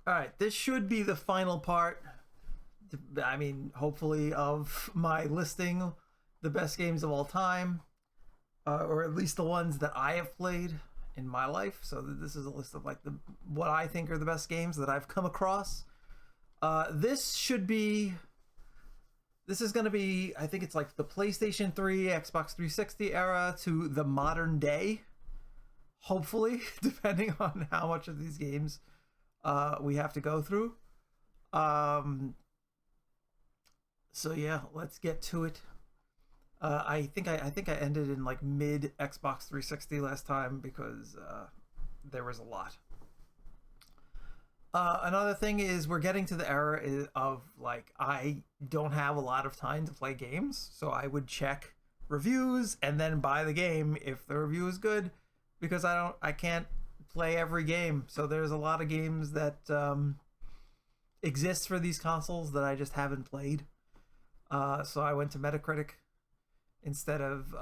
All right, this should be the final part. I mean, hopefully, of my listing the best games of all time, or at least the ones that I have played in my life. So this is a list of like what I think are the best games that I've come across. This is going to be, I think it's like the PlayStation 3, Xbox 360 era to the modern day. Hopefully, depending on how much of these games we have to go through. So yeah, let's get to it. I think I ended in like mid Xbox 360 last time because there was a lot. Another thing is we're getting to the era of like I don't have a lot of time to play games, so I would check reviews and then buy the game if the review is good, because I can't play every game. So there's a lot of games that exist for these consoles that I just haven't played. So I went to Metacritic instead of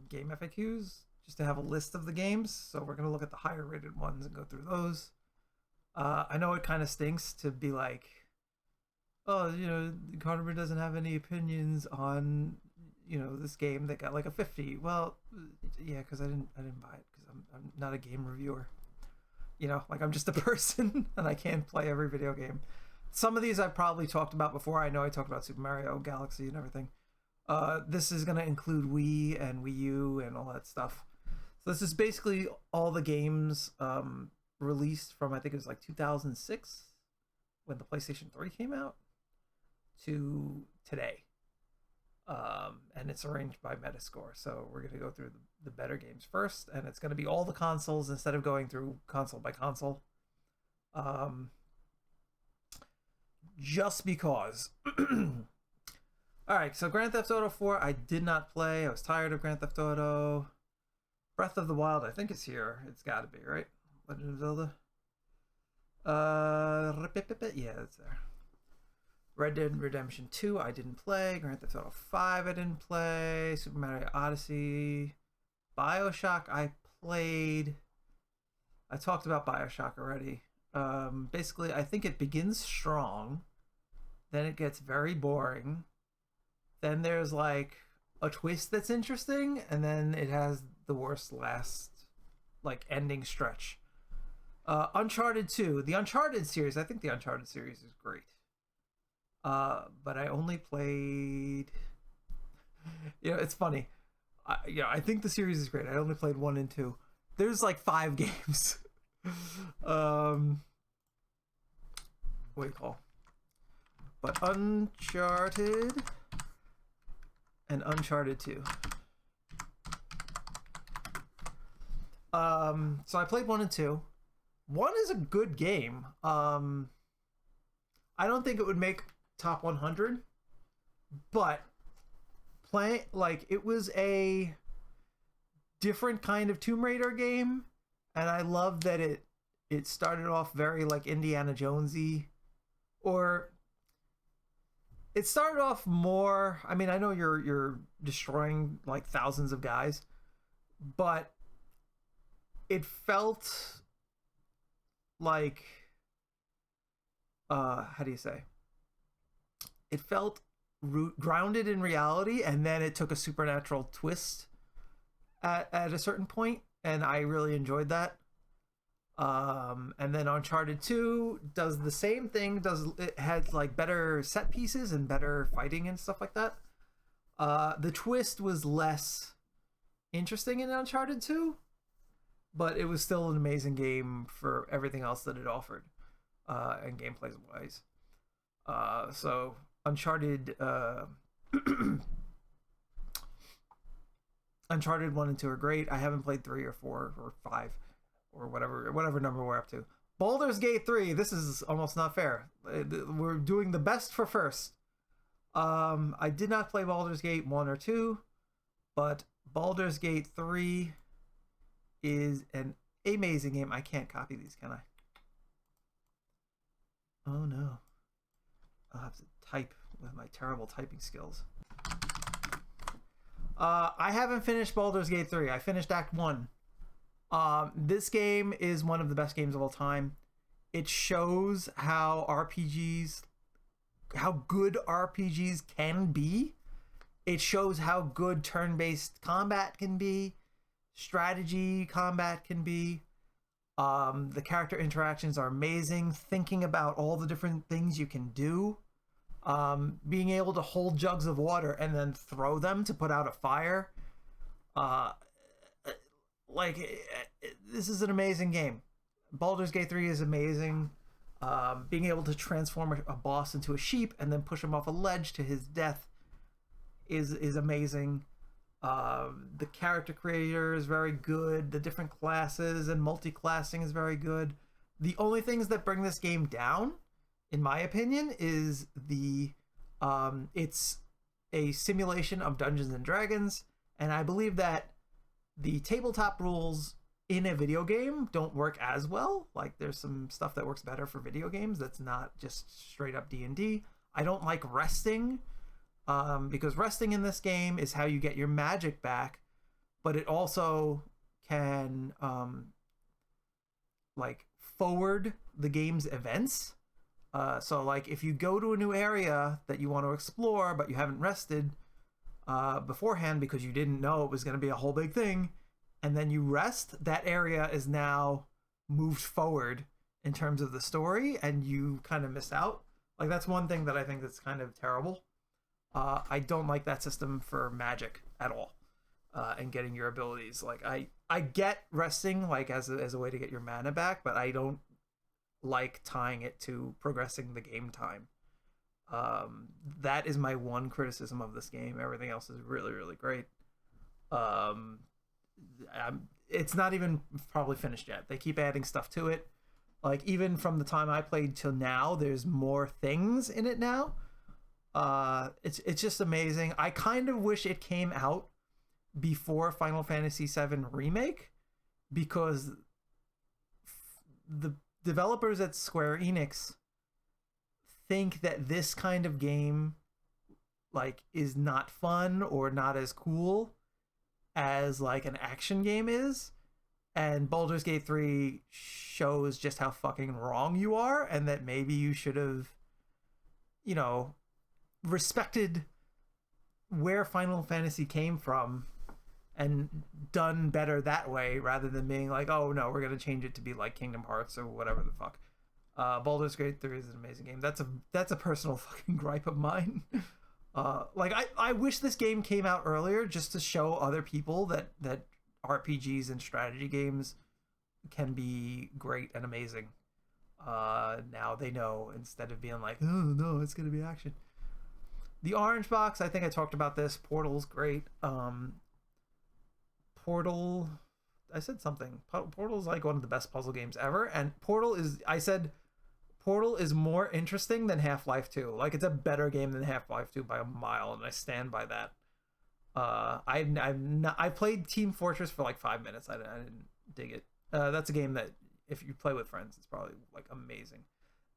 Game FAQs just to have a list of the games. So we're gonna look at the higher rated ones and go through those. I know it kind of stinks to be like, oh, Carter doesn't have any opinions on, this game that got like a 50. Well, yeah, because I didn't buy it because I'm not a game reviewer. Like I'm just a person and I can't play every video game. Some of these I've probably talked about before. I know I talked about Super Mario Galaxy and everything. This is going to include Wii and Wii U and all that stuff. So this is basically all the games released from, I think it was like 2006 when the PlayStation 3 came out to today. And it's arranged by Metascore. So we're going to go through the better games first, and it's going to be all the consoles instead of going through console by console. Just because. Alright, so Grand Theft Auto 4, I did not play. I was tired of Grand Theft Auto. Breath of the Wild, I think it's here. It's got to be, right? Legend of Zelda? Yeah, it's there. Red Dead Redemption 2, I didn't play. Grand Theft Auto 5, I didn't play. Super Mario Odyssey. BioShock, I played. I talked about BioShock already. Basically, I think it begins strong. Then it gets very boring. Then there's like a twist that's interesting. And then it has the worst last like ending stretch. Uncharted 2. The Uncharted series, I think the Uncharted series is great. But I only played... it's funny. I think the series is great. I only played 1 and 2. There's like 5 games. What do you call? But Uncharted and Uncharted 2. So I played 1 and 2. 1 is a good game. I don't think it would make top 100, but it was a different kind of Tomb Raider game, and I love that it started off very like Indiana Jonesy, or it started off more. I mean, I know you're destroying like thousands of guys, but it felt like how do you say? It felt grounded in reality, and then it took a supernatural twist at a certain point, and I really enjoyed that. And then Uncharted 2 does the same thing. It had like better set pieces and better fighting and stuff like that. The twist was less interesting in Uncharted 2, but it was still an amazing game for everything else that it offered, and gameplay wise. So Uncharted Uncharted 1 and 2 are great. I haven't played 3 or 4 or 5 or whatever number we're up to. Baldur's Gate 3, this is almost not fair. We're doing the best for first. I did not play Baldur's Gate 1 or 2, but Baldur's Gate 3 is an amazing game. I can't copy these, can I? Oh no. I'll have to type with my terrible typing skills. I haven't finished Baldur's Gate 3. I finished Act 1. This game is one of the best games of all time. It shows how RPGs, how good RPGs can be. It shows how good turn-based combat can be, strategy combat can be. The character interactions are amazing. Thinking about all the different things you can do. Being able to hold jugs of water and then throw them to put out a fire. This is an amazing game. Baldur's Gate 3 is amazing. Being able to transform a boss into a sheep and then push him off a ledge to his death is amazing. The character creator is very good. The different classes and multi-classing is very good. The only things that bring this game down, in my opinion, is it's a simulation of Dungeons and Dragons, and I believe that the tabletop rules in a video game don't work as well. Like, there's some stuff that works better for video games that's not just straight up D&D. I don't like resting, because resting in this game is how you get your magic back, but it also can forward the game's events. So like if you go to a new area that you want to explore but you haven't rested beforehand because you didn't know it was going to be a whole big thing, and then you rest, that area is now moved forward in terms of the story, and you kind of miss out. Like, that's one thing that I think that's kind of terrible. I don't like that system for magic at all, and getting your abilities. Like, I get resting like as a way to get your mana back, but I don't like tying it to progressing the game time. That is my one criticism of this game. Everything else is really, really great. It's not even probably finished yet. They keep adding stuff to it. Like, even from the time I played till now, there's more things in it now. It's just amazing. I kind of wish it came out before Final Fantasy VII Remake, because the developers at Square Enix think that this kind of game like is not fun or not as cool as like an action game is, and Baldur's Gate 3 shows just how fucking wrong you are, and that maybe you should have, you know, respected where Final Fantasy came from and done better that way, rather than being like, oh no, we're gonna change it to be like Kingdom Hearts or whatever the fuck. Baldur's Gate 3 is an amazing game. That's a personal fucking gripe of mine. Like, I wish this game came out earlier just to show other people that RPGs and strategy games can be great and amazing. Now they know, instead of being like, oh no, it's gonna be action. The Orange Box, I think I talked about this. Portal's great. Portal, I said something. Portal's like one of the best puzzle games ever, and Portal is more interesting than Half-Life 2. Like, it's a better game than Half-Life 2 by a mile, and I stand by that. I played Team Fortress for like 5 minutes. I didn't dig it. That's a game that if you play with friends, it's probably like amazing.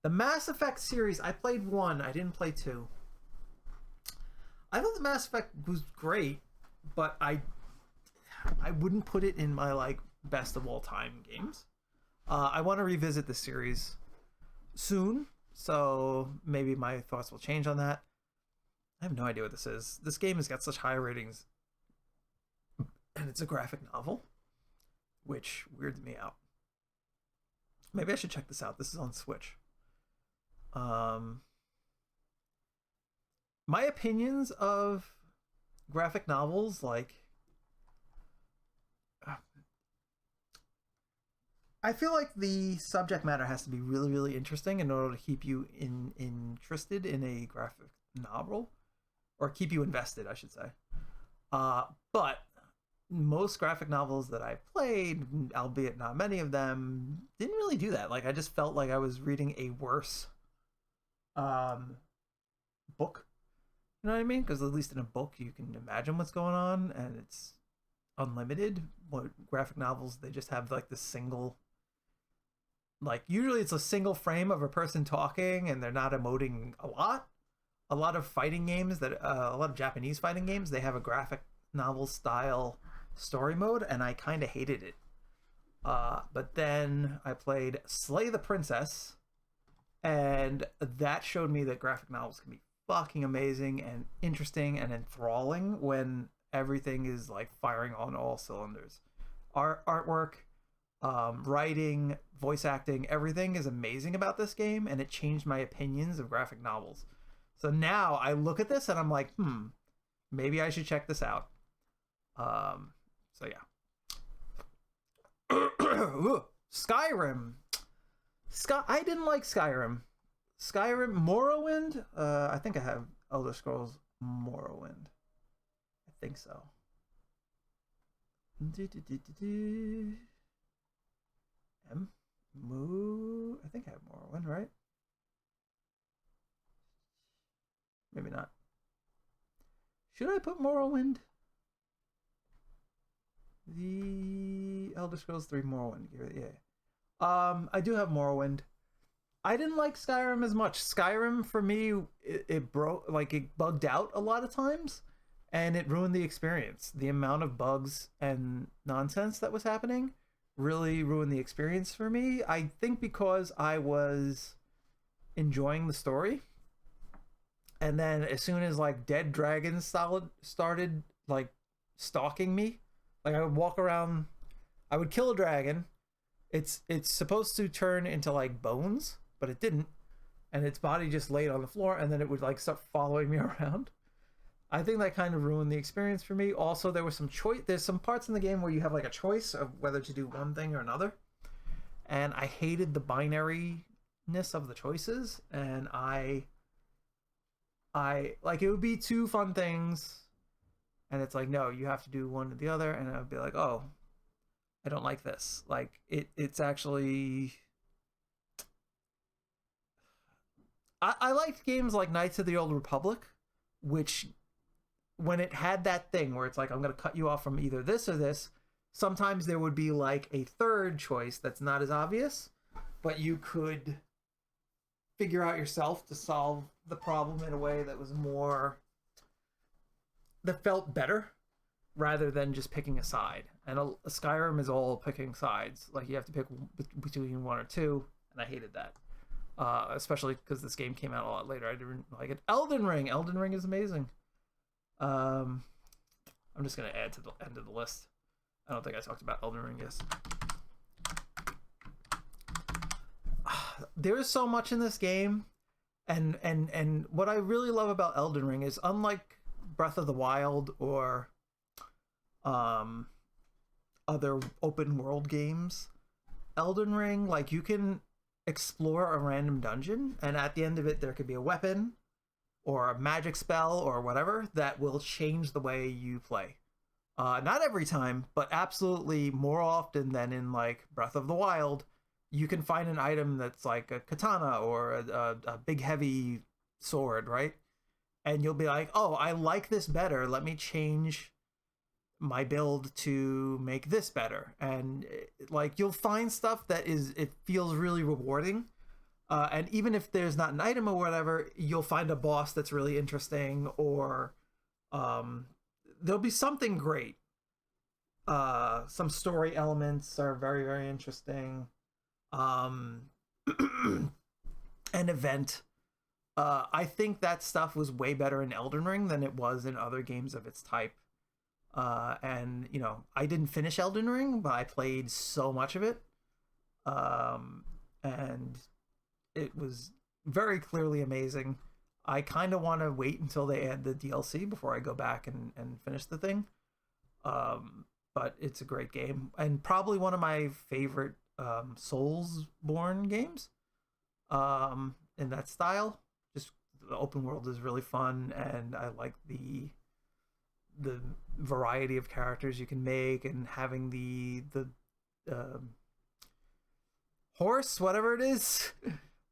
The Mass Effect series, I played 1. I didn't play 2. I thought the Mass Effect was great, but I wouldn't put it in my like best of all time games. I want to revisit the series soon, so maybe my thoughts will change on that. I have no idea what this is. This game has got such high ratings, and it's a graphic novel, which weirds me out. Maybe I should check this out. This is on Switch. My opinions of graphic novels, like, I feel like the subject matter has to be really, really interesting in order to keep you interested in a graphic novel, or keep you invested, I should say. But most graphic novels that I've played, albeit not many of them, didn't really do that. Like, I just felt like I was reading a worse book. You know what I mean? Because at least in a book, you can imagine what's going on, and it's unlimited. What graphic novels, they just have like this single, like, usually it's a single frame of a person talking, and they're not emoting a lot. A lot of fighting games a lot of Japanese fighting games, they have a graphic novel style story mode, and I kind of hated it. But then I played Slay the Princess, and that showed me that graphic novels can be fucking amazing and interesting and enthralling when everything is like firing on all cylinders. Artwork, writing, voice acting, everything is amazing about this game, and it changed my opinions of graphic novels. So now I look at this and I'm like, maybe I should check this out. So yeah. Skyrim. I didn't like Skyrim. Morrowind. I think I have Elder Scrolls Morrowind. I think so. I think I have Morrowind, right? Maybe not. Should I put Morrowind? The Elder Scrolls 3 Morrowind. Yeah. I do have Morrowind. I didn't like Skyrim as much. Skyrim for me, it broke, like it bugged out a lot of times, and it ruined the experience. The amount of bugs and nonsense that was happening really ruined the experience for me. I think because I was enjoying the story, and then as soon as like dead dragons started like stalking me, like I would walk around, I would kill a dragon. It's supposed to turn into like bones, but it didn't, and its body just laid on the floor, and then it would like start following me around. I think that kind of ruined the experience for me. Also, there was some choice. There's some parts in the game where you have like a choice of whether to do one thing or another, and I hated the binariness of the choices. And I like, it would be two fun things, and it's like, no, you have to do one or the other, and I'd be like, oh, I don't like this. Like it's actually. I liked games like Knights of the Old Republic, which, when it had that thing where it's like, I'm going to cut you off from either this or this, sometimes there would be like a third choice that's not as obvious, but you could figure out yourself to solve the problem in a way that was more, that felt better, rather than just picking a side. And a Skyrim is all picking sides. Like, you have to pick between one or two, and I hated that. Especially because this game came out a lot later. I didn't like it. Elden Ring is amazing. I'm just gonna add to the end of the list. I don't think I talked about Elden Ring yet. There's so much in this game, and what I really love about Elden Ring is, unlike Breath of the Wild or other open world games, Elden Ring, like, you can explore a random dungeon, and at the end of it there could be a weapon or a magic spell or whatever that will change the way you play. Not every time, but absolutely more often than in like Breath of the Wild. You can find an item that's like a katana or a big heavy sword, right? And you'll be like, oh, I like this better, let me change my build to make this better. And like, you'll find stuff that it feels really rewarding, and even if there's not an item or whatever, you'll find a boss that's really interesting, or there'll be something great. Some story elements are very, very interesting. An event, I think that stuff was way better in Elden Ring than it was in other games of its type. And you know, I didn't finish Elden Ring, but I played so much of it, and it was very clearly amazing. I kind of want to wait until they add the DLC before I go back and finish the thing. But it's a great game, and probably one of my favorite Soulsborne games in that style. Just the open world is really fun, and I like the variety of characters you can make, and having the horse, whatever it is,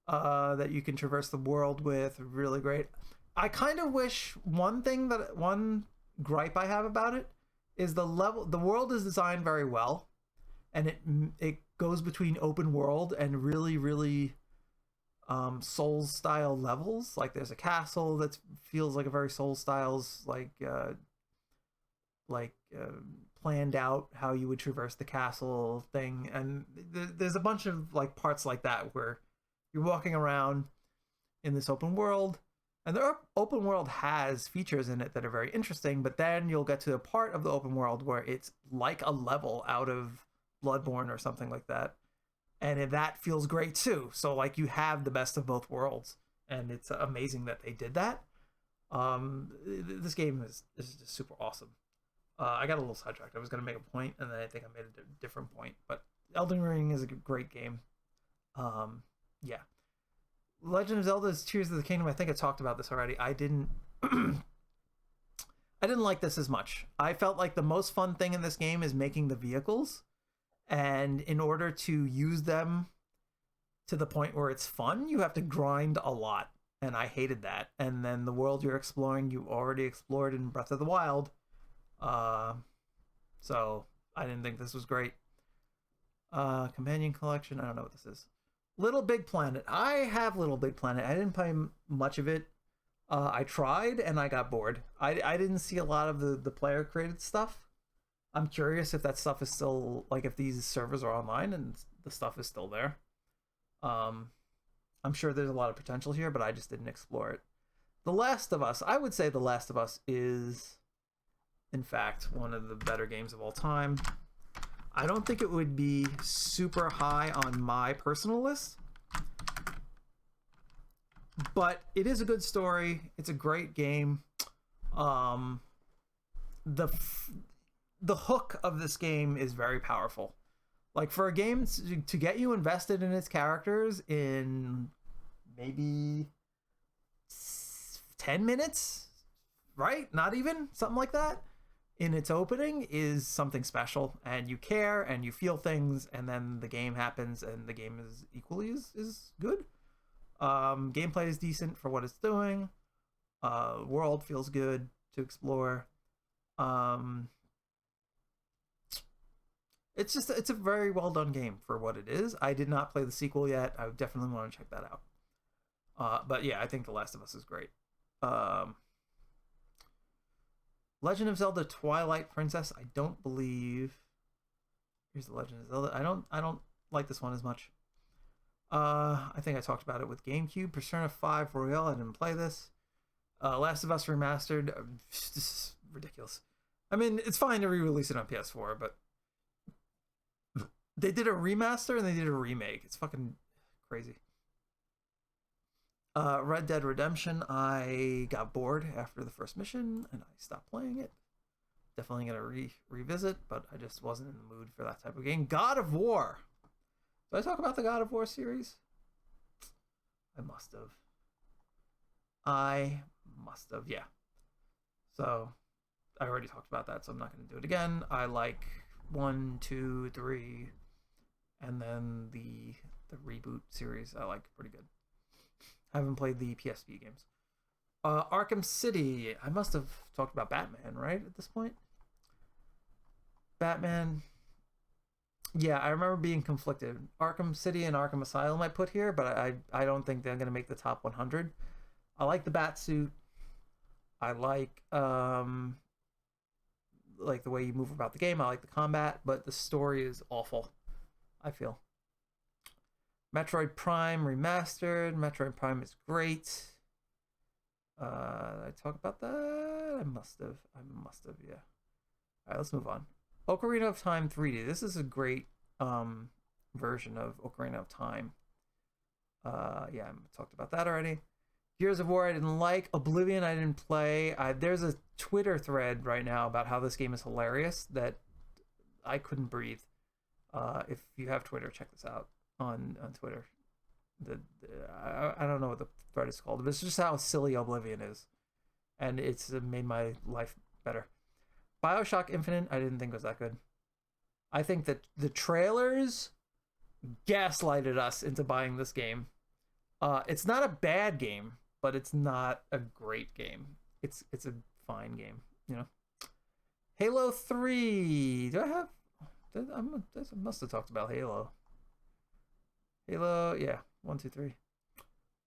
that you can traverse the world with. Really great. I kind of wish, one gripe I have about it is the world is designed very well, and it goes between open world and really, really Souls style levels. Like, there's a castle that feels like a very Souls styles, like planned out how you would traverse the castle thing, and there's a bunch of like parts like that where you're walking around in this open world, and the open world has features in it that are very interesting, but then you'll get to a part of the open world where it's like a level out of Bloodborne or something like that, and that feels great too. So like you have the best of both worlds, and it's amazing that they did that. This game is just super awesome. I got a little sidetracked. I was going to make a point, and then I think I made a different point. But Elden Ring is a great game. Yeah. Legend of Zelda's Tears of the Kingdom, I think I talked about this already. I didn't I didn't like this as much. I felt like the most fun thing in this game is making the vehicles, and in order to use them to the point where it's fun, you have to grind a lot, and I hated that. And then the world you're exploring, you already explored in Breath of the Wild, so I didn't think this was great. Companion collection, I don't know what this is. Little Big Planet. I have Little Big Planet. I didn't play much of it. I tried and I got bored. I didn't see a lot of the player created stuff. I'm curious if that stuff is still, like, if these servers are online and the stuff is still there. I'm sure there's a lot of potential here, but I just didn't explore it. The Last of Us. I would say The Last of Us is, in fact, one of the better games of all time. I don't think it would be super high on my personal list, but it is a good story. It's a great game. The hook of this game is very powerful. Like, for a game to get you invested in its characters in maybe 10 minutes, right? Not even, something like that, in its opening is something special, and you care and you feel things, and then the game happens and the game is equally is good. Gameplay is decent for what it's doing. World feels good to explore. It's a very well done game for what it is. I did not play the sequel yet. I definitely want to check that out. But yeah, I think The Last of Us is great. Legend of Zelda Twilight Princess. I don't believe. Here's the Legend of Zelda. I don't like this one as much. I think I talked about it with GameCube. Persona 5 Royale. I didn't play this. Last of Us Remastered. This is ridiculous. I mean, it's fine to re-release it on PS4, but they did a remaster and they did a remake. It's fucking crazy. Red Dead Redemption, I got bored after the first mission and I stopped playing it. Definitely gonna revisit, but I just wasn't in the mood for that type of game. God of War. Did I talk about the God of War series? I must have, yeah. So I already talked about that, so I'm not gonna do it again. I like 1, 2, 3, and then the reboot series I like pretty good. I haven't played the PSP games. Arkham City. I must have talked about Batman, right, at this point? Batman. Yeah, I remember being conflicted. Arkham City and Arkham Asylum I put here, but I don't think they're going to make the top 100. I like the Batsuit. I like the way you move about the game. I like the combat, but the story is awful, I feel. Metroid Prime Remastered. Metroid Prime is great. Did I talk about that? I must have, yeah. Alright, let's move on. Ocarina of Time 3D. This is a great version of Ocarina of Time. Yeah, I talked about that already. Gears of War I didn't like. Oblivion I didn't play. There's a Twitter thread right now about how this game is hilarious that I couldn't breathe. If you have Twitter, check this out on Twitter. I don't know what the thread is called, but it's just how silly Oblivion is, and it's made my life better. BioShock Infinite I didn't think was that good. I think that the trailers gaslighted us into buying this game. It's not a bad game, but it's not a great game. It's a fine game, you know. Halo 3. I must have talked about Halo. Halo, yeah. 1, 2, 3.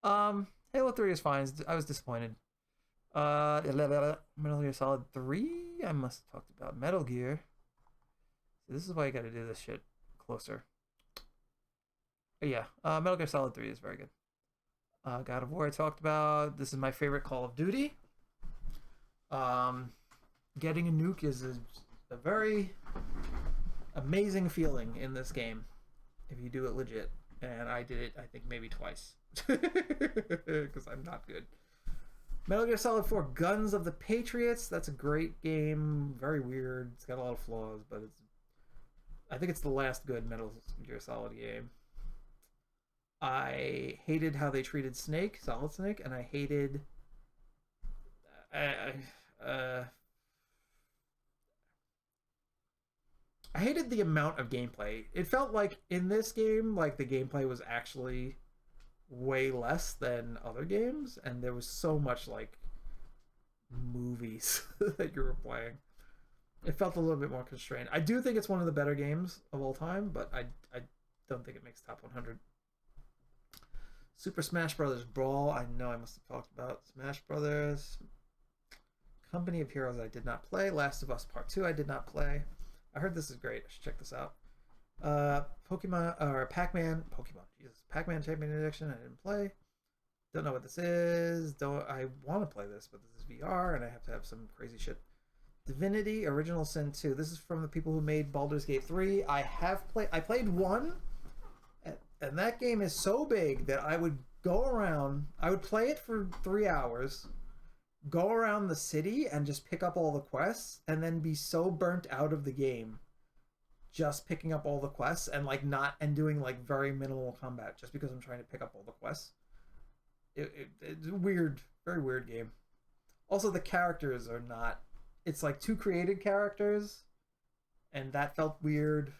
Halo 3 is fine. I was disappointed. Metal Gear Solid 3. I must have talked about Metal Gear. See, this is why you gotta do this shit closer. But yeah, Metal Gear Solid 3 is very good. God of War I talked about. This is my favorite Call of Duty. Um, Getting a nuke is a very amazing feeling in this game if you do it legit. And I did it, I think, maybe twice. Because I'm not good. Metal Gear Solid 4 Guns of the Patriots. That's a great game. Very weird. It's got a lot of flaws, but I think it's the last good Metal Gear Solid game. I hated how they treated Snake, Solid Snake, and I hated I hated the amount of gameplay. It felt like in this game, like the gameplay was actually way less than other games, and there was so much like movies that you were playing. It felt a little bit more constrained. I do think it's one of the better games of all time, but I don't think it makes top 100. Super Smash Brothers Brawl. I know I must have talked about Smash Brothers. Company of Heroes I did not play. Last of Us Part 2 I did not play. I heard this is great. I should check this out. Pokemon or Pac-Man. Jesus. Pac-Man Champion Edition I didn't play. Don't know what this is. I want to play this, but this is VR and I have to have some crazy shit. Divinity Original Sin 2. This is from the people who made Baldur's Gate 3. I played 1, and that game is so big that I would play it for 3 hours, go around the city and just pick up all the quests, and then be so burnt out of the game just picking up all the quests and doing like very minimal combat just because I'm trying to pick up all the quests. It's a weird, very weird game. Also, the characters are not... It's like 2 created characters, and that felt weird.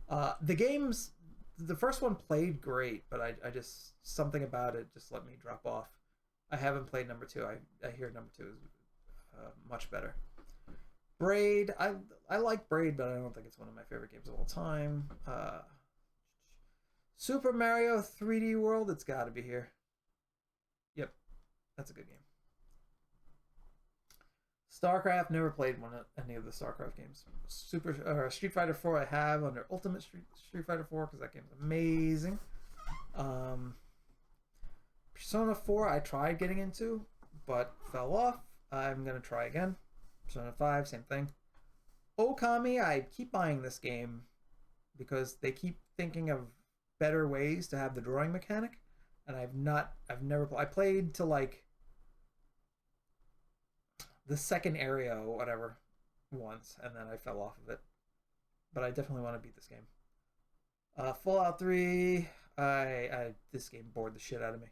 The first one played great, but I just... Something about it just let me drop off. I haven't played number 2. I hear number 2 is much better. Braid. I like Braid, but I don't think it's one of my favorite games of all time. Super Mario 3D World. It's got to be here. Yep, that's a good game. StarCraft, never played any of the StarCraft games. Street Fighter 4 I have under Ultimate Street Fighter 4 because that game's amazing. Persona 4 I tried getting into, but fell off. I'm going to try again. Persona 5, same thing. Okami, I keep buying this game because they keep thinking of better ways to have the drawing mechanic, and I played to like the second area or whatever once, and then I fell off of it. But I definitely want to beat this game. Fallout 3, this game bored the shit out of me.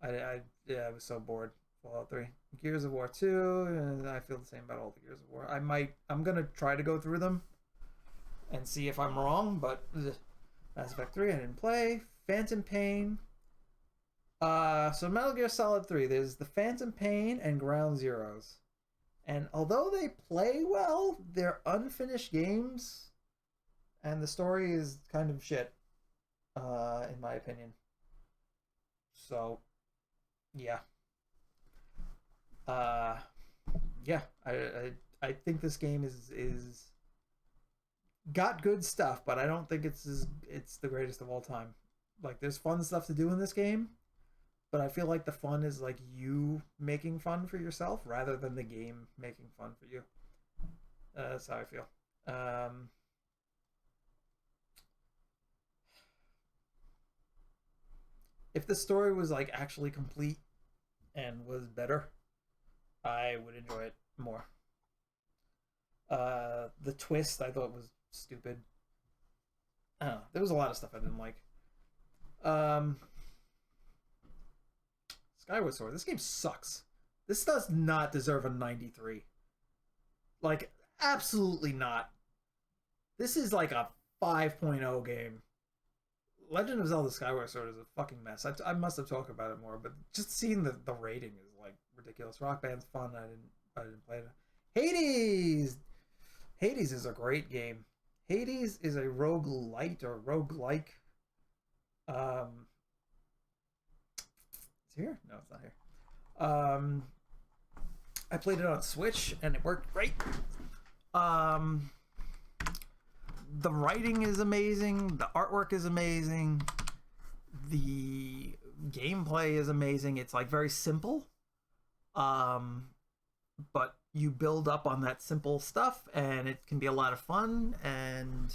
I was so bored. Fallout 3. Gears of War 2, and I feel the same about all the Gears of War. I'm gonna try to go through them and see if I'm wrong, but Mass Effect 3 I didn't play. Phantom Pain. So Metal Gear Solid 3, there's the Phantom Pain and Ground Zeroes. And although they play well, they're unfinished games, and the story is kind of shit, in my opinion. So, yeah. Yeah, I think this game is got good stuff, but I don't think it's the greatest of all time. Like, there's fun stuff to do in this game, but I feel like the fun is like you making fun for yourself rather than the game making fun for you. That's how I feel. If the story was like actually complete and was better, I would enjoy it more. The twist I thought was stupid. I don't know. There was a lot of stuff I didn't like. Skyward Sword. This game sucks. This does not deserve a 93. Like, absolutely not. This is like a 5.0 game. Legend of Zelda Skyward Sword is a fucking mess. I must have talked about it more, but just seeing the rating is like ridiculous. Rock Band's fun. I didn't play it. Hades. Hades is a great game. Hades is a roguelite or roguelike. It's here? No, it's not here. I played it on Switch and it worked great. the writing is amazing, the artwork is amazing, the gameplay is amazing. It's like very simple, but you build up on that simple stuff, and it can be a lot of fun. And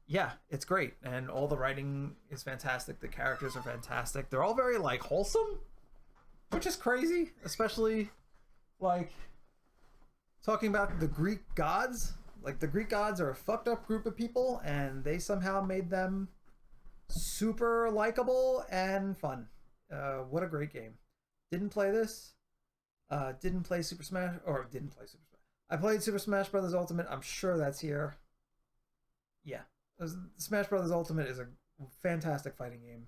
yeah, it's great, and all the writing is fantastic. The characters are fantastic. They're all very like wholesome, which is crazy, especially like talking about the Greek gods. Like, the Greek gods are a fucked up group of people, and they somehow made them super likable and fun. What a great game. Didn't play this. Didn't play Super Smash, or didn't play Super Smash. I played Super Smash Bros. Ultimate. I'm sure that's here. Yeah. Smash Bros. Ultimate is a fantastic fighting game.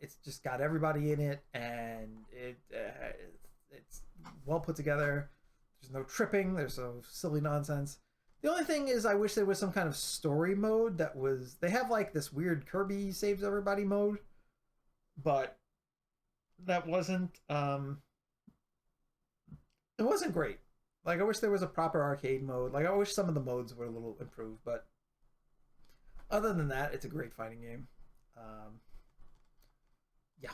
It's just got everybody in it, and it's well put together. There's no tripping. There's no silly nonsense. The only thing is, I wish there was some kind of story mode that was... They have like this weird Kirby saves everybody mode, but that wasn't... It wasn't great. Like, I wish there was a proper arcade mode. Like, I wish some of the modes were a little improved, but other than that, it's a great fighting game. Yeah.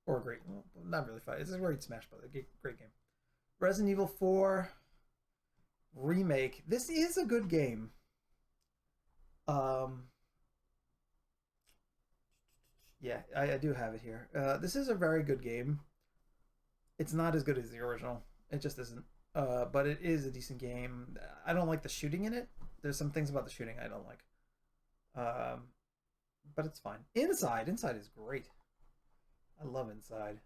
Or a great... Well, not really fight. It's a great Smash Bros. Great game. Resident Evil 4 Remake. This is a good game. Yeah, I do have it here. This is a very good game. It's not as good as the original. It just isn't. But it is a decent game. I don't like the shooting in it. There's some things about the shooting I don't like. But it's fine. Inside is great. I love Inside.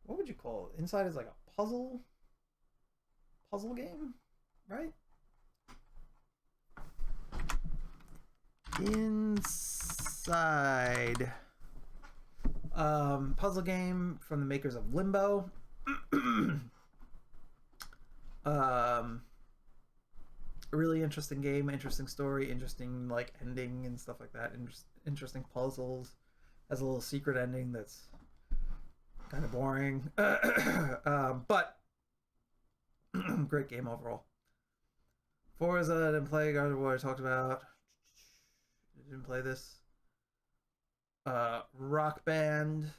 What would you call it? Inside is like a puzzle game, right? Inside. Puzzle game from the makers of Limbo. Really interesting game, interesting story, interesting like ending and stuff like that. Interesting puzzles. Has a little secret ending that's kind of boring. But great game overall. Forza, didn't play. God of War, I talked about. Didn't play this. Rock Band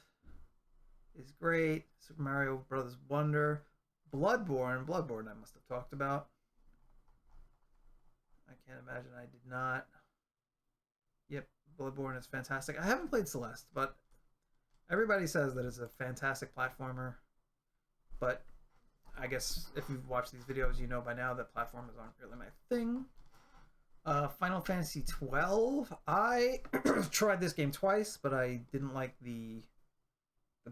is great. Super Mario Brothers Wonder. Bloodborne I must have talked about. I can't imagine I did not. Yep, Bloodborne is fantastic. I haven't played Celeste, but everybody says that it's a fantastic platformer. But I guess if you've watched these videos, you know by now that platformers aren't really my thing. Final Fantasy 12. I tried this game twice, but I didn't like the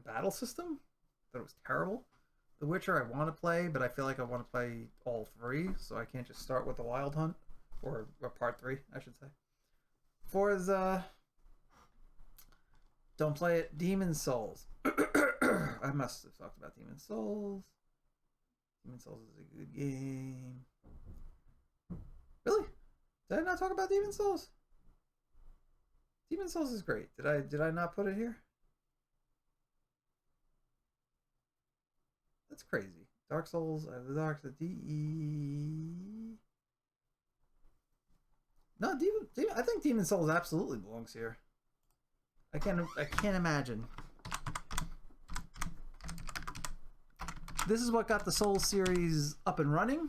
battle system. I thought it was terrible. The Witcher I want to play, but I feel like I want to play all three, so I can't just start with the Wild Hunt, or part 3, I should say. Forza. Don't play it. Demon's Souls. I must have talked about Demon's Souls. Demon's Souls is a good game. Really? Did I not talk about Demon's Souls? Demon's Souls is great. Did I not put it here? That's crazy. Dark Souls, No, Demon, I think Demon's Souls absolutely belongs here. I can't imagine. This is what got the Souls series up and running.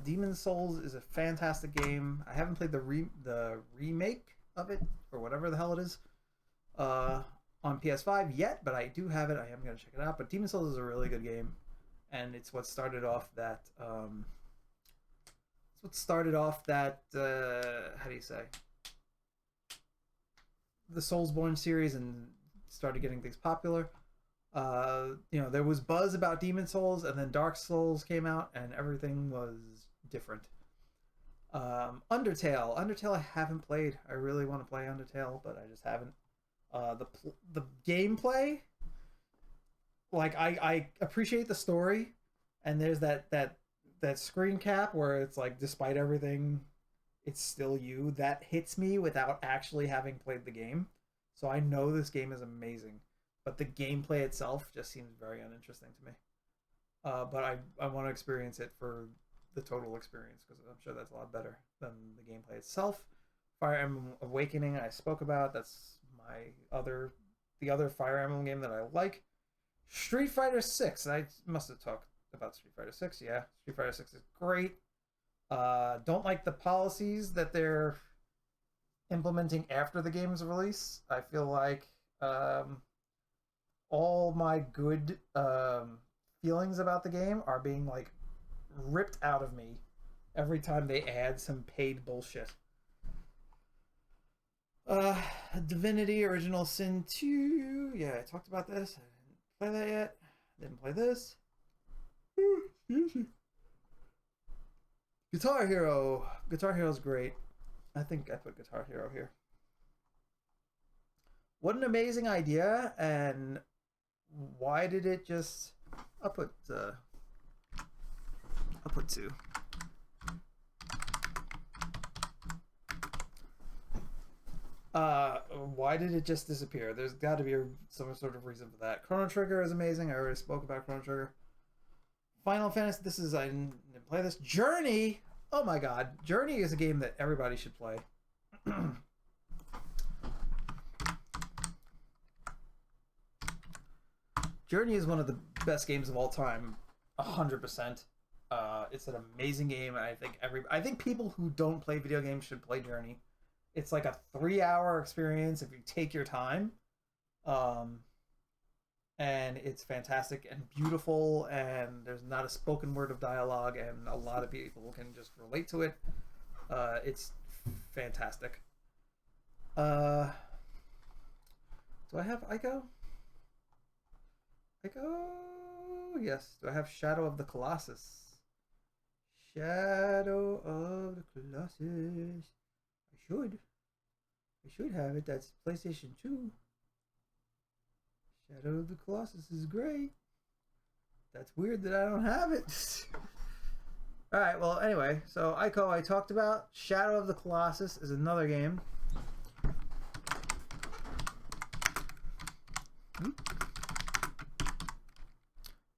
Demon's Souls is a fantastic game. I haven't played the remake of it, or whatever the hell it is, on PS5 yet, but I do have it. I am going to check it out. But Demon's Souls is a really good game, and it's what started off that. How do you say? The Soulsborne series, and started getting things popular. There was buzz about Demon's Souls, and then Dark Souls came out, and everything was different. Undertale I haven't played. I really want to play Undertale, but I just haven't. The gameplay, like, I appreciate the story, and there's that screen cap where it's like, despite everything, it's still you. That hits me without actually having played the game. So I know this game is amazing, but the gameplay itself just seems very uninteresting to me. But I want to experience it for the total experience, because I'm sure that's a lot better than the gameplay itself. Fire Emblem Awakening I spoke about. That's the other Fire Emblem game that I like. Street Fighter 6. I must have talked about Street Fighter 6. Yeah, Street Fighter 6 is great. Don't like the policies that they're implementing after the game's release. I feel like all my good feelings about the game are being like ripped out of me every time they add some paid bullshit. Divinity Original Sin 2. Yeah, I talked about this. I didn't play that yet. Didn't play this. Guitar Hero. Guitar Hero's great. I think I put Guitar Hero here. What an amazing idea, and why did it just... I'll put 2. Why did it just disappear? There's got to be some sort of reason for that. Chrono Trigger is amazing. I already spoke about Chrono Trigger. Final Fantasy. I didn't play this. Journey. Oh my god, Journey is a game that everybody should play. Journey is one of the best games of all time, 100%. It's an amazing game, and I think people who don't play video games should play Journey. It's like a 3-hour experience if you take your time. And it's fantastic and beautiful, and there's not a spoken word of dialogue, and a lot of people can just relate to it. It's fantastic. Do I have Ico? Yes. Do I have Shadow of the Colossus? Shadow of the Colossus. I should have it. That's PlayStation 2. Shadow of the Colossus is great. That's weird that I don't have it. Alright, well, anyway. So, Ico I talked about. Shadow of the Colossus is another game.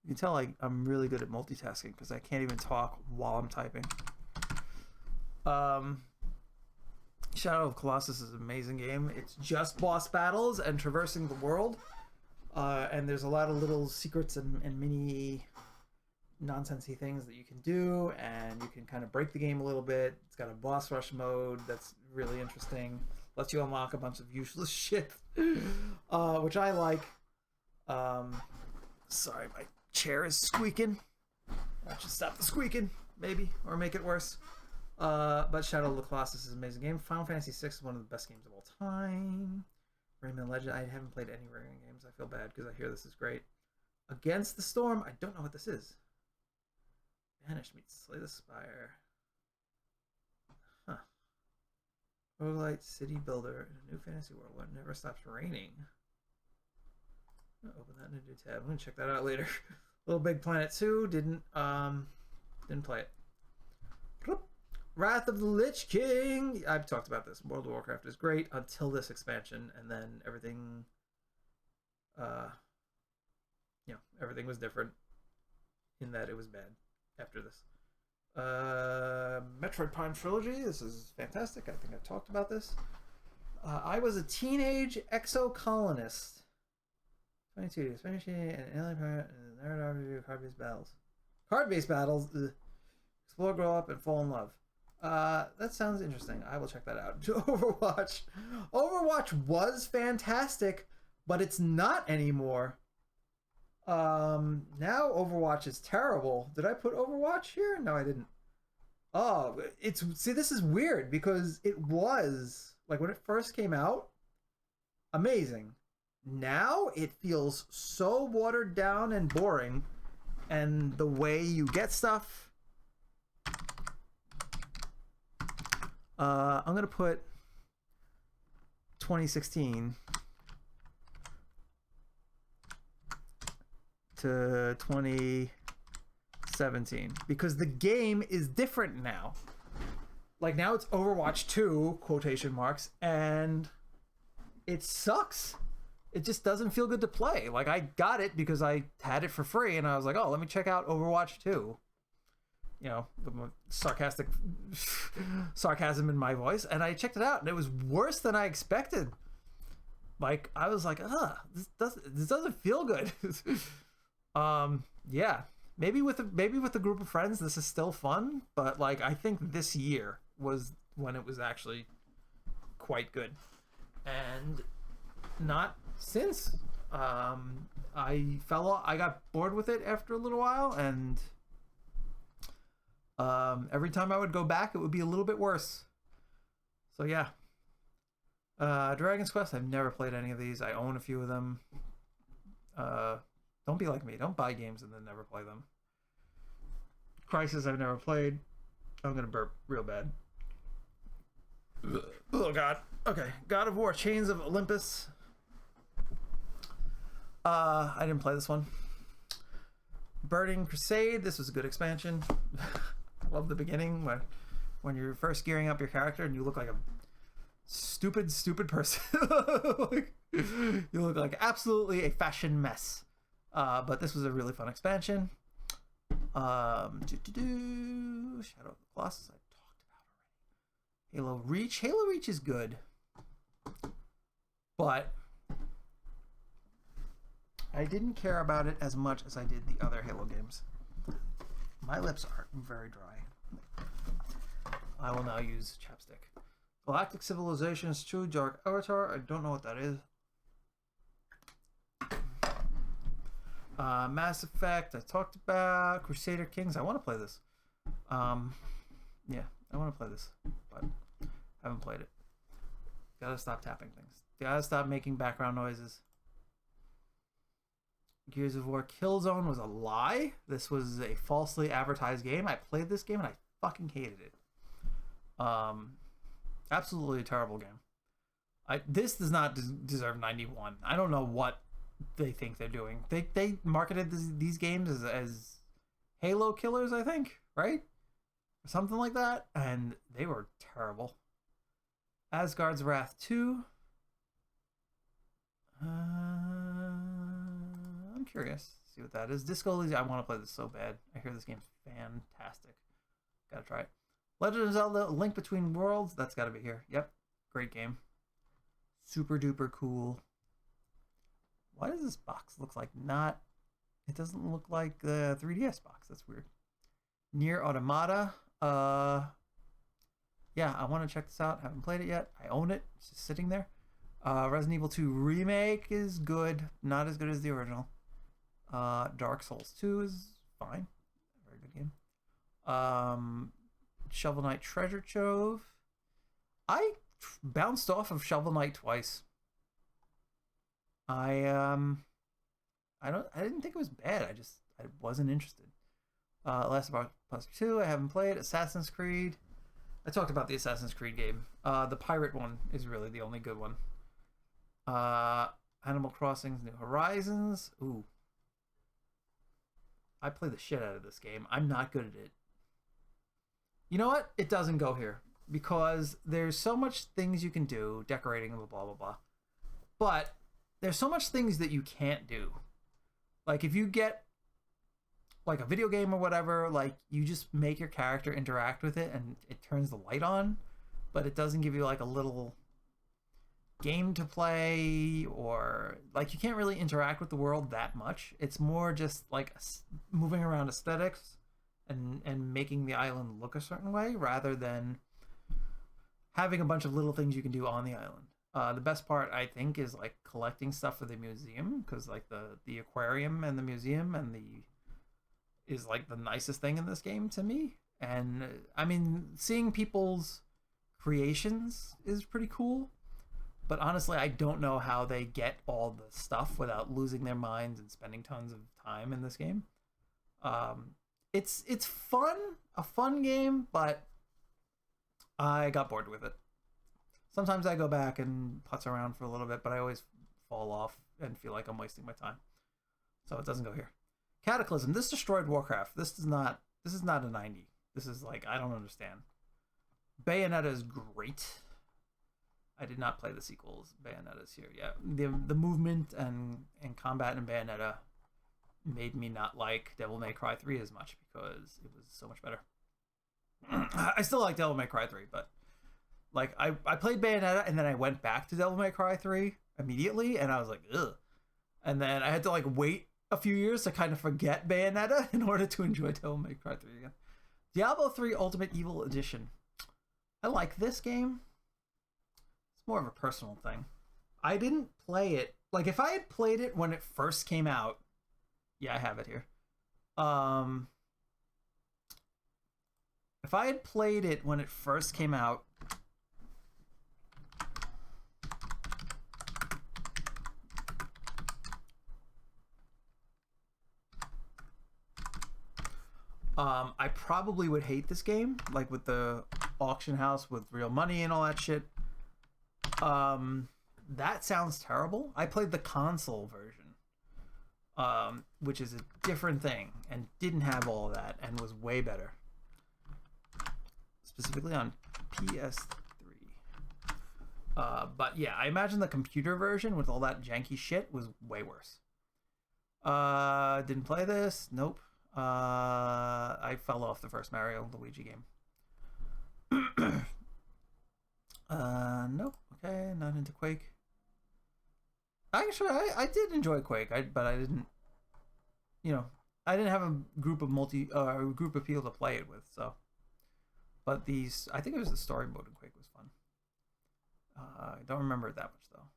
You can tell I'm really good at multitasking because I can't even talk while I'm typing. Shadow of Colossus is an amazing game. It's just boss battles and traversing the world. And there's a lot of little secrets and mini nonsensy things that you can do, and you can kind of break the game a little bit. It's got a boss rush mode that's really interesting. Lets you unlock a bunch of useless shit, which I like. Sorry, my chair is squeaking. I should stop the squeaking, maybe, or make it worse. But Shadow of the Colossus is an amazing game. Final Fantasy VI is one of the best games of all time. Rayman Legend. I haven't played any Rayman games. I feel bad because I hear this is great. Against the Storm. I don't know what this is. Banish meets Slay the Spire. Huh. Roguelite City Builder in a new fantasy world where it never stops raining. I'm gonna open that in a new tab. I'm gonna check that out later. Little Big Planet 2. Didn't play it. Wrath of the Lich King. I've talked about this. World of Warcraft is great until this expansion, and then everything, everything was different in that it was bad after this. Metroid Prime Trilogy. This is fantastic. I think I've talked about this. I was a teenage exocolonist. 22. Spanish and alien pirate and narrative card-based battles. Card-based battles. Ugh. Explore, grow up, and fall in love. That sounds interesting. I will check that out. Overwatch. Overwatch was fantastic, but it's not anymore. Now Overwatch is terrible. Did I put Overwatch here? No, I didn't. Oh, see, this is weird because it was, like, when it first came out, amazing. Now it feels so watered down and boring, and the way you get stuff. I'm gonna put 2016 to 2017 because the game is different now. Like, now it's Overwatch 2 quotation marks, and it sucks. It just doesn't feel good to play. Like, I got it because I had it for free, and I was like, oh, let me check out Overwatch 2. you know, with my sarcastic sarcasm in my voice, and I checked it out, and it was worse than I expected. Like, I was like, this doesn't feel good. Yeah, maybe with a group of friends, this is still fun, but like, I think this year was when it was actually quite good, and not since. I got bored with it after a little while, and every time I would go back, it would be a little bit worse. So yeah. Dragon's Quest, I've never played any of these. I own a few of them. Don't be like me. Don't buy games and then never play them. Crisis, I've never played. I'm gonna burp real bad. Oh god. Okay. God of War, Chains of Olympus. I didn't play this one. Burning Crusade, this was a good expansion. I love the beginning when you're first gearing up your character and you look like a stupid person. Like, you look like absolutely a fashion mess. But this was a really fun expansion. Shadow of the Colossus, I talked about already. Halo Reach. Halo Reach is good, but I didn't care about it as much as I did the other Halo games. My lips are very dry. I will now use chapstick. Galactic Civilizations 2 Dark Avatar. I don't know what that is. Mass Effect, I talked about. Crusader Kings, I want to play this. Yeah, I want to play this, but I haven't played it. Gotta stop tapping things. Gotta stop making background noises. Gears of War Killzone was a lie. This was a falsely advertised game. I played this game and I fucking hated it. Absolutely a terrible game. This does not deserve 91. I don't know what they think they're doing. They marketed these games as Halo killers, I think, right? Or something like that, and they were terrible. Asgard's Wrath 2. I'm curious to see what that is. Disco Elysium, I want to play this so bad. I hear this game's fantastic. Gotta try it. Legend of Zelda: Link Between Worlds, that's gotta be here. Yep, great game. Super duper cool. Why does this box look like not... It doesn't look like the 3DS box. That's weird. Nier Automata. Yeah, I want to check this out. Haven't played it yet. I own it. It's just sitting there. Resident Evil 2 Remake is good. Not as good as the original. Dark Souls 2 is fine. Very good game. Shovel Knight Treasure Trove. I bounced off of Shovel Knight twice. I didn't think it was bad. I wasn't interested. Last of Us 2, I haven't played. Assassin's Creed. I talked about the Assassin's Creed game. The pirate one is really the only good one. Animal Crossing New Horizons. Ooh. I play the shit out of this game. I'm not good at it. You know what? It doesn't go here. Because there's so much things you can do, decorating, blah, blah, blah, blah. But there's so much things that you can't do. Like, if you get, like, a video game or whatever, like, you just make your character interact with it and it turns the light on, but it doesn't give you, like, a little game to play, or, like, you can't really interact with the world that much. It's more just, like, moving around aesthetics and making the island look a certain way, rather than having a bunch of little things you can do on the island. The best part, I think, is like collecting stuff for the museum, because like the aquarium and the museum is like the nicest thing in this game to me. And I mean, seeing people's creations is pretty cool. But honestly, I don't know how they get all the stuff without losing their minds and spending tons of time in this game. It's fun, a fun game, but I got bored with it. Sometimes I go back and putz around for a little bit, but I always fall off and feel like I'm wasting my time. So it doesn't go here. Cataclysm. This destroyed Warcraft. This is not a 90. This is like, I don't understand. Bayonetta is great. I did not play the sequels. Bayonetta's here. Yeah. The movement and combat in Bayonetta made me not like Devil May Cry 3 as much, because it was so much better. I still like Devil May Cry 3, but like I played Bayonetta and then I went back to Devil May Cry 3 immediately, and I was like, ugh. And then I had to like wait a few years to kind of forget Bayonetta in order to enjoy Devil May Cry 3 again. Diablo 3 Ultimate Evil Edition. I like this game. It's more of a personal thing. I didn't play it. Like, if I had played it when it first came out, yeah, I have it here. If I had played it when it first came out, I probably would hate this game, like with the auction house with real money and all that shit. That sounds terrible. I played the console version, which is a different thing and didn't have all of that and was way better. Specifically on PS3. But yeah, I imagine the computer version with all that janky shit was way worse. Didn't play this. Nope. I fell off the first Mario Luigi game. Nope. Okay, not into Quake. Actually, I did enjoy Quake, but I didn't. I didn't have a group of group of people to play it with. So, but I think it was the story mode in Quake was fun. I don't remember it that much though.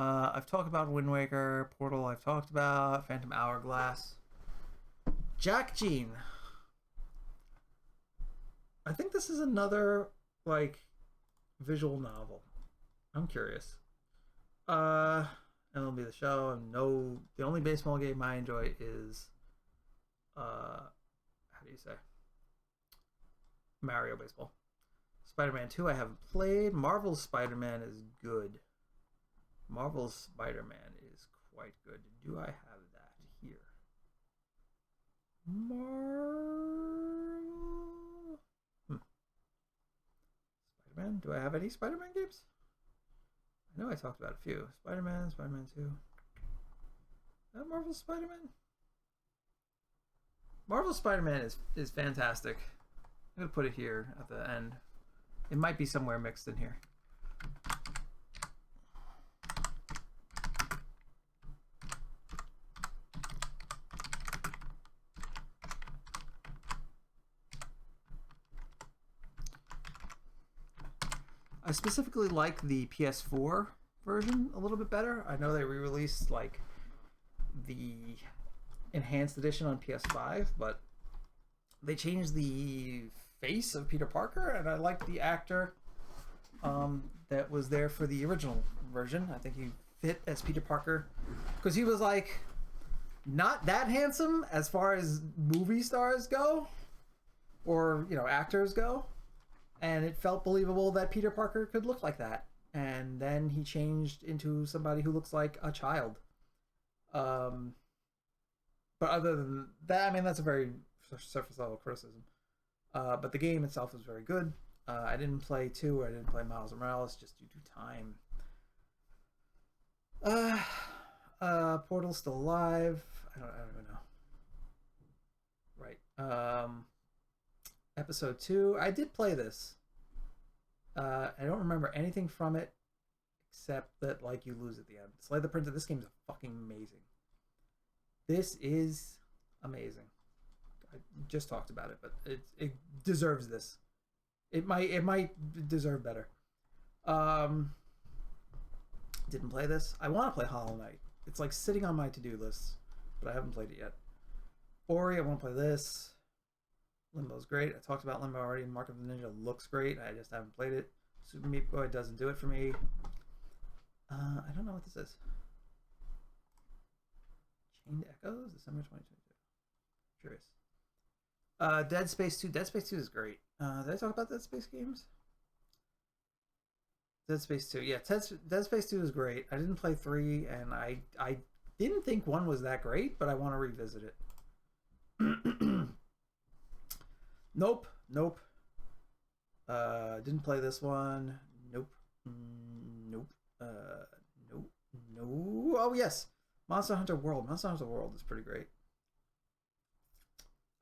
I've talked about Wind Waker, Portal. I've talked about Phantom Hourglass. Jack Gene. I think this is another like visual novel. I'm curious. MLB The Show. And the only baseball game I enjoy is how do you say? Mario Baseball. Spider-Man 2 I haven't played. Marvel's Spider-Man is good. Marvel's Spider-Man is quite good. Do I have that here? Spider-Man? Do I have any Spider-Man games? I know I talked about a few. Spider-Man, Spider-Man 2. Marvel's Spider-Man? Marvel's Spider-Man is fantastic. I'm going to put it here at the end. It might be somewhere mixed in here. I specifically like the PS4 version a little bit better. I know they re-released like the enhanced edition on PS5, but they changed the face of Peter Parker, and I like the actor that was there for the original version. I think he fit as Peter Parker because he was like not that handsome as far as movie stars go, or actors go, and it felt believable that Peter Parker could look like that. And then he changed into somebody who looks like a child. But other than that, I mean, that's a very surface level criticism. But the game itself was very good. I didn't play 2. I didn't play Miles Morales just due to time. Portal's still alive. I don't even know. Right. Episode 2. I did play this. I don't remember anything from it except that like you lose at the end. Slay the Prince. This game is fucking amazing. This is amazing. I just talked about it, but it deserves this. It might deserve better. Didn't play this. I want to play Hollow Knight. It's like sitting on my to-do list, but I haven't played it yet. Ori, I want to play this. Limbo's great. I talked about Limbo already. Mark of the Ninja looks great. I just haven't played it. Super Meat Boy doesn't do it for me. I don't know what this is. Chained Echoes, December 2022. Curious. Dead Space 2. Dead Space 2 is great. Did I talk about Dead Space games? Dead Space 2. Yeah, Dead Space 2 is great. I didn't play 3, and I didn't think 1 was that great, but I want to revisit it. Nope. Didn't play this one. Nope. Nope. Nope. No. Oh yes, Monster Hunter World. Monster Hunter World is pretty great.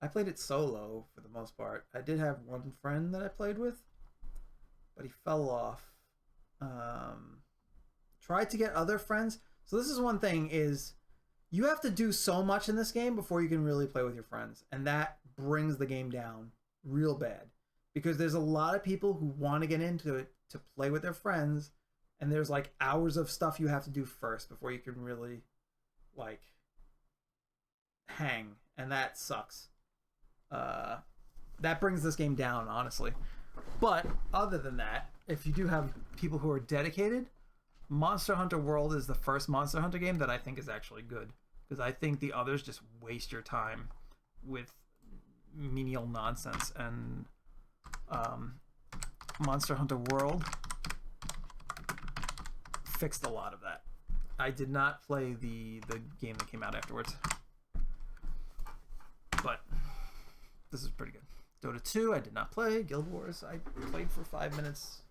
I played it solo for the most part. I did have one friend that I played with, but he fell off. Tried to get other friends. So this is one thing is you have to do so much in this game before you can really play with your friends. And that brings the game down real bad. Because there's a lot of people who want to get into it to play with their friends. And there's like hours of stuff you have to do first before you can really like hang. And that sucks. That brings this game down, honestly. But other than that, if you do have people who are dedicated, Monster Hunter World is the first Monster Hunter game that I think is actually good. Because I think the others just waste your time with menial nonsense. And Monster Hunter World fixed a lot of that. I did not play the game that came out afterwards. But this is pretty good. Dota 2, I did not play. Guild Wars, I played for 5 minutes.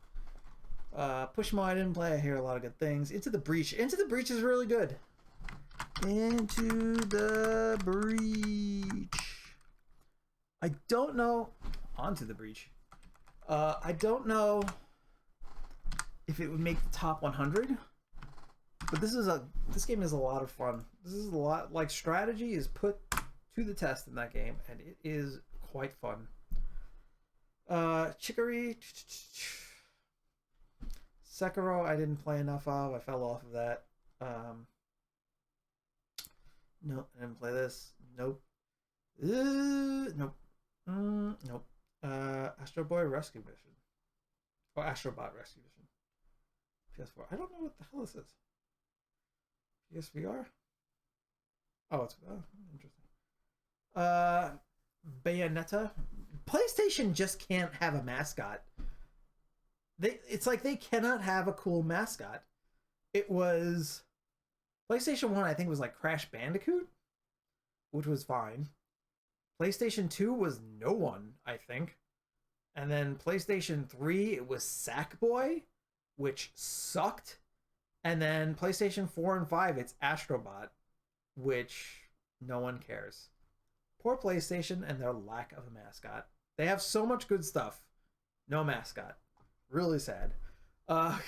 Pushmo, I didn't play. I hear a lot of good things. Into the Breach. Into the Breach is really good. Into the Breach. I don't know. Onto the Breach. I don't know if it would make the top 100. But this game is a lot of fun. This is a lot, like, strategy is put to the test in that game, and it is quite fun. Chicory. Sekiro, I didn't play enough of. I fell off of that. No, I didn't play this. Nope. Nope. Nope. Astro Boy Rescue Mission. Or Astrobot Rescue Mission. PS4. I don't know what the hell this is. PSVR? Oh, it's interesting. Bayonetta. PlayStation just can't have a mascot. It's like they cannot have a cool mascot. It was PlayStation 1, I think, was like Crash Bandicoot, which was fine. PlayStation 2 was no one, I think. And then PlayStation 3, it was Sackboy, which sucked. And then PlayStation 4 and 5, it's Astrobot, which no one cares. Poor PlayStation and their lack of a mascot. They have so much good stuff. No mascot. Really sad. Wipeout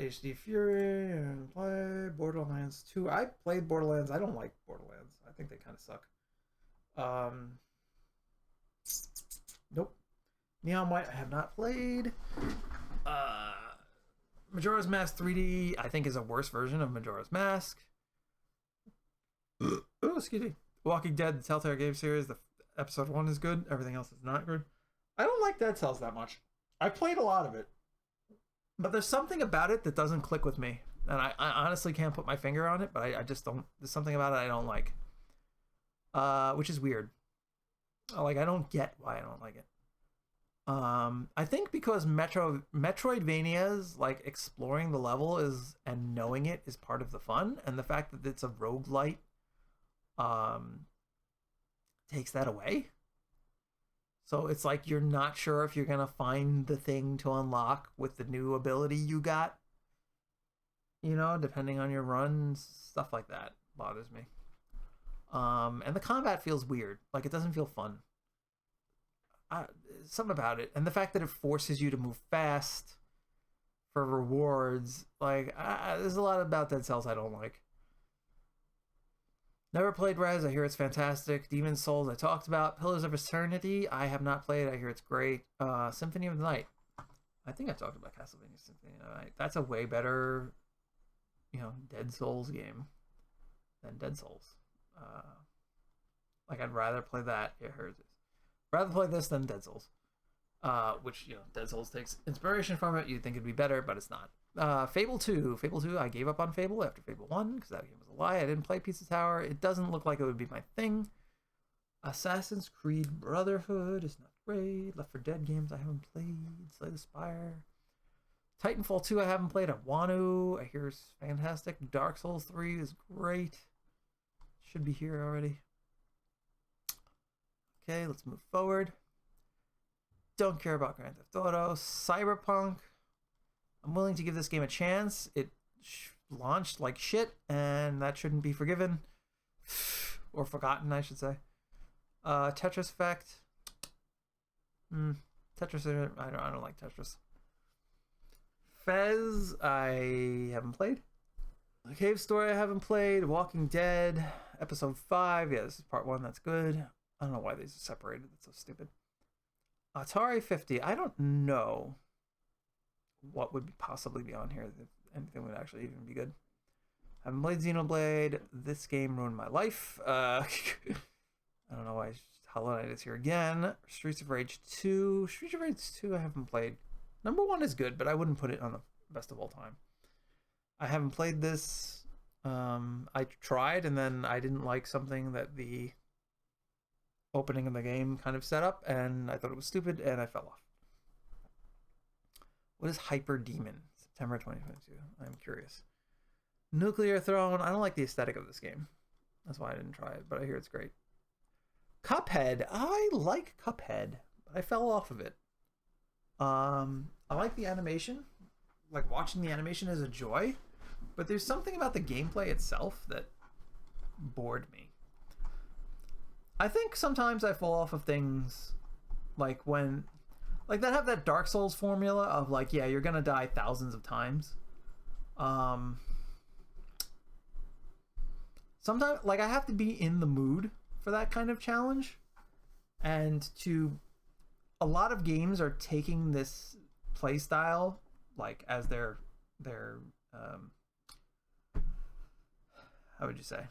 HD Fury and play Borderlands 2. I played Borderlands. I don't like Borderlands. I think they kind of suck. Nope. Neon White I have not played. Majora's Mask 3D I think is a worse version of Majora's Mask. Oh, excuse me. Walking Dead, the Telltale game series, the episode 1 is good. Everything else is not good. I don't like Dead Cells that much. I played a lot of it, but there's something about it that doesn't click with me, and I honestly can't put my finger on it, but I just don't. There's something about it I don't like, which is weird. Like, I don't get why I don't like it. I think because Metroidvanias, like, exploring the level and knowing it is part of the fun, and the fact that it's a roguelite takes that away. So it's like you're not sure if you're going to find the thing to unlock with the new ability you got. You know, depending on your runs, stuff like that bothers me. And the combat feels weird. Like, it doesn't feel fun. Something about it. And the fact that it forces you to move fast for rewards. Like, there's a lot about Dead Cells I don't like. Never played Res. I hear it's fantastic. Demon's Souls I talked about. Pillars of Eternity I have not played. I hear it's great. Symphony of the Night. I think I talked about Castlevania Symphony of the Night. That's a way better, Dead Souls game than Dead Souls. Like, I'd rather play that. Yeah, hers is. Rather play this than Dead Souls. Which, Dead Souls takes inspiration from it. You'd think it'd be better, but it's not. Fable 2. Fable 2, I gave up on Fable after Fable 1 because that game was a lie. I didn't play Pizza Tower. It doesn't look like it would be my thing. Assassin's Creed Brotherhood is not great. Left 4 Dead games I haven't played. Slay the Spire. Titanfall 2 I haven't played. I want to. I hear it's fantastic. Dark Souls 3 is great. Should be here already. Okay, let's move forward. Don't care about Grand Theft Auto. Cyberpunk. I'm willing to give this game a chance. It launched like shit, and that shouldn't be forgiven. Or forgotten, I should say. Tetris Effect. Tetris. I don't like Tetris. Fez. I haven't played. The Cave Story I haven't played. Walking Dead Episode 5. Yeah, this is part 1. That's good. I don't know why these are separated. That's so stupid. Atari 50. I don't know what would possibly be on here. If anything would actually even be good. I haven't played Xenoblade. This game ruined my life. I don't know why Hollow Knight is here again. Streets of Rage 2. Streets of Rage 2 I haven't played. Number 1 is good, but I wouldn't put it on the best of all time. I haven't played this. I tried, and then I didn't like something that the opening of the game kind of set up, and I thought it was stupid, and I fell off. What is Hyper Demon? September 2022. I'm curious. Nuclear Throne. I don't like the aesthetic of this game. That's why I didn't try it, but I hear it's great. Cuphead. I like Cuphead, but I fell off of it. I like the animation. Like, watching the animation is a joy, but there's something about the gameplay itself that bored me. I think sometimes I fall off of things like when, like, that have that Dark Souls formula of like, yeah, you're gonna die thousands of times. Sometimes, like, I have to be in the mood for that kind of challenge, and a lot of games are taking this play style like as their how would you say,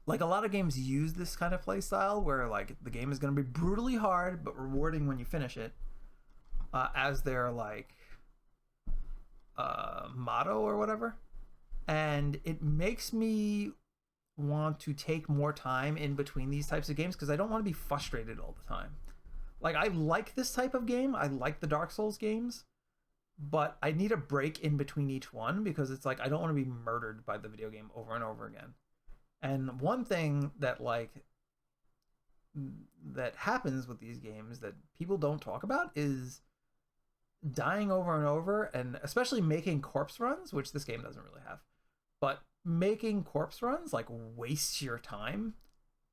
like, a lot of games use this kind of play style where like the game is going to be brutally hard but rewarding when you finish it, as their like motto or whatever, and it makes me want to take more time in between these types of games because I don't want to be frustrated all the time. Like, I like this type of game. I like the Dark Souls games, but I need a break in between each one because it's like I don't want to be murdered by the video game over and over again. And one thing that like that happens with these games that people don't talk about is dying over and over, and especially making corpse runs, which this game doesn't really have. But making corpse runs like wastes your time,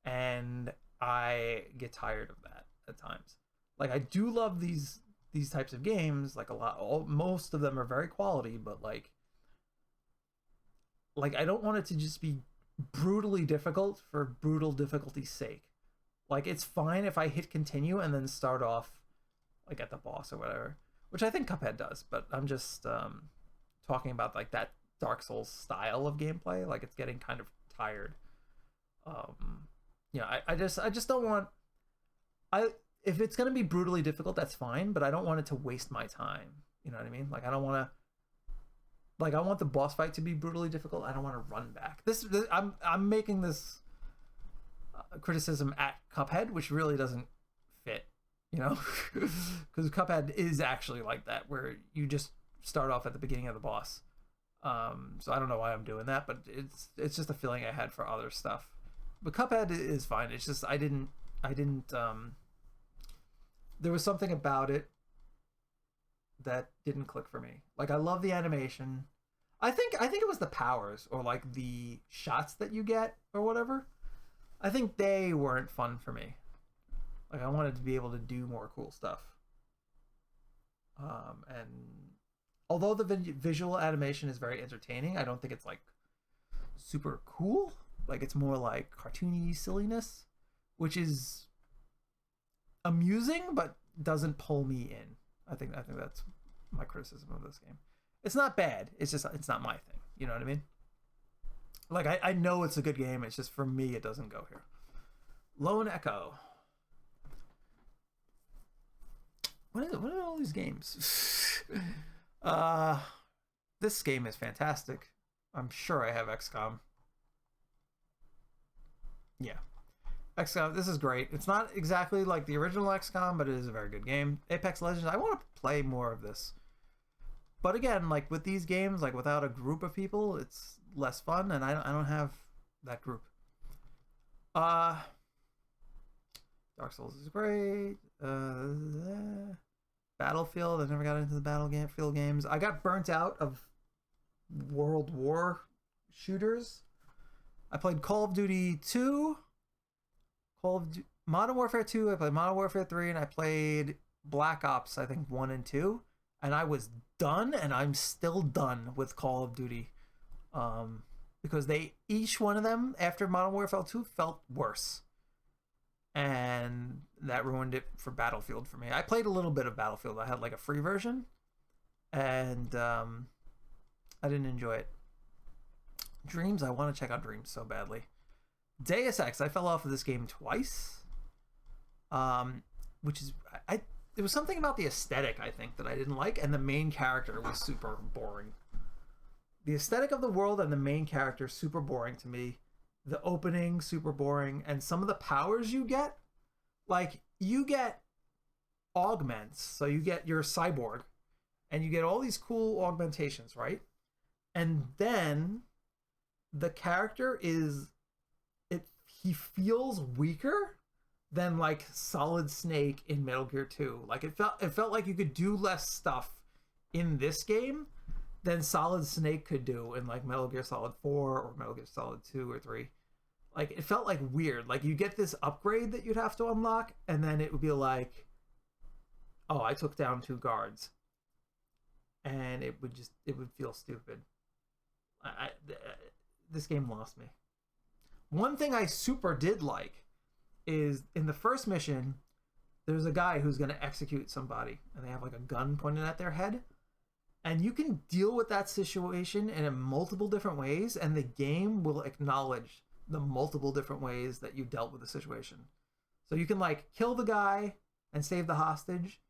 and I get tired of that at times. Like, I do love these types of games, like a lot. Most of them are very quality, but like I don't want it to just be brutally difficult for brutal difficulty's sake. Like, it's fine if I hit continue and then start off like at the boss or whatever, which I think Cuphead does, but I'm just talking about like that Dark Souls style of gameplay. Like, it's getting kind of tired. I just don't want, if it's going to be brutally difficult, that's fine, but I don't want it to waste my time. You know what I mean? Like, I don't want to, like, I want the boss fight to be brutally difficult. I don't want to run back. I'm making this criticism at Cuphead, which really doesn't fit, you know, because Cuphead is actually like that, where you just start off at the beginning of the boss. So I don't know why I'm doing that, but it's just a feeling I had for other stuff. But Cuphead is fine. It's just I didn't there was something about it that didn't click for me. Like, I love the animation. I think it was the powers, or like the shots that you get or whatever. I think they weren't fun for me. Like, I wanted to be able to do more cool stuff. And although the visual animation is very entertaining, I don't think it's like super cool. Like, it's more like cartoony silliness, which is amusing but doesn't pull me in. I think that's my criticism of this game. It's not bad. It's just, it's not my thing. You know what I mean? Like, I know it's a good game. It's just, for me, it doesn't go here. Lone Echo. What are all these games? This game is fantastic. I'm sure I have XCOM. Yeah. XCOM, this is great. It's not exactly like the original XCOM, but it is a very good game. Apex Legends, I want to play more of this. But again, like with these games, like without a group of people, it's less fun, and I don't have that group. Dark Souls is great. Battlefield, I never got into the Battlefield games. I got burnt out of World War shooters. I played Call of Duty 2, Modern Warfare 2, I played Modern Warfare 3, and I played Black Ops, I think 1 and 2. And I was done, and I'm still done with Call of Duty. Because each one of them, after Modern Warfare 2, felt worse. And that ruined it for Battlefield for me. I played a little bit of Battlefield. I had like a free version. And I didn't enjoy it. Dreams, I want to check out Dreams so badly. Deus Ex, I fell off of this game twice. Which is... There was something about the aesthetic, I think, that I didn't like. And the main character was super boring. The aesthetic of the world and the main character, super boring to me. The opening, super boring. And some of the powers you get, like, you get augments. So you get your cyborg. And you get all these cool augmentations, right? And then the character he feels weaker than like Solid Snake in Metal Gear 2. Like it felt like you could do less stuff in this game than Solid Snake could do in like Metal Gear Solid 4 or Metal Gear Solid 2 or 3. Like it felt like weird. Like you get this upgrade that you'd have to unlock, and then it would be like, oh, I took down 2 guards. And it would feel stupid. This game lost me. One thing I super did like is in the first mission, there's a guy who's going to execute somebody, and they have like a gun pointed at their head. And you can deal with that situation in multiple different ways, and the game will acknowledge the multiple different ways that you dealt with the situation. So you can like kill the guy and save the hostage.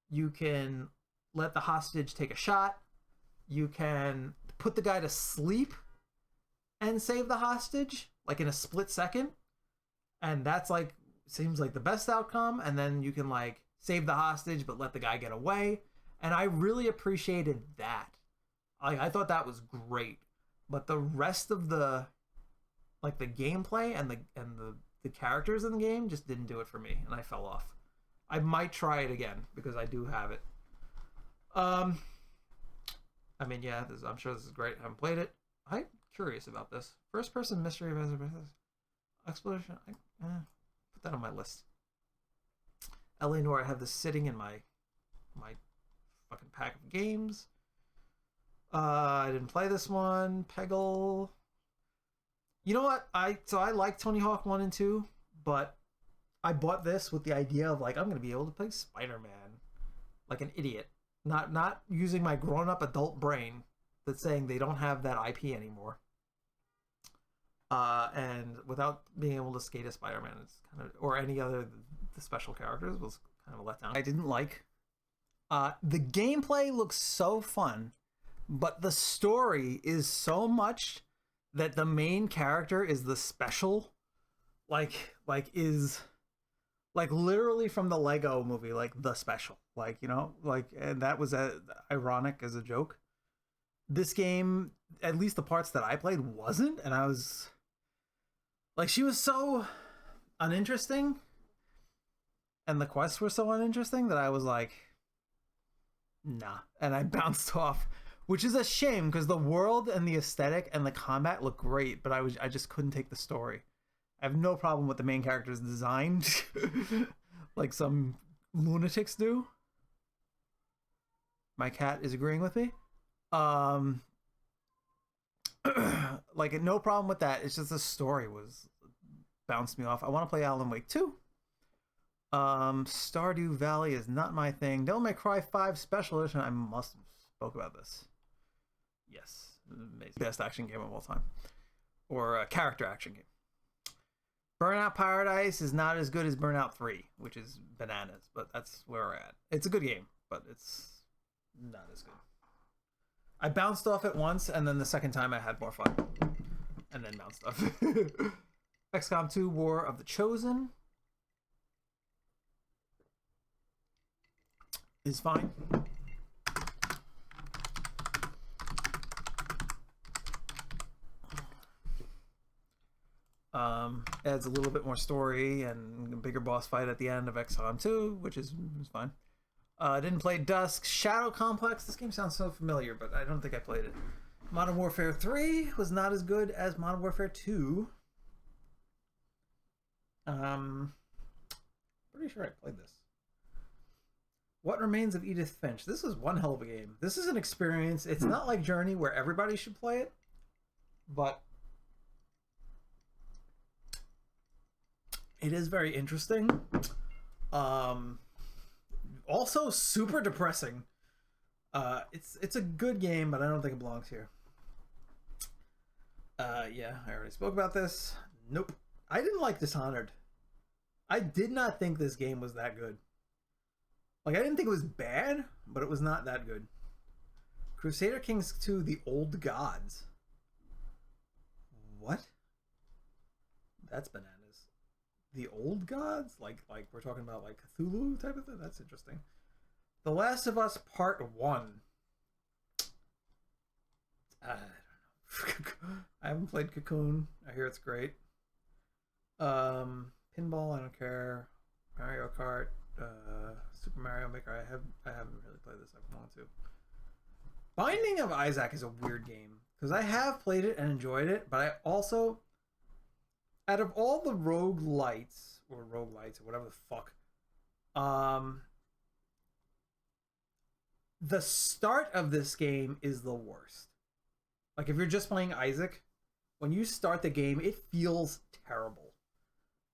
You can let the hostage take a shot. You can put the guy to sleep and save the hostage, like in a split second. And that's like, seems like the best outcome. And then you can like save the hostage, but let the guy get away. And I really appreciated that. I thought that was great. But the rest of the, like the gameplay and the characters in the game just didn't do it for me. And I fell off. I might try it again because I do have it. I mean, yeah, I'm sure this is great. I haven't played it. I'm curious about this. First person mystery of exploration. Put that on my list. LA Noire, I have this sitting in my fucking pack of games. I didn't play this one. Peggle. You know what? I like Tony Hawk 1 and 2, but I bought this with the idea of like I'm gonna be able to play Spider-Man like an idiot. Not using my grown-up adult brain that's saying they don't have that IP anymore. And without being able to skate as Spider-Man, it's kind of, or any other the special characters, was kind of a letdown. I didn't like. The gameplay looks so fun, but the story is so much that the main character is the special, is like literally from the Lego movie, like the special, like, you know, like, and that was ironic as a joke. This game, at least the parts that I played, wasn't, and I was like, she was so uninteresting, and the quests were so uninteresting that I was like, nah, and I bounced off, which is a shame because the world and the aesthetic and the combat look great, but I just couldn't take the story. I have no problem with the main character's design, like some lunatics do. My cat is agreeing with me. Like, no problem with that. It's just the story bounced me off. I want to play Alan Wake 2. Stardew Valley is not my thing. Devil May Cry 5 Special Edition. I must have spoke about this. Yes, amazing. Best action game of all time, or a character action game. Burnout Paradise is not as good as Burnout 3, which is bananas, but that's where we're at. It's a good game, but it's not as good. I bounced off it once, and then the second time I had more fun, and then bounced off. XCOM 2 War of the Chosen is fine. Adds a little bit more story and a bigger boss fight at the end of XCOM 2, which is fine. Didn't play Dusk. Shadow Complex. This game sounds so familiar, but I don't think I played it. Modern Warfare 3 was not as good as Modern Warfare 2. Um, pretty sure I played this. What Remains of Edith Finch? This is one hell of a game. This is an experience. It's not like Journey where everybody should play it, but it is very interesting. Also super depressing. It's a good game, but I don't think it belongs here. Yeah, I already spoke about this. Nope. I didn't like Dishonored. I did not think this game was that good. Like, I didn't think it was bad, but it was not that good. Crusader Kings 2, The Old Gods. What? That's bananas. The Old Gods? Like we're talking about like Cthulhu type of thing? That's interesting. The Last of Us Part 1. I don't know. I haven't played Cocoon. I hear it's great. Pinball, I don't care. Mario Kart, Super Mario Maker. I haven't really played this. I want to. Binding of Isaac is a weird game because I have played it and enjoyed it, but I also, out of all the roguelites or whatever the fuck, the start of this game is the worst. Like, if you're just playing Isaac, when you start the game, it feels terrible.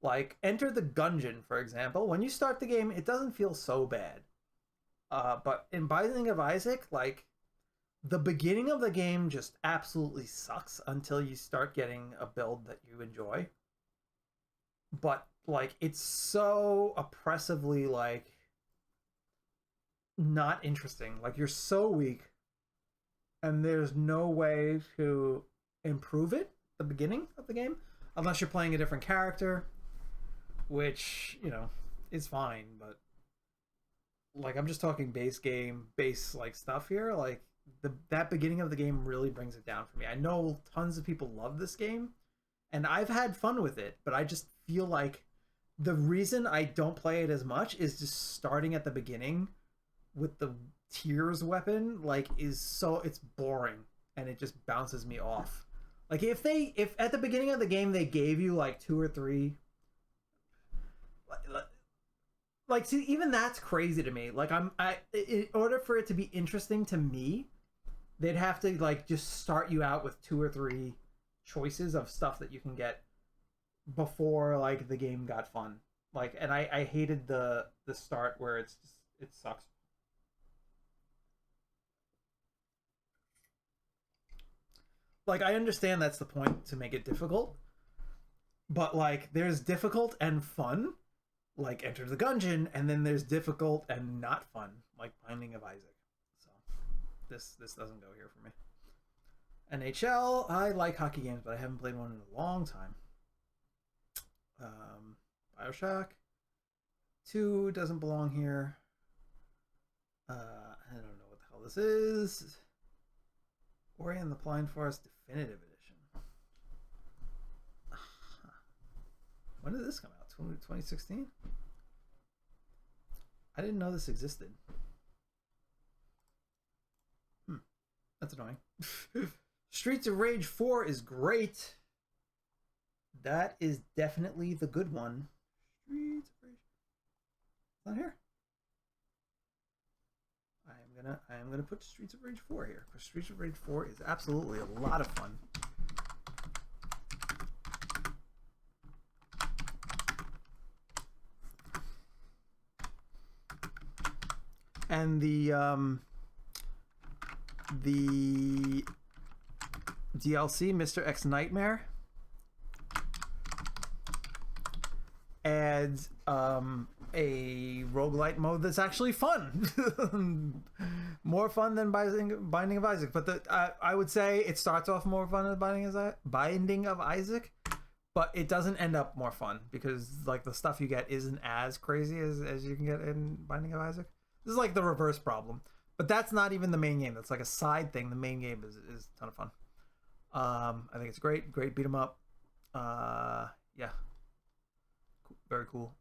Like, Enter the Gungeon, for example. When you start the game, it doesn't feel so bad. But in Binding of Isaac, like, the beginning of the game just absolutely sucks until you start getting a build that you enjoy. But, like, it's so oppressively, like, not interesting. Like, you're so weak, and there's no way to improve it, the beginning of the game, unless you're playing a different character, which, you know, is fine, but, like, I'm just talking base game, base, like, stuff here. Like, that beginning of the game really brings it down for me. I know tons of people love this game, and I've had fun with it, but I just feel like the reason I don't play it as much is just starting at the beginning with the tears weapon, like, it's boring, and it just bounces me off. Like, if at the beginning of the game they gave you like 2 or 3, like, see, even that's crazy to me. Like, in order for it to be interesting to me, they'd have to, like, just start you out with 2 or 3 choices of stuff that you can get before, like, the game got fun. Like, and I hated the start where it sucks. Like, I understand that's the point, to make it difficult, but, like, there's difficult and fun, like Enter the Gungeon, and then there's difficult and not fun, like Binding of Isaac. So this doesn't go here for me. NHL, I like hockey games, but I haven't played one in a long time. Bioshock 2 doesn't belong here. I don't know what the hell this is. Ori and the Blind Forest Definitive Edition. When did this come out? 2016? I didn't know this existed. That's annoying. Streets of Rage 4 is great. That is definitely the good one. Streets of Rage. It's not here. I am gonna put Streets of Rage 4 here, because Streets of Rage 4 is absolutely a lot of fun. And the DLC, Mr. X Nightmare, adds a roguelite mode that's actually fun. More fun than Binding of Isaac. But I would say it starts off more fun than Binding of Isaac, but it doesn't end up more fun, because, like, the stuff you get isn't as crazy as you can get in Binding of Isaac. This is like the reverse problem. But that's not even the main game. That's like a side thing. The main game is a ton of fun. I think it's great. Great beat 'em up. Yeah. Very cool.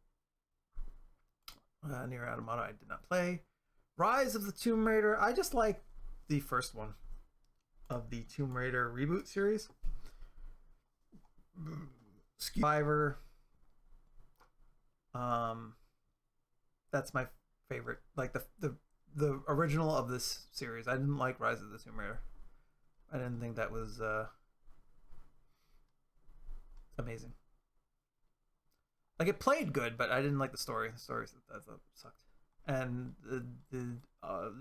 Nier Automata I did not play. Rise of the Tomb Raider. I just like the first one of the Tomb Raider reboot series. Survivor. Um, that's my favorite. Like the original of this series. I didn't like Rise of the Tomb Raider. I didn't think that was amazing. Like it played good, but I didn't like the story. The story I thought sucked. And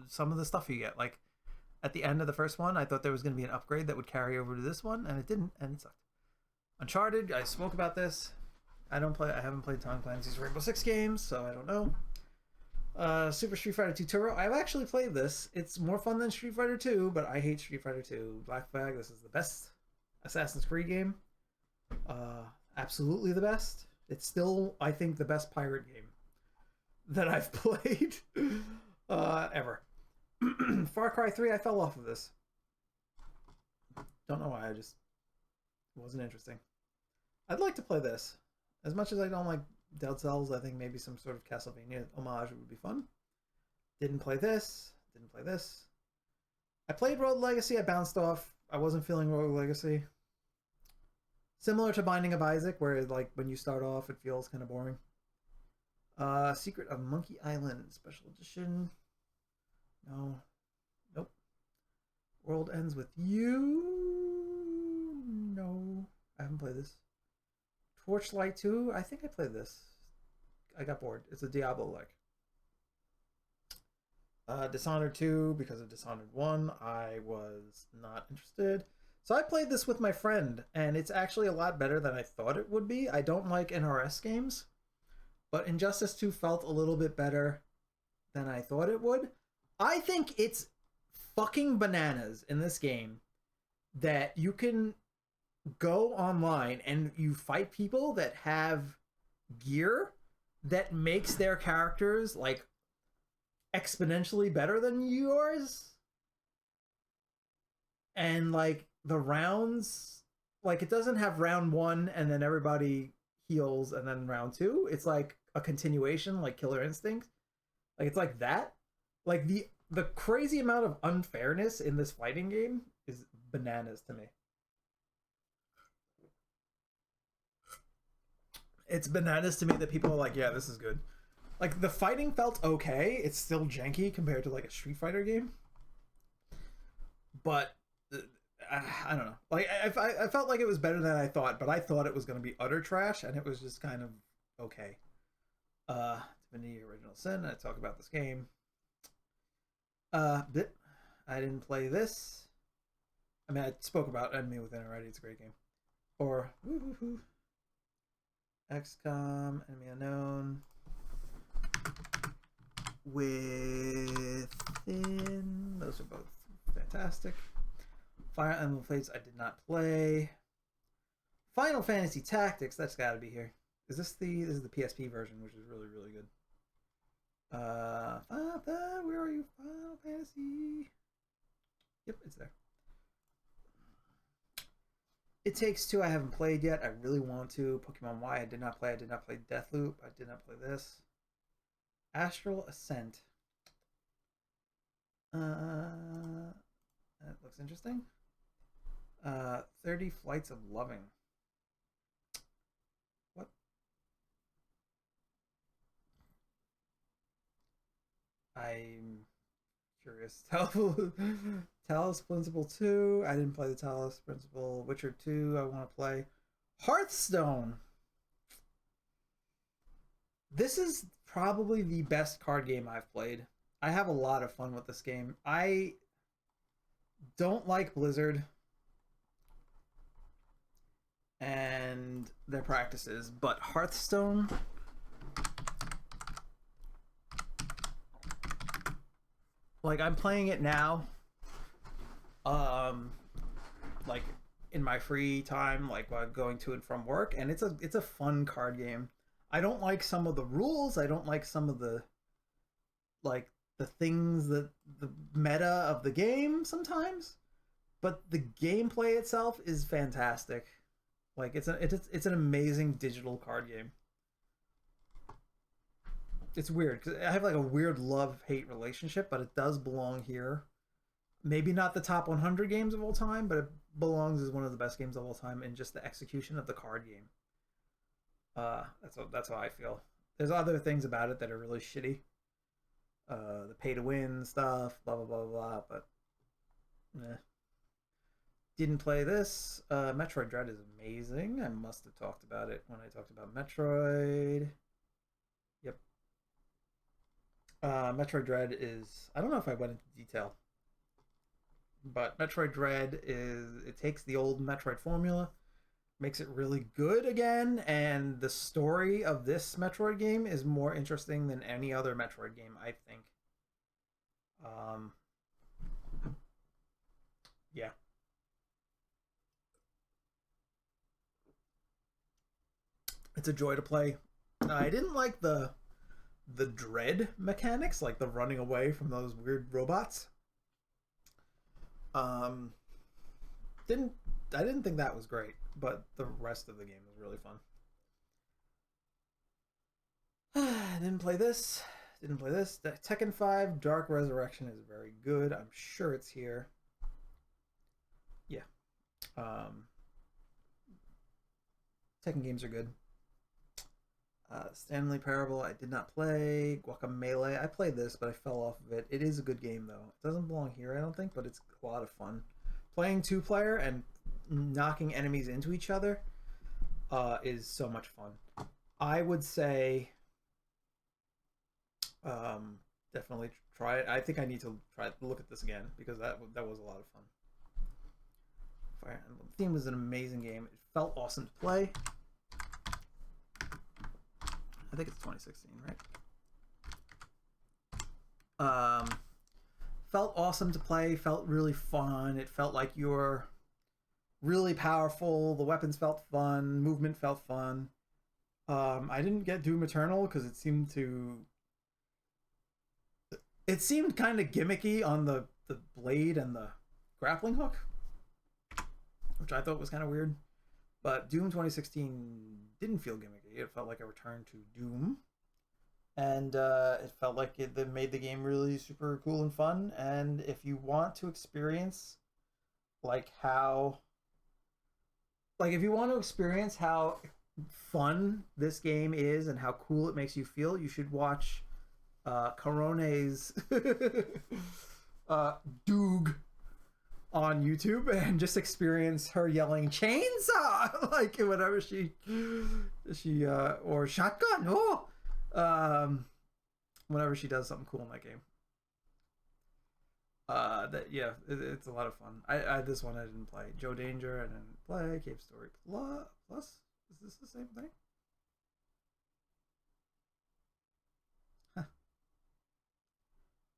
some of the stuff you get, like at the end of the first one, I thought there was going to be an upgrade that would carry over to this one, and it didn't, and it sucked. Uncharted, I spoke about this. I haven't played Tom Clancy's Rainbow Six games, so I don't know. Super Street Fighter 2 Turbo. I've actually played this. It's more fun than Street Fighter 2, but I hate Street Fighter 2. Black Flag, this is the best Assassin's Creed game. Absolutely the best. It's still, I think, the best pirate game that I've played ever. Far Cry 3, I fell off of this. Don't know why, it wasn't interesting. I'd like to play this. As much as I don't like Dead Cells, I think maybe some sort of Castlevania homage would be fun. Didn't play this. Didn't play this. I played Road Legacy. I bounced off. I wasn't feeling Road Legacy. Similar to Binding of Isaac, where like when you start off, it feels kind of boring. Secret of Monkey Island Special Edition. No. Nope. World Ends With You. No. I haven't played this. Torchlight 2. I think I played this. I got bored. It's a Diablo-like. Dishonored 2, because of Dishonored 1, I was not interested. So I played this with my friend, and it's actually a lot better than I thought it would be. I don't like NRS games, but Injustice 2 felt a little bit better than I thought it would. I think it's fucking bananas in this game that you can go online and you fight people that have gear that makes their characters like exponentially better than yours, and like the rounds, like it doesn't have round 1 and then everybody heals and then round 2. It's like a continuation, like Killer Instinct. Like it's like that. Like the crazy amount of unfairness in this fighting game is bananas to me. It's bananas to me that people are like, yeah, this is good. Like the fighting felt okay. It's still janky compared to like a Street Fighter game, but I don't know. Like I felt like it was better than I thought, but I thought it was going to be utter trash, and it was just kind of okay. Divinity Original Sin. I talk about this game. I didn't play this. I mean, I spoke about Enemy Within already. It's a great game. Or XCOM, Enemy Unknown. Within. Those are both fantastic. Fire Emblem Fates I did not play. Final Fantasy Tactics, that's got to be here. This is the PSP version, which is really, really good. Where are you? Final Fantasy. Yep, it's there. It Takes Two I haven't played yet. I really want to. Pokemon Y I did not play. I did not play Deathloop. I did not play this. Astral Ascent. That looks interesting. 30 Flights of Loving. What? I'm curious. Talos Principle 2. I didn't play the Talos Principle. Witcher 2. I want to play. Hearthstone. This is probably the best card game I've played. I have a lot of fun with this game. I don't like Blizzard and their practices, but Hearthstone, like I'm playing it now, like in my free time, like while going to and from work, and it's a fun card game. I don't like some of the rules. I don't like some of the the things that the meta of the game sometimes, but the gameplay itself is fantastic. Like it's an amazing digital card game. It's weird because I have like a weird love-hate relationship, but it does belong here. Maybe not the top 100 games of all time, but it belongs as one of the best games of all time in just the execution of the card game. That's how I feel. There's other things about it that are really shitty. The pay to win stuff, blah blah blah blah. But eh. Didn't play this. Metroid Dread is amazing. I must have talked about it when I talked about Metroid. Yep. Metroid Dread is. I don't know if I went into detail, but Metroid Dread is. It takes the old Metroid formula, makes it really good again, and the story of this Metroid game is more interesting than any other Metroid game, I think. Um, yeah. It's a joy to play. I didn't like the dread mechanics, like the running away from those weird robots. Um, didn't I didn't think that was great, but the rest of the game was really fun. Didn't play this. Didn't play this. Tekken 5 Dark Resurrection is very good. I'm sure it's here. Yeah. Um, Tekken games are good. Stanley Parable, I did not play. Guacamelee, I played this, but I fell off of it. It is a good game, though. It doesn't belong here, I don't think, but it's a lot of fun. Playing two-player and knocking enemies into each other is so much fun. I would say definitely try it. I think I need to look at this again because that was a lot of fun. Fire Emblem Theme was an amazing game. It felt awesome to play. I think it's 2016, right? Felt awesome to play. Felt really fun. It felt like you're really powerful. The weapons felt fun. Movement felt fun. I didn't get Doom Eternal because it seemed kind of gimmicky on the blade and the grappling hook, which I thought was kind of weird. But Doom 2016 didn't feel gimmicky. It felt like a return to Doom. And it felt like it made the game really super cool and fun. And if you want to experience if you want to experience how fun this game is and how cool it makes you feel, you should watch Corone's Doog on YouTube and just experience her yelling chainsaw like whenever she or shotgun whenever she does something cool in that game. It's a lot of fun. I this one I didn't play. Joe Danger I didn't play. Cave Story Plus. Is this the same thing? Huh.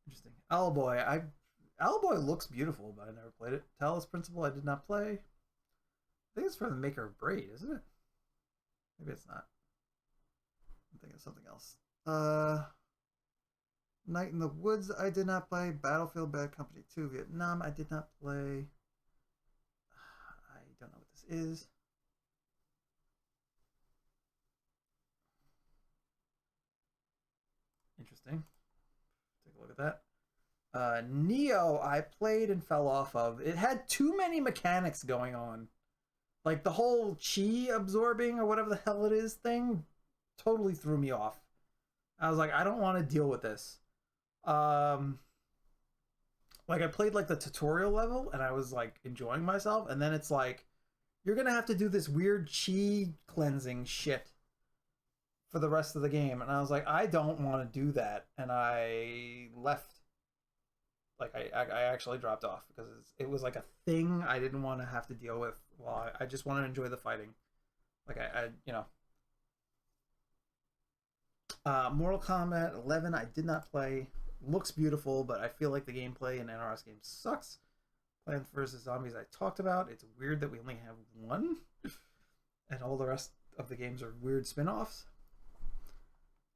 Interesting. Owlboy looks beautiful, but I never played it. Talos Principle I did not play. I think it's from the maker of Braid, isn't it? Maybe it's not. I'm thinking of something else. Night in the Woods I did not play. Battlefield Bad Company 2 Vietnam I did not play. I don't know what this is. Interesting. Take a look at that. Neo I played and fell off of. It had too many mechanics going on. Like the whole chi absorbing or whatever the hell it is thing totally threw me off. I was like, I don't want to deal with this. Like I played like the tutorial level and I was like enjoying myself, and then it's like you're gonna have to do this weird chi cleansing shit for the rest of the game, and I was like, I don't want to do that, and I left. Like I actually dropped off because it was like a thing I didn't want to have to deal with. Well, I just want to enjoy the fighting. Like Mortal Kombat 11 I did not play. Looks beautiful, but I feel like the gameplay in NRS games sucks. Plants vs. Zombies I talked about. It's weird that we only have one, and all the rest of the games are weird spin-offs.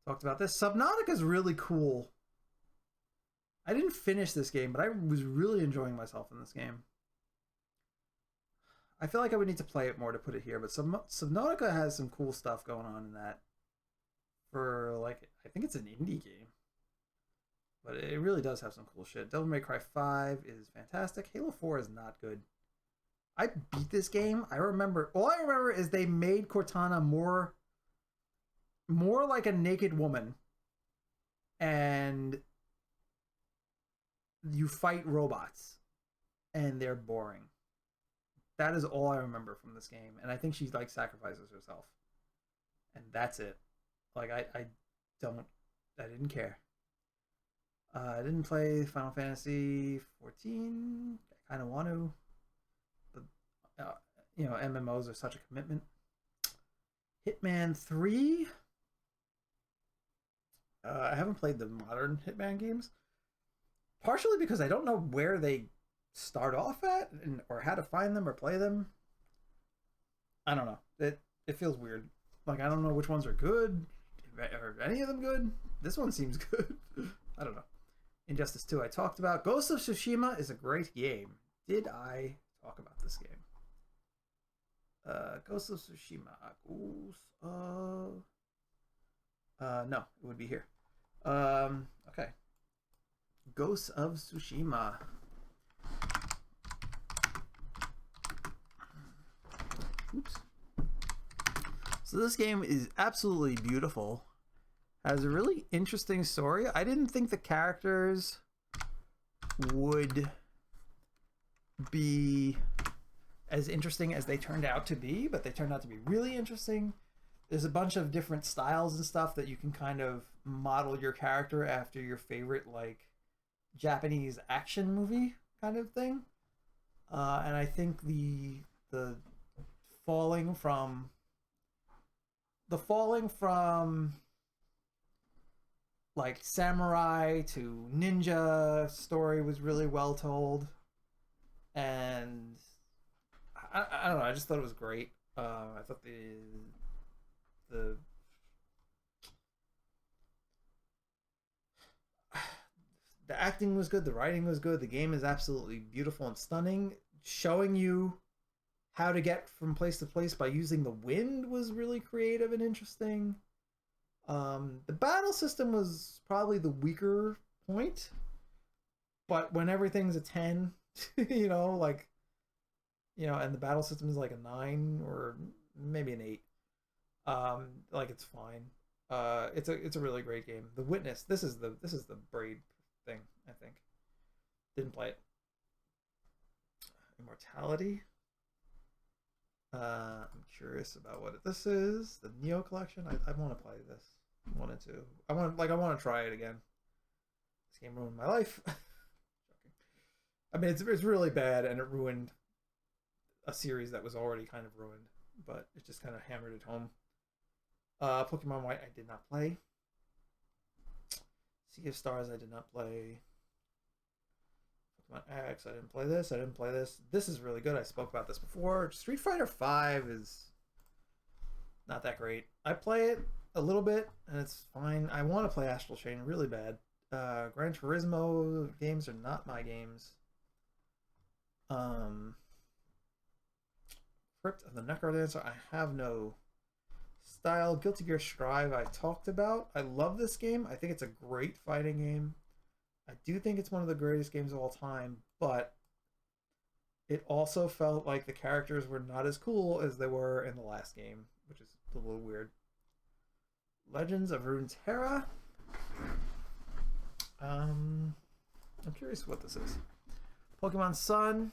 Talked about this. Subnautica is really cool. I didn't finish this game, but I was really enjoying myself in this game. I feel like I would need to play it more to put it here, but Subnautica has some cool stuff going on in that. For like, I think it's an indie game, but it really does have some cool shit. Devil May Cry 5 is fantastic. Halo 4 is not good. I beat this game. All I remember is they made Cortana more more like a naked woman, and you fight robots, and they're boring. That is all I remember from this game, and I think she like sacrifices herself, and that's it. Like don't, I didn't care. I didn't play Final Fantasy 14. I kind of want to, but MMOs are such a commitment. Hitman 3. I haven't played the modern Hitman games, partially because I don't know where they start off at or how to find them or play them. I don't know. It feels weird. Like I don't know which ones are good. Are any of them good? This one seems good. I don't know. Injustice 2 I talked about. Ghost of Tsushima is a great game. Did I talk about this game? Ghost of Tsushima. No, it would be here. Okay. Ghost of Tsushima. Oops. So this game is absolutely beautiful. Has a really interesting story. I didn't think the characters would be as interesting as they turned out to be, but they turned out to be really interesting. There's a bunch of different styles and stuff that you can kind of model your character after your favorite like Japanese action movie kind of thing. And I think the falling from like samurai to ninja story was really well told, and I don't know. I just thought it was great. I thought the the acting was good, the writing was good, the game is absolutely beautiful and stunning. Showing you how to get from place to place by using the wind was really creative and interesting. The battle system was probably the weaker point, but when everything's a 10, like and the battle system is like a 9 or maybe an 8, like it's fine. It's a really great game. The Witness. This is the braid thing. I think didn't play it. Immortality. I'm curious about what this is. The Neo Collection. I want to play this. I wanted to. I want to try it again. This game ruined my life. I mean, it's really bad, and it ruined a series that was already kind of ruined, but it just kind of hammered it home. Pokemon White I did not play. Sea of Stars I did not play. Pokemon X I didn't play this. I didn't play this. This is really good. I spoke about this before. Street Fighter 5 is not that great. I play it a little bit and it's fine. I want to play Astral Chain really bad. Gran Turismo games are not my games. Crypt of the Necrodancer I have no style. Guilty Gear Strive I talked about. I love this game. I think it's a great fighting game. I do think it's one of the greatest games of all time, but it also felt like the characters were not as cool as they were in the last game, which is a little weird. Legends of Runeterra. I'm curious what this is. Pokemon Sun.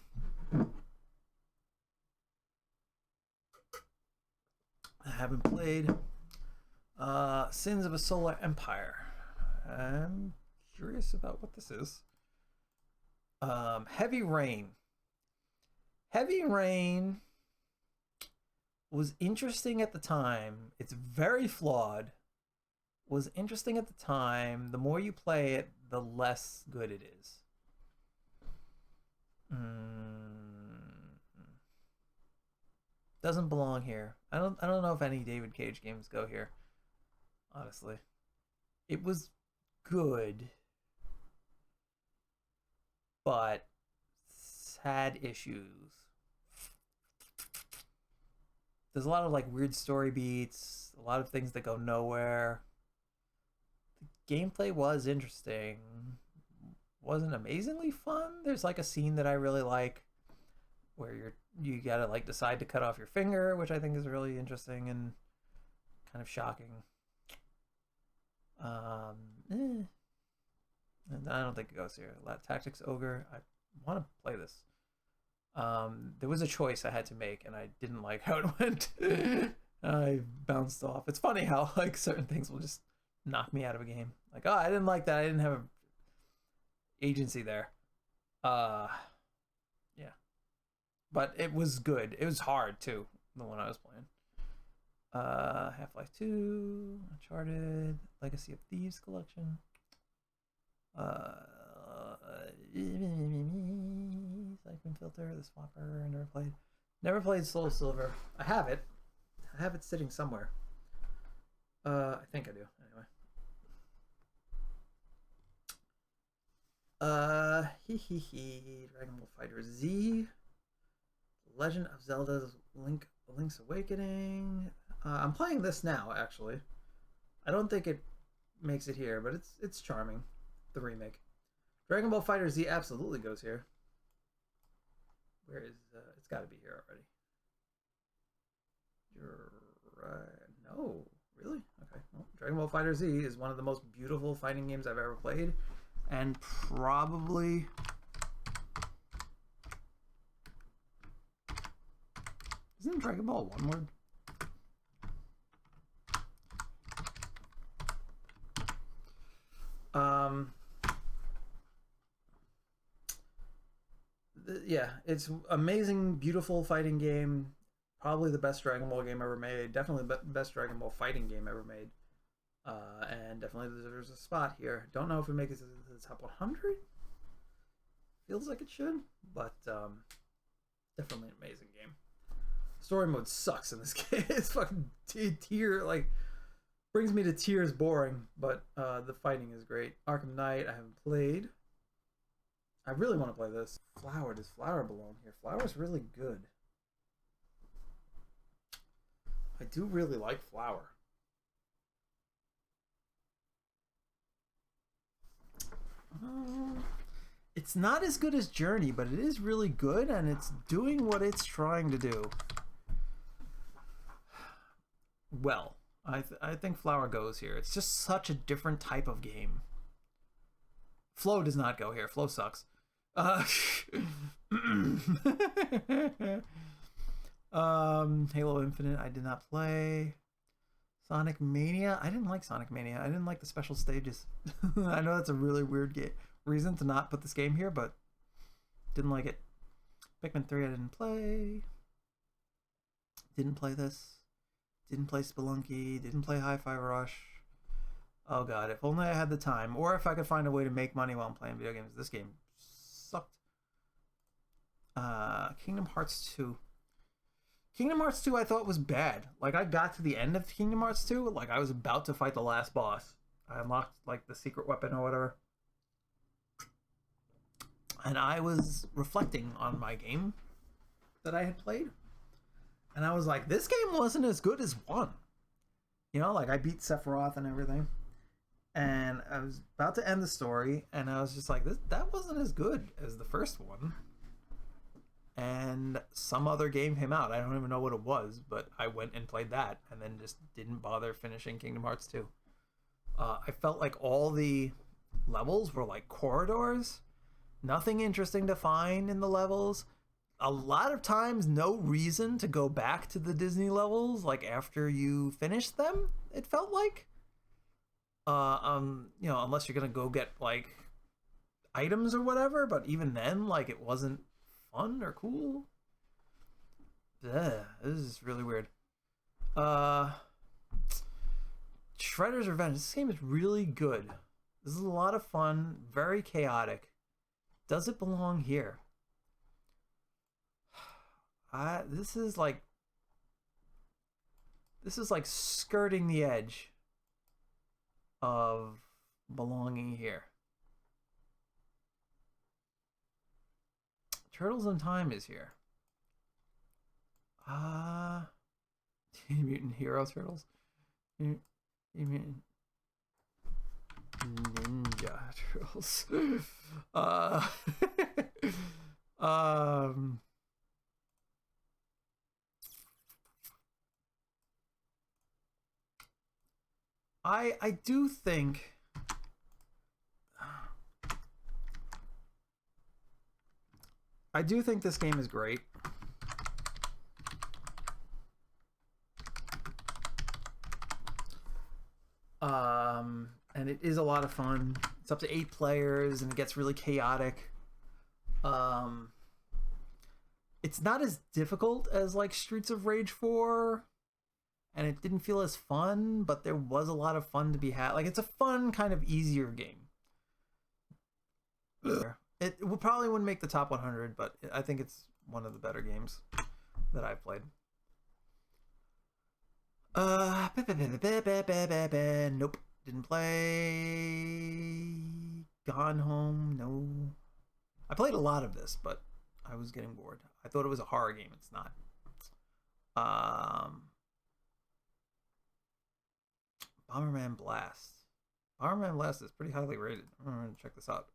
I haven't played. Sins of a Solar Empire. I'm curious about what this is. Heavy Rain. Heavy Rain was interesting at the time. It's very flawed. Was interesting at the time. The more you play it, the less good it is. Doesn't belong here. I don't know if any David Cage games go here. Honestly. It was good, but had issues. There's a lot of like weird story beats, a lot of things that go nowhere. The gameplay was interesting. Wasn't amazingly fun. There's like a scene that I really like where you gotta like decide to cut off your finger, which I think is really interesting and kind of shocking. Eh. And I don't think it goes here. Tactics Ogre. I want to play this. There was a choice I had to make, and I didn't like how it went. I bounced off. It's funny how like certain things will just knock me out of a game. Like, oh, I didn't like that. I didn't have agency there. Uh, yeah, but it was good. It was hard too. The one I was playing. Half-Life 2, Uncharted, Legacy of Thieves collection. Siphon Filter, The Swapper. Never played. Never played Soul Silver. I have it. I have it sitting somewhere. I think I do. Anyway. Dragon Ball Fighter Z. Legend of Zelda's Link's Awakening. I'm playing this now, actually. I don't think it makes it here, but it's charming. The remake. Dragon Ball Fighter Z absolutely goes here. Where is it's got to be here already. You're right. No, really? Okay. Well, Dragon Ball Fighter Z is one of the most beautiful fighting games I've ever played, and probably isn't Dragon Ball one word? Yeah, it's amazing, beautiful fighting game. Probably the best Dragon Ball game ever made. Definitely the best Dragon Ball fighting game ever made. And definitely deserves a spot here. Don't know if it makes it to the top 100. Feels like it should, but definitely an amazing game. Story mode sucks in this game. It's fucking tear like brings me to tears. Boring, but the fighting is great. Arkham Knight I haven't played. I really want to play this. Flower, does Flower belong here? Flower's really good. I do really like Flower. It's not as good as Journey, but it is really good, and it's doing what it's trying to do. Well, I think Flower goes here. It's just such a different type of game. Flow does not go here. Flow sucks. Halo Infinite I did not play. Sonic Mania, I didn't like Sonic Mania. I didn't like the special stages. I know that's a really weird reason to not put this game here, but didn't like it. Pikmin 3 I didn't play. Didn't play this. Didn't play Spelunky. Didn't play Hi-Fi Rush. Oh god, if only I had the time, or if I could find a way to make money while I'm playing video games. This game sucked. Kingdom Hearts 2. Kingdom Hearts 2 I thought was bad. Like, I got to the end of Kingdom Hearts 2, like I was about to fight the last boss. I unlocked like the secret weapon or whatever. And I was reflecting on my game that I had played. And I was like, this game wasn't as good as 1. You know, like I beat Sephiroth and everything. And I was about to end the story, and I was just like, that wasn't as good as the first one. And some other game came out. I don't even know what it was, but I went and played that, and then just didn't bother finishing Kingdom Hearts 2. I felt like all the levels were like corridors. Nothing interesting to find in the levels. A lot of times, no reason to go back to the Disney levels, like after you finish them, it felt like. You know, unless you're gonna go get like items or whatever, but even then, like it wasn't fun or cool. Ugh, this is really weird. Shredder's Revenge. This game is really good. This is a lot of fun, very chaotic. Does it belong here? This is like skirting the edge of belonging here. Turtles in Time is here. Mutant Hero Turtles. Mutant Ninja Turtles. I do think this game is great. And it is a lot of fun. It's up to 8 players and it gets really chaotic. It's not as difficult as like Streets of Rage 4, and it didn't feel as fun, but there was a lot of fun to be had. Like, it's a fun, kind of easier game. It probably wouldn't make the top 100, but I think it's one of the better games that I've played. Nope, didn't play. Gone Home, no. I played a lot of this, but I was getting bored. I thought it was a horror game. It's not. Bomberman Blast. Bomberman Blast is pretty highly rated. I'm gonna check this out.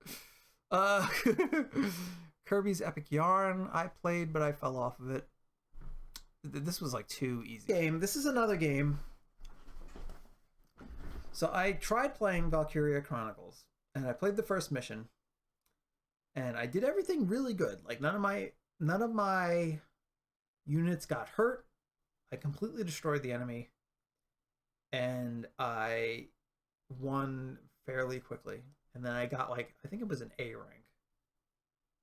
Kirby's Epic Yarn I played, but I fell off of it. This was like too easy. This is another game. So I tried playing Valkyria Chronicles, and I played the first mission, and I did everything really good. Like, none of my units got hurt. I completely destroyed the enemy, and I won fairly quickly. And then I got, like, I think it was an A rank.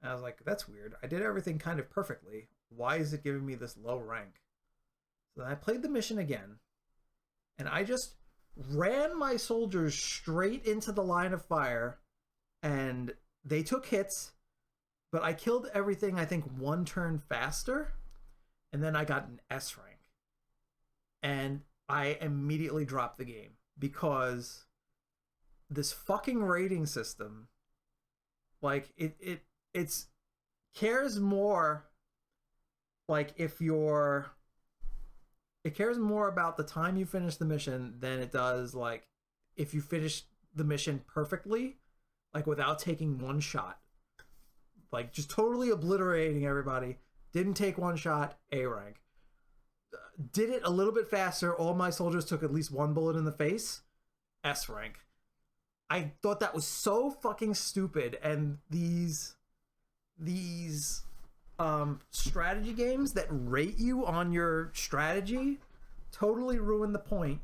And I was like, that's weird. I did everything kind of perfectly. Why is it giving me this low rank? So then I played the mission again, and I just ran my soldiers straight into the line of fire, and they took hits, but I killed everything, I think, 1 turn faster, and then I got an S rank. And I immediately dropped the game because this fucking rating system, like, it's cares more, like, it cares more about the time you finish the mission than it does, like, if you finish the mission perfectly, like, without taking 1 shot. Like, just totally obliterating everybody. Didn't take 1 shot, A rank. Did it a little bit faster. All my soldiers took at least 1 bullet in the face, S rank. I thought that was so fucking stupid. And these strategy games that rate you on your strategy totally ruin the point,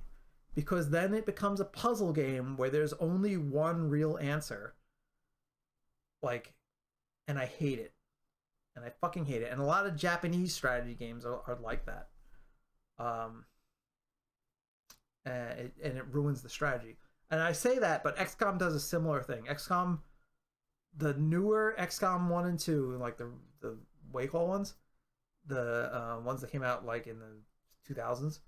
because then it becomes a puzzle game where there's only one real answer. Like, and I hate it. And I fucking hate it. And a lot of Japanese strategy games are like that. And it ruins the strategy. And I say that, but XCOM does a similar thing. XCOM, the newer XCOM 1 and 2, like the Wacol ones, the ones that came out like in the 2000s,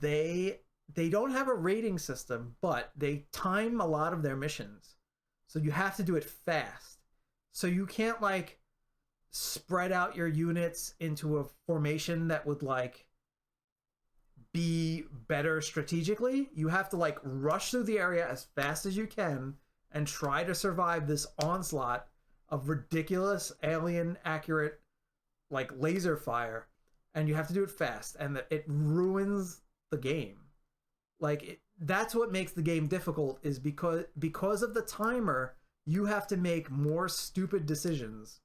they don't have a rating system, but they time a lot of their missions. So you have to do it fast. So you can't, like, spread out your units into a formation that would, like, be better strategically. You have to, like, rush through the area as fast as you can and try to survive this onslaught of ridiculous alien accurate, like, laser fire, and you have to do it fast, and it ruins the game. Like, that's what makes the game difficult, is because of the timer, you have to make more stupid decisions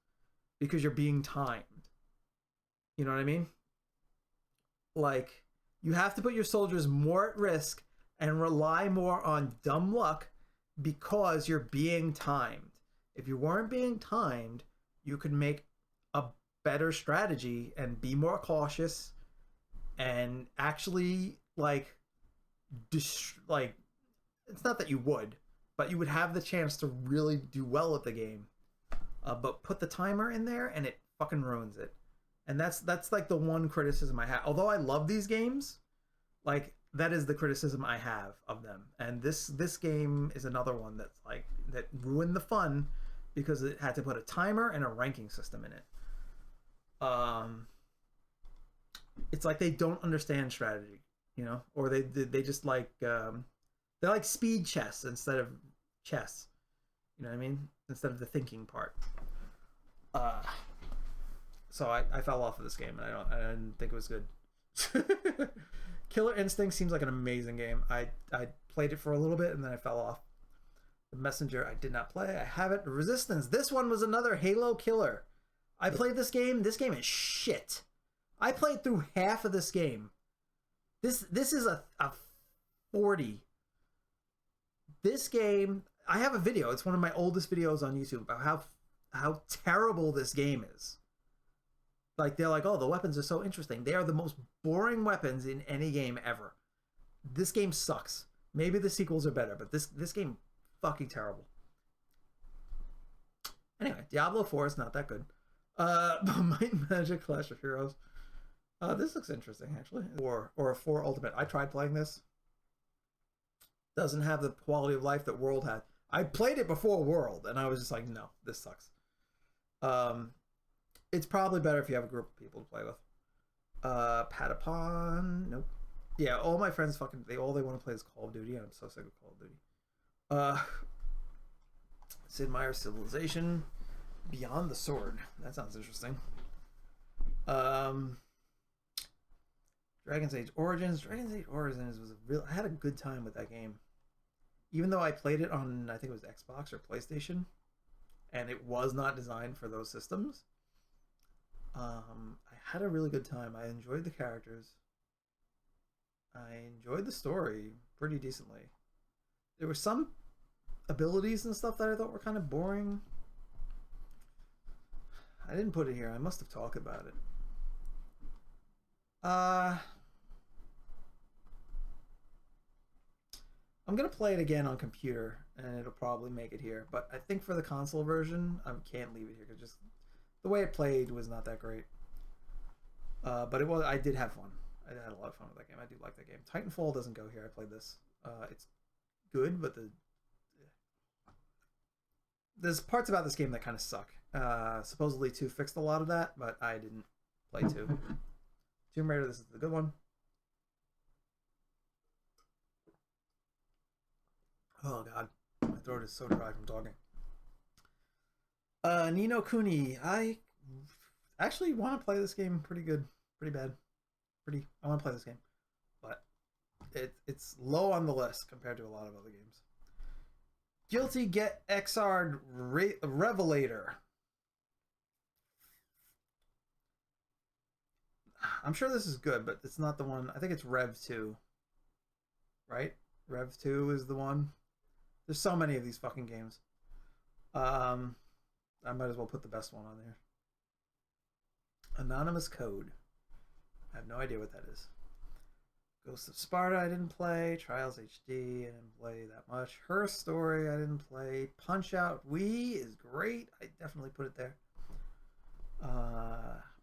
because you're being timed. You know what I mean? Like, you have to put your soldiers more at risk and rely more on dumb luck because you're being timed. If you weren't being timed, you could make a better strategy and be more cautious and actually, like, it's not that you would, but you would have the chance to really do well at the game. But put the timer in there and it fucking ruins it. And that's like the one criticism I have. Although I love these games, like, that is the criticism I have of them. And this game is another one that's like, that ruined the fun because it had to put a timer and a ranking system in it. It's like they don't understand strategy, you know, or they just like they're like speed chess instead of chess. You know what I mean? Instead of the thinking part. So I fell off of this game, and I didn't think it was good. Killer Instinct seems like an amazing game. I played it for a little bit and then I fell off. The Messenger I did not play. I have it. Resistance. This one was another Halo killer. I played this game. This game is shit. I played through half of this game. This is a 40. This game, I have a video. It's one of my oldest videos on YouTube about how terrible this game is. Like, they're like, oh, the weapons are so interesting. They are the most boring weapons in any game ever. This game sucks. Maybe the sequels are better, but this game fucking terrible. Anyway, Diablo 4 is not that good. Might and Magic Clash of Heroes. This looks interesting, actually. Or a 4 Ultimate. I tried playing this. Doesn't have the quality of life that World had. I played it before World, and I was just like, no, this sucks. It's probably better if you have a group of people to play with. Patapon, nope. Yeah, all my friends all they want to play is Call of Duty, and I'm so sick of Call of Duty. Sid Meier's Civilization, Beyond the Sword. That sounds interesting. Dragon's Age Origins. Dragon's Age Origins was I had a good time with that game. Even though I played it on, I think it was Xbox or PlayStation, and it was not designed for those systems. I had a really good time. I enjoyed the characters. I enjoyed the story pretty decently. There were some abilities and stuff that I thought were kind of boring. I didn't put it here. I must have talked about it. I'm gonna play it again on computer, and it'll probably make it here. But I think for the console version, I can't leave it here because just the way it played was not that great. But it was. I did have fun. I had a lot of fun with that game. I do like that game. Titanfall doesn't go here. I played this. It's good, but there's parts about this game that kind of suck. Supposedly 2 fixed a lot of that, but I didn't play 2. Tomb Raider, this is the good one. Oh god, my throat is so dry from talking. Ni no Kuni. I actually want to play this game pretty good. Pretty bad. I want to play this game. But it's low on the list compared to a lot of other games. Guilty Get XR Revelator. I'm sure this is good, but it's not the one. I think it's Rev 2. Right? Rev 2 is the one. There's so many of these fucking games. I might as well put the best one on there. Anonymous Code. I have no idea what that is. Ghost of Sparta I didn't play. Trials HD I didn't play that much. Her Story I didn't play. Punch Out Wii is great. I definitely put it there.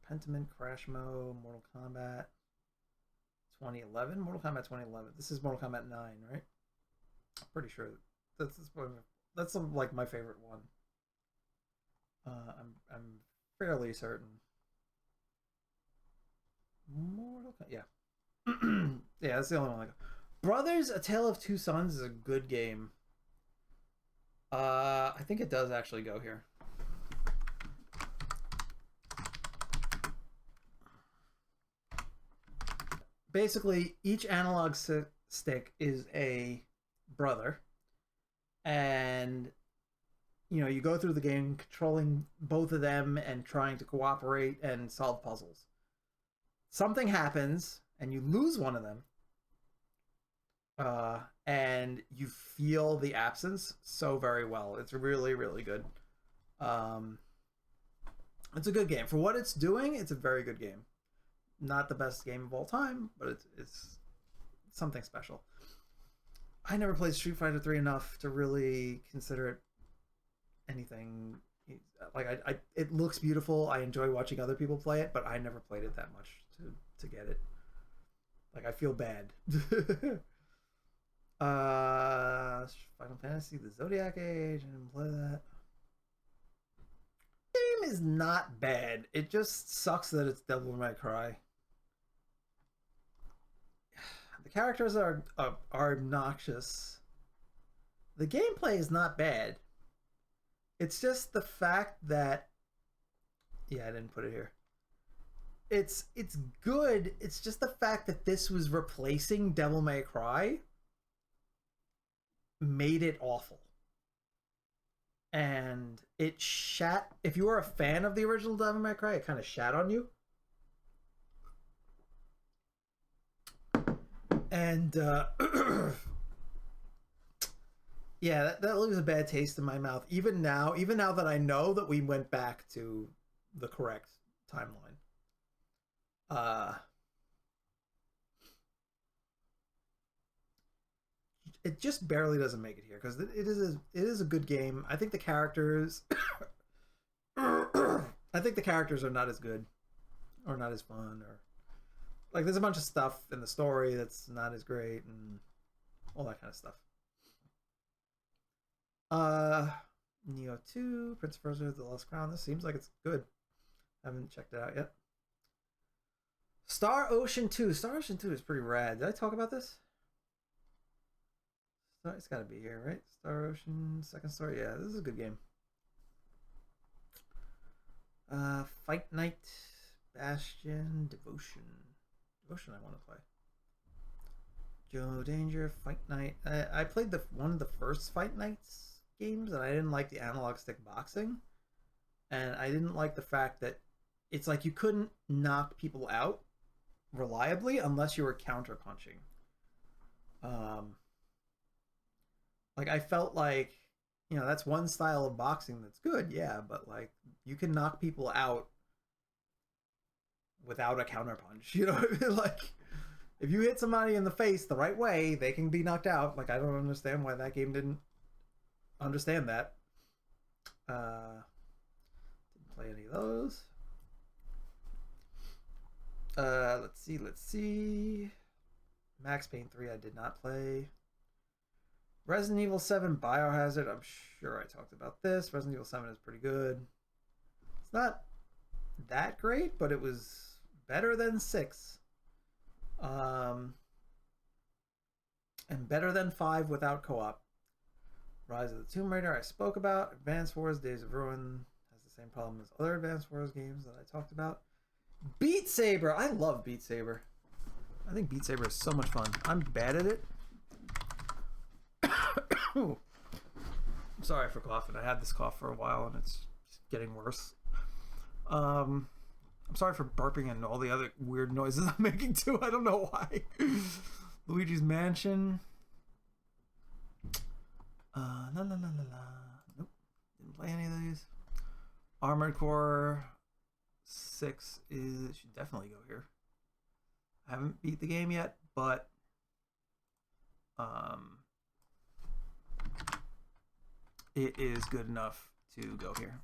Pentiment, Crash Mode, Mortal Kombat 2011. Mortal Kombat 2011. This is Mortal Kombat 9, right? I'm pretty sure that's like my favorite one. I'm fairly certain. Mortal Kombat, yeah. Yeah, that's the only one I got. Brothers: A Tale of Two Sons is a good game. I think it does actually go here. Basically, each analog stick is a brother, and you go through the game controlling both of them and trying to cooperate and solve puzzles. Something happens and you lose one of them, and you feel the absence so very well. It's really, really good. It's a good game for what it's doing. It's a very good game. Not the best game of all time, but it's something special. I never played Street Fighter 3 enough to really consider it anything. Like it looks beautiful. I enjoy watching other people play it, but I never played it that much to get it. Like, I feel bad. Final Fantasy, the Zodiac Age, I didn't play that. The game is not bad. It just sucks that it's Devil May Cry. The characters are obnoxious. The gameplay is not bad. It's just the fact that, yeah, I didn't put it here. It's good. It's just the fact that this was replacing Devil May Cry. made it awful. And it shat. If you were a fan of the original Devil May Cry, it kind of shat on you. And yeah, that leaves a bad taste in my mouth. Even now that I know that we went back to the correct timeline. It just barely doesn't make it here because it is a good game. I think the characters, are not as good, or not as fun, or like there's a bunch of stuff in the story that's not as great and all that kind of stuff. Neo 2, Prince of Persia: The Lost Crown. This seems like it's good. I haven't checked it out yet. Star Ocean 2. Star Ocean 2 is pretty rad. Did I talk about this? It's got to be here, right? Star Ocean, second story. Yeah, this is a good game. Fight Night, Bastion, Devotion. Devotion I want to play. Joe Danger, Fight Night. I played one of the first Fight Nights games, and I didn't like the analog stick boxing. And I didn't like the fact that it's like you couldn't knock people out reliably unless you were counter punching. Like I felt like, that's one style of boxing that's good, yeah, but like you can knock people out without a counter punch. Like if you hit somebody in the face the right way, they can be knocked out. Like I don't understand why that game didn't understand that. Didn't play any of those. Let's see. Max Payne 3 I did not play. Resident Evil 7 Biohazard, I'm sure I talked about this. Resident Evil 7 is pretty good. It's not that great, but it was better than 6. And better than 5 without co-op. Rise of the Tomb Raider I spoke about. Advance Wars Days of Ruin has the same problem as other Advance Wars games that I talked about. Beat Saber! I love Beat Saber. I think Beat Saber is so much fun. I'm bad at it. I'm sorry for coughing. I had this cough for a while and it's getting worse. I'm sorry for burping and all the other weird noises I'm making too. I don't know why. Luigi's Mansion. Nope. Didn't play any of these. Armored Core 6 should definitely go here. I haven't beat the game yet, but it is good enough to go here.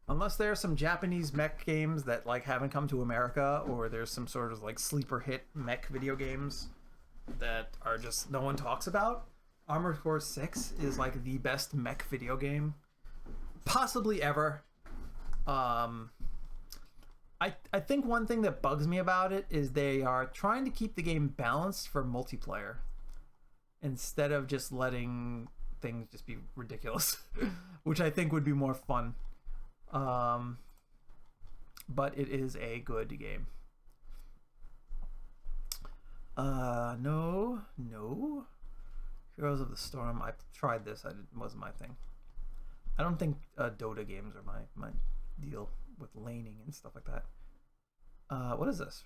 Unless there are some Japanese mech games that like haven't come to America, or there's some sort of like sleeper hit mech video games that are just no one talks about. Armored Core 6 is like the best mech video game possibly ever. I think one thing that bugs me about it is they are trying to keep the game balanced for multiplayer instead of just letting things just be ridiculous, which I think would be more fun. But it is a good game. No. Heroes of the Storm. I tried this. It wasn't my thing. I don't think Dota games are my deal with laning and stuff like that. What is this?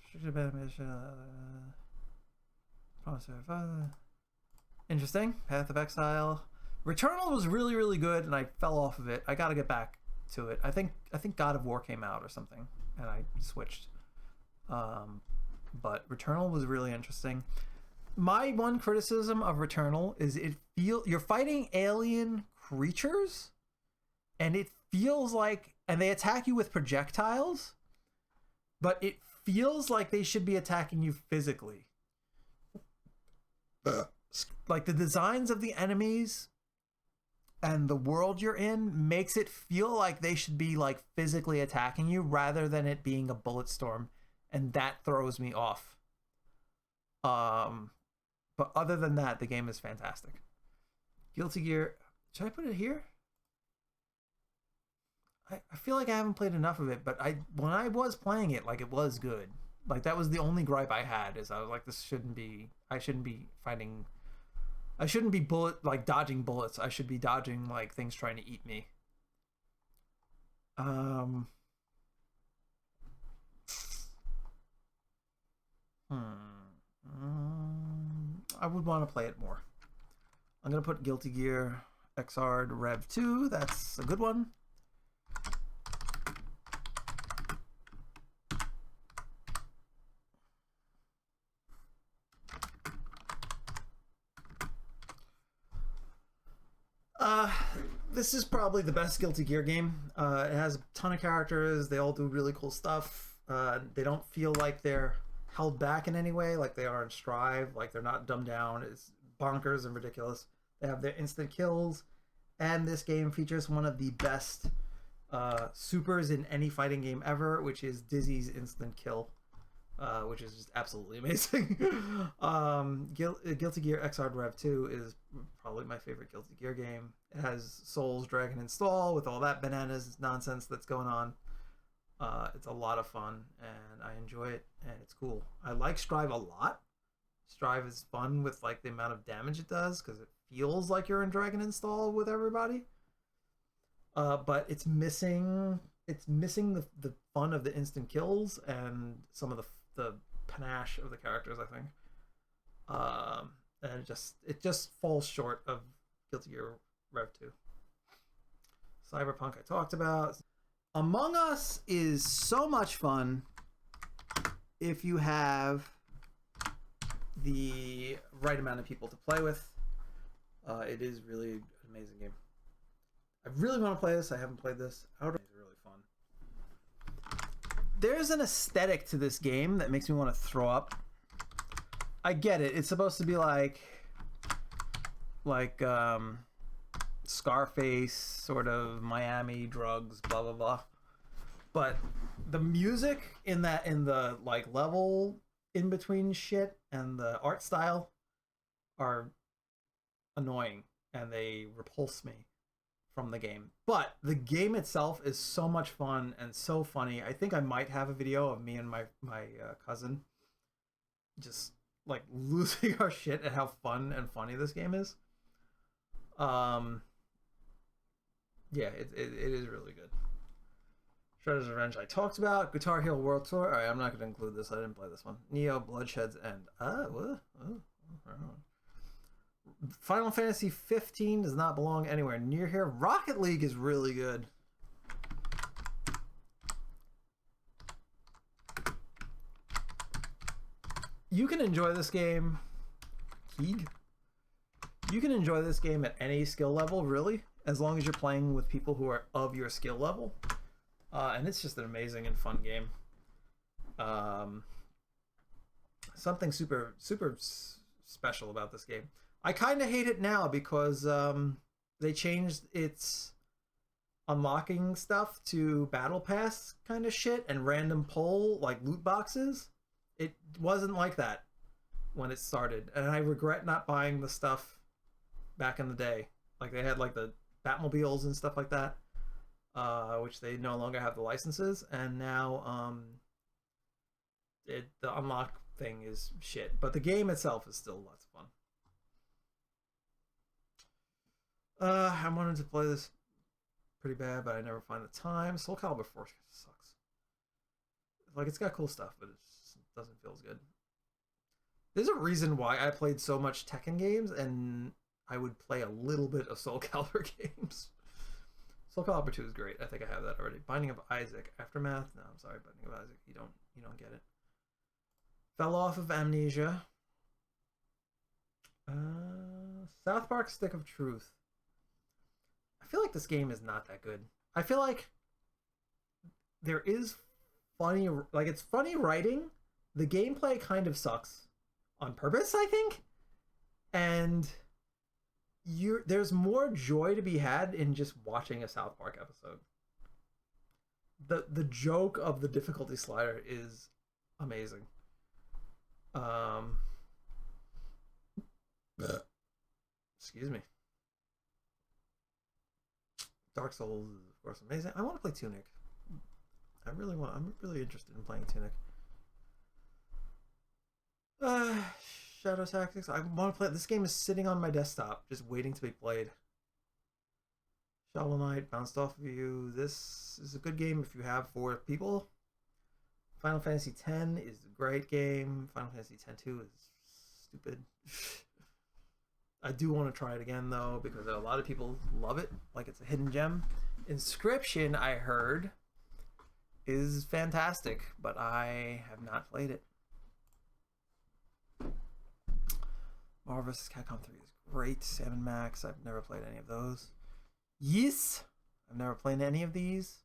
Interesting. Path of Exile. Returnal was really, really good, and I fell off of it. I gotta get back to it. I think God of War came out or something, and I switched. But Returnal was really interesting. My one criticism of Returnal is you're fighting alien creatures, and it feels like, and they attack you with projectiles, but it feels like they should be attacking you physically. Like the designs of the enemies and the world you're in makes it feel like they should be like physically attacking you rather than it being a bullet storm, and that throws me off. But other than that, the game is fantastic. Guilty Gear. Should I put it here? I feel like I haven't played enough of it, but when I was playing it, like it was good. Like that was the only gripe I had is I was like, this shouldn't be. I shouldn't be fighting. I shouldn't be dodging bullets. I should be dodging like things trying to eat me. Um. I would want to play it more. I'm gonna put Guilty Gear Xrd Rev 2. That's a good one. This is probably the best Guilty Gear game. It has a ton of characters. They all do really cool stuff. They don't feel like they're held back in any way, like they are in Strive. Like they're not dumbed down. It's bonkers and ridiculous. They have their instant kills, and this game features one of the best supers in any fighting game ever, which is Dizzy's instant kill. Which is just absolutely amazing. Guilty Gear Xrd Rev 2 is probably my favorite Guilty Gear game. It has Souls Dragon Install with all that bananas nonsense that's going on. It's a lot of fun, and I enjoy it, and it's cool. I like Strive a lot. Strive is fun with like the amount of damage it does, because it feels like you're in Dragon Install with everybody. But it's missing the fun of the instant kills and some of the panache of the characters, I think. And it just falls short of Guilty Gear Rev 2. Cyberpunk I talked about. Among Us is so much fun if you have the right amount of people to play with. It is really an amazing game. I really want to play this. I haven't played this. It's really fun. There's an aesthetic to this game that makes me want to throw up. I get it. It's supposed to be like Scarface, sort of Miami drugs, blah blah blah. But the music in the like level in between shit and the art style are annoying, and they repulse me from the game. But the game itself is so much fun and so funny. I think I might have a video of me and my cousin just like losing our shit at how fun and funny this game is. Yeah, it is really good. Shredder's Revenge I talked about. Guitar Hero World Tour. All right, I'm not going to include this. I didn't play this one. Neo, Bloodshed's End. Final Fantasy 15 does not belong anywhere near here. Rocket League is really good. You can enjoy this game. Keeg. You can enjoy this game at any skill level, really, as long as you're playing with people who are of your skill level. And it's just an amazing and fun game. Something super special about this game. I kind of hate it now because they changed its unlocking stuff to battle pass kind of shit and random pull like loot boxes. It wasn't like that when it started, and I regret not buying the stuff back in the day. Like they had like the Batmobiles and stuff like that, which they no longer have the licenses, and now the unlock thing is shit. But the game itself is still lots of fun. I wanted to play this pretty bad, but I never find the time. Soul Calibur 4 sucks. Like it's got cool stuff, but it just doesn't feel as good. There's a reason why I played so much Tekken games, and I would play a little bit of Soul Calibur games. Soul Calibur 2 is great. I think I have that already. Binding of Isaac. Aftermath? No, I'm sorry, Binding of Isaac. You don't get it. Fell off of Amnesia. South Park Stick of Truth. I feel like this game is not that good. I feel like there is funny, like it's funny writing. The gameplay kind of sucks on purpose, I think. And there's more joy to be had in just watching a South Park episode. The joke of the difficulty slider is amazing. Excuse me. Dark Souls is of course, amazing. I want to play Tunic. I really want. I'm really interested in playing Tunic. Uh, Shadow Tactics. I want to play. This game is sitting on my desktop, just waiting to be played. Shovel Knight bounced off of you. This is a good game if you have 4 people. Final Fantasy X is a great game. Final Fantasy X-2 is stupid. I do want to try it again though because a lot of people love it, like it's a hidden gem. Inscription, I heard, is fantastic, but I have not played it. Marvel vs. Capcom 3 is great. Sam & Max, I've never played any of those. Yes, I've never played any of these.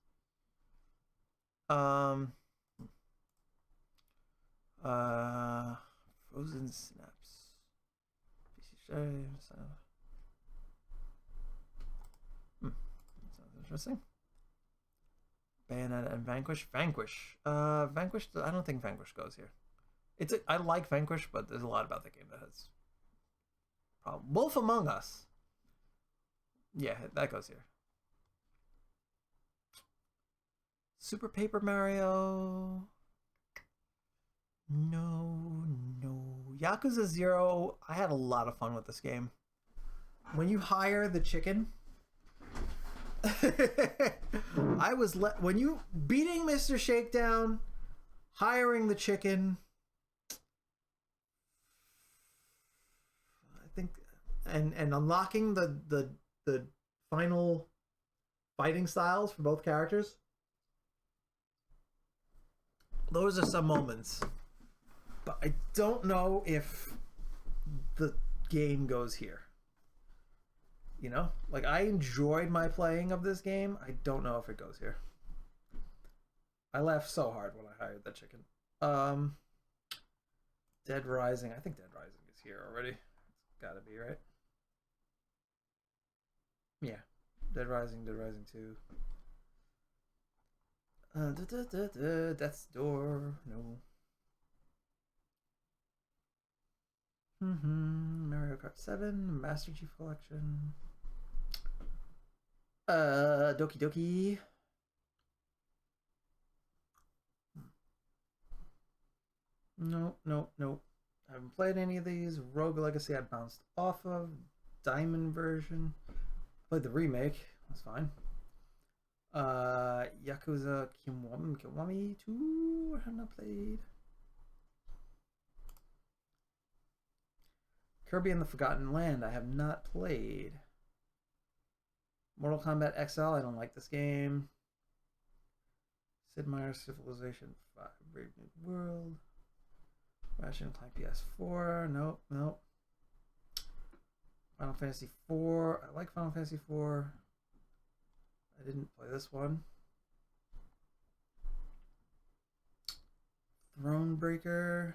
Frozen Snaps. Sounds interesting. Bayonetta and Vanquish. Vanquish. Vanquish. I don't think Vanquish goes here. I like Vanquish, but there's a lot about the game that has problem. Wolf Among Us. Yeah, that goes here. Super Paper Mario. No. Yakuza 0. I had a lot of fun with this game. When you hire the chicken, when you beating Mr. Shakedown, hiring the chicken, I think, and unlocking the final fighting styles for both characters. Those are some moments, but I don't know if the game goes here. You know, like I enjoyed my playing of this game. I don't know if it goes here. I laughed so hard when I hired that chicken. Dead Rising. I think Dead Rising is here already. It's gotta be, right? Yeah. Dead Rising 2. Death's Door. No. Mario Kart 7. Master Chief Collection. Doki Doki. No. I haven't played any of these. Rogue Legacy I bounced off of. Diamond version. Played the remake. That's fine. Yakuza Kiwami 2. I have not played. Kirby and the Forgotten Land. I have not played. Mortal Kombat XL. I don't like this game. Sid Meier's Civilization 5. Brave New World. Ratchet and Clank PS4. Nope. Final Fantasy 4. I like Final Fantasy 4. I didn't play this one. Thronebreaker.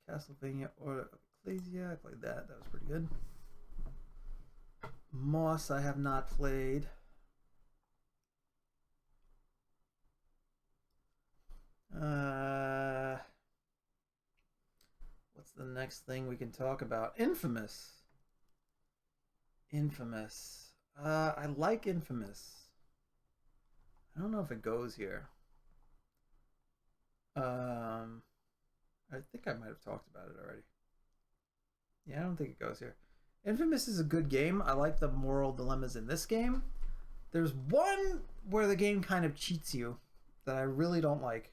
Castlevania Order of Ecclesia. I played that. That was pretty good. Moss I have not played. What's the next thing we can talk about? Infamous. I like Infamous. I don't know if it goes here. I think I might have talked about it already. Yeah, I don't think it goes here. Infamous is a good game. I like the moral dilemmas in this game. There's one where the game kind of cheats you that I really don't like.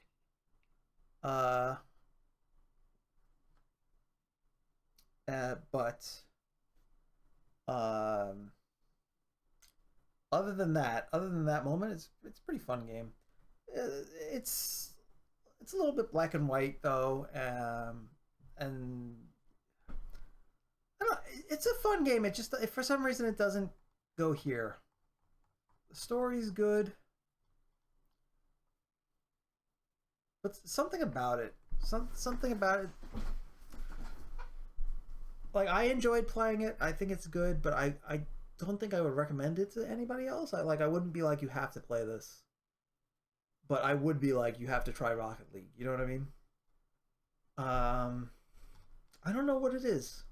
But other than that moment, it's a pretty fun game. It's a little bit black and white though, and I don't know, it's a fun game. It just, for some reason, it doesn't go here. The story's good, but something about it, like I enjoyed playing it. I think it's good, but I don't think I would recommend it to anybody else. I wouldn't be like, you have to play this, but I would be like, you have to try Rocket League. You know what I mean? I don't know what it is.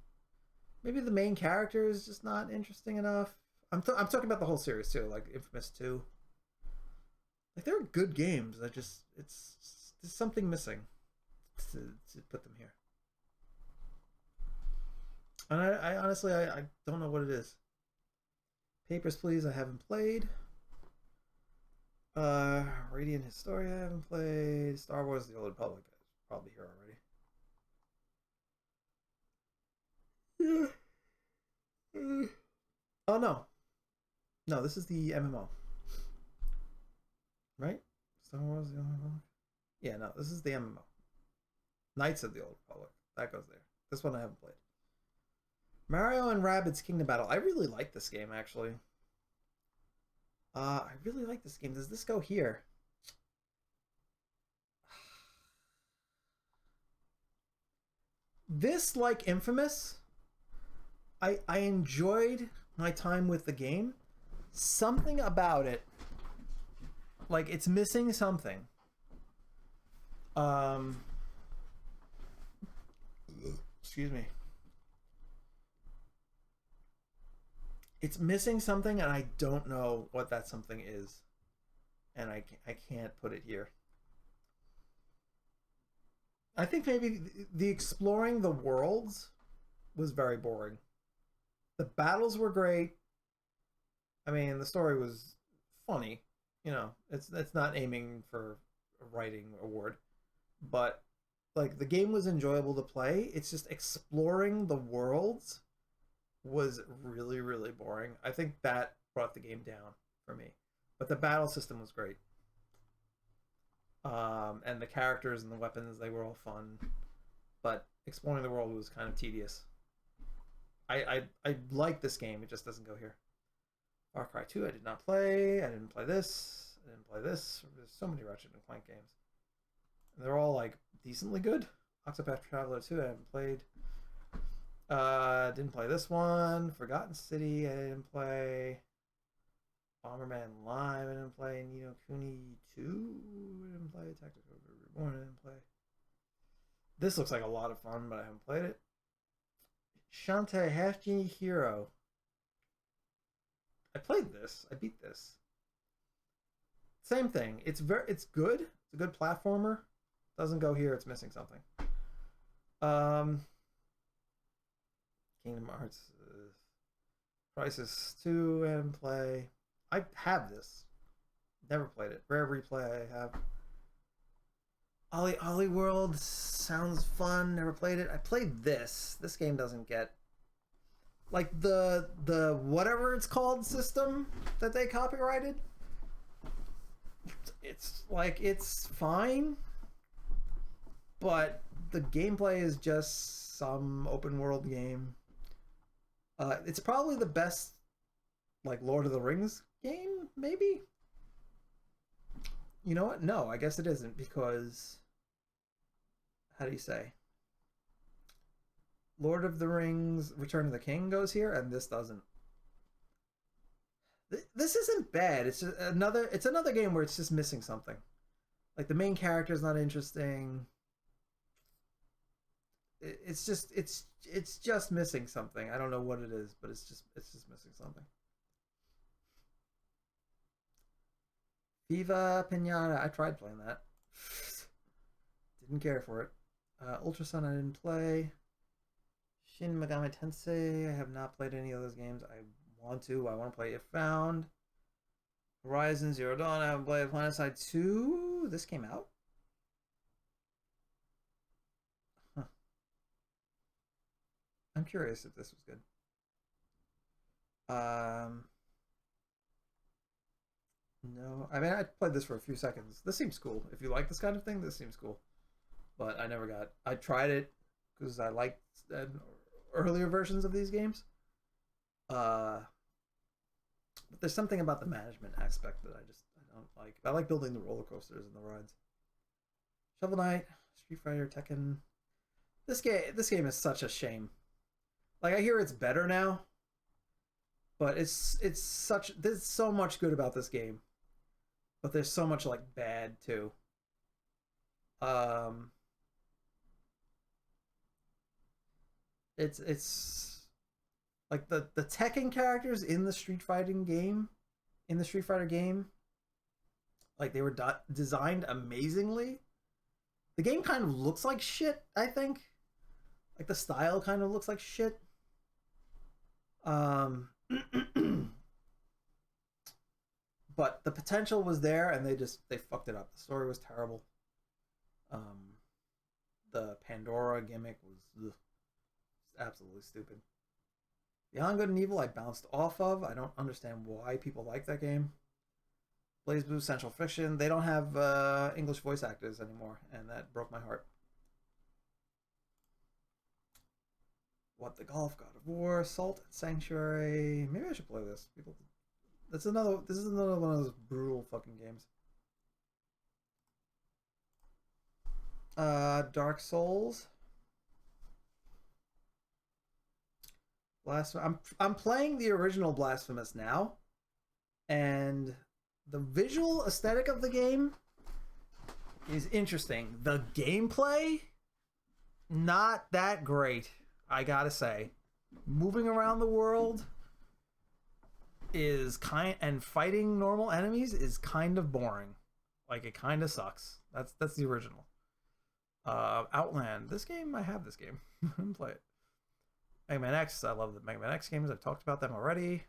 Maybe the main character is just not interesting enough. I'm talking about the whole series too, like Infamous 2. Like they're good games. I just it's there's something missing to put them here. And I honestly I don't know what it is. Papers, Please, I haven't played. Radiant Historia, I haven't played. Star Wars: The Old Republic, is probably here already. Yeah. Oh no, no, this is the MMO, right? Star Wars: The Old Republic. Yeah, no, this is the MMO. Knights of the Old Republic. That goes there. This one I haven't played. Mario and Rabbids Kingdom Battle. I really like this game actually. I really like this game. Does this go here? This, like Infamous, I enjoyed my time with the game. Something about it, like it's missing something. Um, Excuse me. It's missing something, and I don't know what that something is, and I can't put it here. I think maybe the exploring the worlds was very boring. The battles were great. I mean, the story was funny. You know, it's not aiming for a writing award, but like the game was enjoyable to play. It's just exploring the worlds was really really boring. I think that brought the game down for me. But the battle system was great. And the characters and the weapons, they were all fun. But exploring the world was kind of tedious. I like this game. It just doesn't go here. Far Cry 2, I did not play. I didn't play this. I didn't play this. There's so many Ratchet and Clank games. And they're all like decently good. Octopath Traveler 2, I haven't played. Didn't play this one. Forgotten City, I didn't play. Bomberman Live, I didn't play. Ni no Kuni 2, I didn't play. Tactical Reborn, I didn't play. This looks like a lot of fun, but I haven't played it. Shantae Half Genie Hero. I played this. I beat this. Same thing. It's good. It's a good platformer. Doesn't go here. It's missing something. Kingdom Hearts Crisis 2 and play. I have this. Never played it. Rare Replay I have. Ollie World sounds fun. Never played it. I played this. This game doesn't get like the whatever it's called system that they copyrighted. It's like it's fine, but the gameplay is just some open world game. It's probably the best like Lord of the Rings game, maybe. You know what? No, I guess it isn't, because how do you say? Lord of the Rings Return of the King goes here and this doesn't. This isn't bad. It's just another game where it's just missing something. Like the main character is not interesting. It's just missing something. I don't know what it is, but it's just missing something. Viva Pinata. I tried playing that. Didn't care for it. Ultra Sun I didn't play. Shin Megami Tensei. I have not played any of those games. I want to play If Found. Horizon Zero Dawn. I haven't played. PlanetSide 2. This came out? Huh. I'm curious if this was good. No, I mean I played this for a few seconds. This seems cool. If you like this kind of thing, this seems cool. But I never got. I tried it because I liked earlier versions of these games. But there's something about the management aspect that I don't like. I like building the roller coasters and the rides. Shovel Knight, Street Fighter, Tekken. This game is such a shame. Like I hear it's better now, but there's so much good about this game, but there's so much like bad too. It's Like the Tekken characters in the Street Fighter game, like they were designed amazingly. The game kind of looks like shit, I think. Like the style kind of looks like shit. Um, but the potential was there, and they fucked it up. The story was terrible. Um, the Pandora gimmick was absolutely stupid. Beyond Good and Evil, I bounced off of. I don't understand why people like that game. Blaze Blue Central Fiction, they don't have English voice actors anymore, and that broke my heart. What the Golf, God of War, Salt and Sanctuary. Maybe I should play this. People, this is another one of those brutal fucking games. Dark Souls. I'm playing the original Blasphemous now, and the visual aesthetic of the game is interesting. The gameplay, not that great, I gotta say. Moving around the world is and fighting normal enemies is kind of boring. Like, it kind of sucks. That's the original. Outland. This game, I have this game. I didn't play it. Mega Man X. I love the Mega Man X games. I've talked about them already.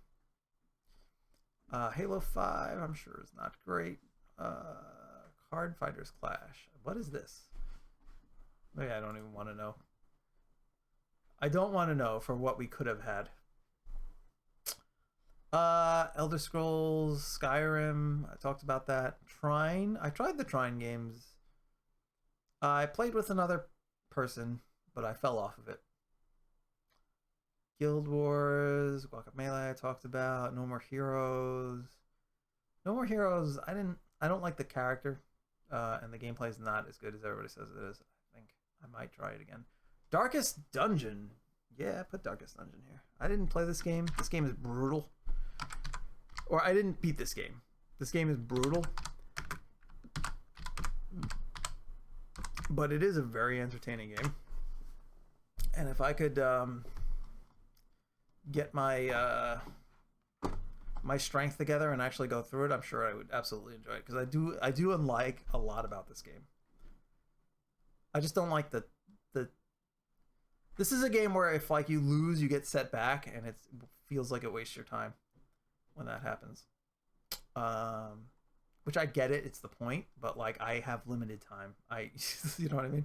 Halo 5, I'm sure is not great. Card Fighters Clash. What is this? Maybe I don't even want to know. I don't want to know for what we could have had. Elder Scrolls, Skyrim. I talked about that. Trine. I tried the Trine games. I played with another person, but I fell off of it. Guild Wars, Guacamelee I talked about, No More Heroes. No More Heroes, I don't like the character, and the gameplay is not as good as everybody says it is. I think I might try it again. Darkest Dungeon. Yeah, put Darkest Dungeon here. I didn't play this game. This game is brutal. Or I didn't beat this game. This game is brutal. But it is a very entertaining game. And if I could get my my strength together and actually go through it, I'm sure I would absolutely enjoy it, because I do like a lot about this game. I just don't like the this is a game where if like you lose, you get set back, and it feels like it wastes your time when that happens. Which I get it, it's the point, but like I have limited time. You know what I mean?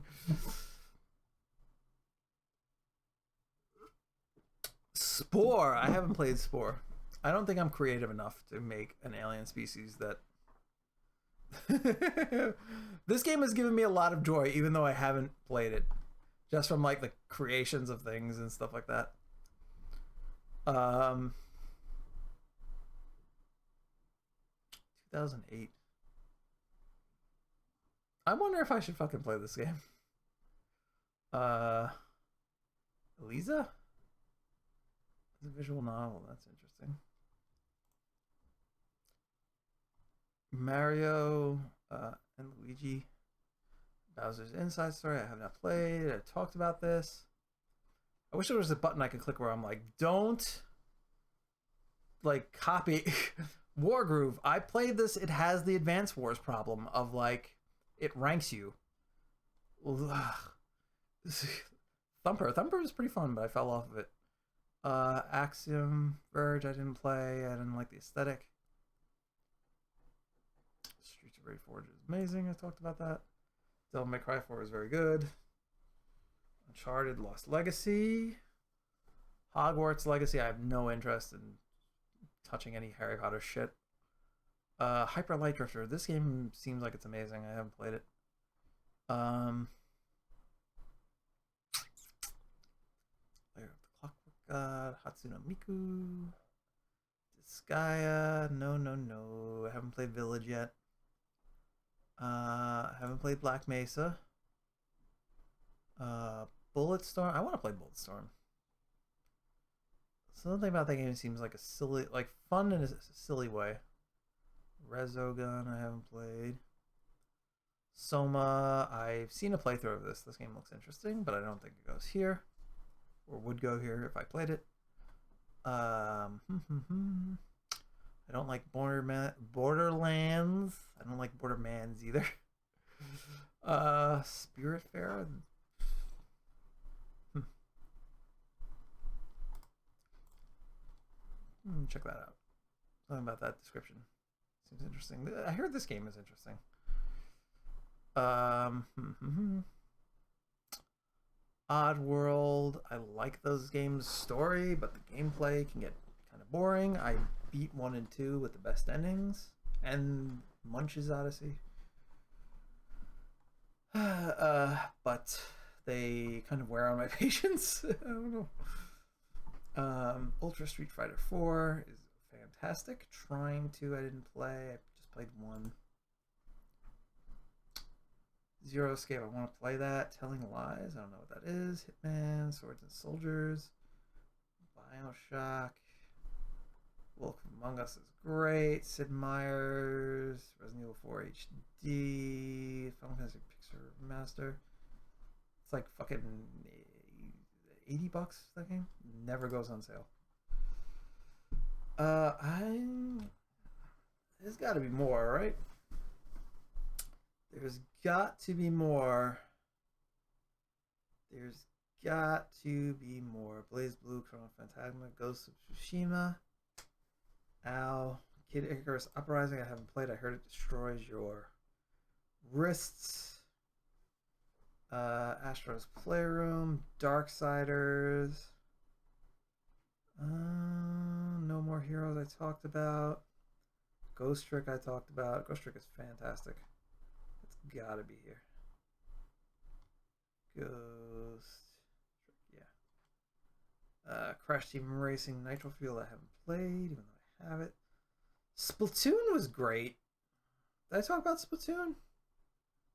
Spore. I haven't played Spore. I don't think I'm creative enough to make an alien species that. This game has given me a lot of joy, even though I haven't played it, just from like the creations of things and stuff like that. 2008. I wonder if I should fucking play this game. Eliza? It's a visual novel. That's interesting. Mario and Luigi. Bowser's Inside Story. I have not played. I talked about this. I wish there was a button I could click where I'm like, don't like copy Wargroove. I played this. It has the Advance Wars problem of like it ranks you. Thumper was pretty fun, but I fell off of it. Axiom Verge, I didn't play. I didn't like the aesthetic. Streets of Rage 4 is amazing. I talked about that. Devil May Cry 4 is very good. Uncharted Lost Legacy. Hogwarts Legacy, I have no interest in touching any Harry Potter shit. Hyper Light Drifter. This game seems like it's amazing. I haven't played it. Lair of the Clockwork God. Hatsune Miku. Disgaea. No. I haven't played Village yet. I haven't played Black Mesa. Bulletstorm. I want to play Bulletstorm. Something about that game seems like a silly, like fun in a silly way. Resogun, I haven't played. Soma, I've seen a playthrough of this. This game looks interesting, but I don't think it goes here, or would go here if I played it. I don't like Borderlands. I don't like Bordermans either. Spiritfarer. Check that out. Something about that description seems interesting. I heard this game is interesting. Oddworld. I like those games' story, but the gameplay can get kind of boring. I beat 1 and 2 with the best endings, and Munch's Odyssey. But they kind of wear on my patience. I don't know. Ultra Street Fighter 4 is fantastic. Trying to, I didn't play. I just played 1. Zero Escape, I want to play that. Telling Lies, I don't know what that is. Hitman, Swords and Soldiers, Bioshock, Wolf Among Us is great. Sid Meier's, Resident Evil 4 HD, Final Fantasy Picture Master. It's like fucking $80 that game. Never goes on sale. There's got to be more, right? There's got to be more. There's got to be more. Blaze Blue, Chrono Phantasma, Ghost of Tsushima, Ow, Kid Icarus Uprising. I haven't played. I heard it destroys your wrists. Astro's Playroom, Darksiders. No More Heroes I talked about. Ghost Trick I talked about. Ghost Trick is fantastic. It's gotta be here. Ghost Trick, yeah. Crash Team Racing Nitro Fuel I haven't played, even though I have it. Splatoon was great. Did I talk about Splatoon?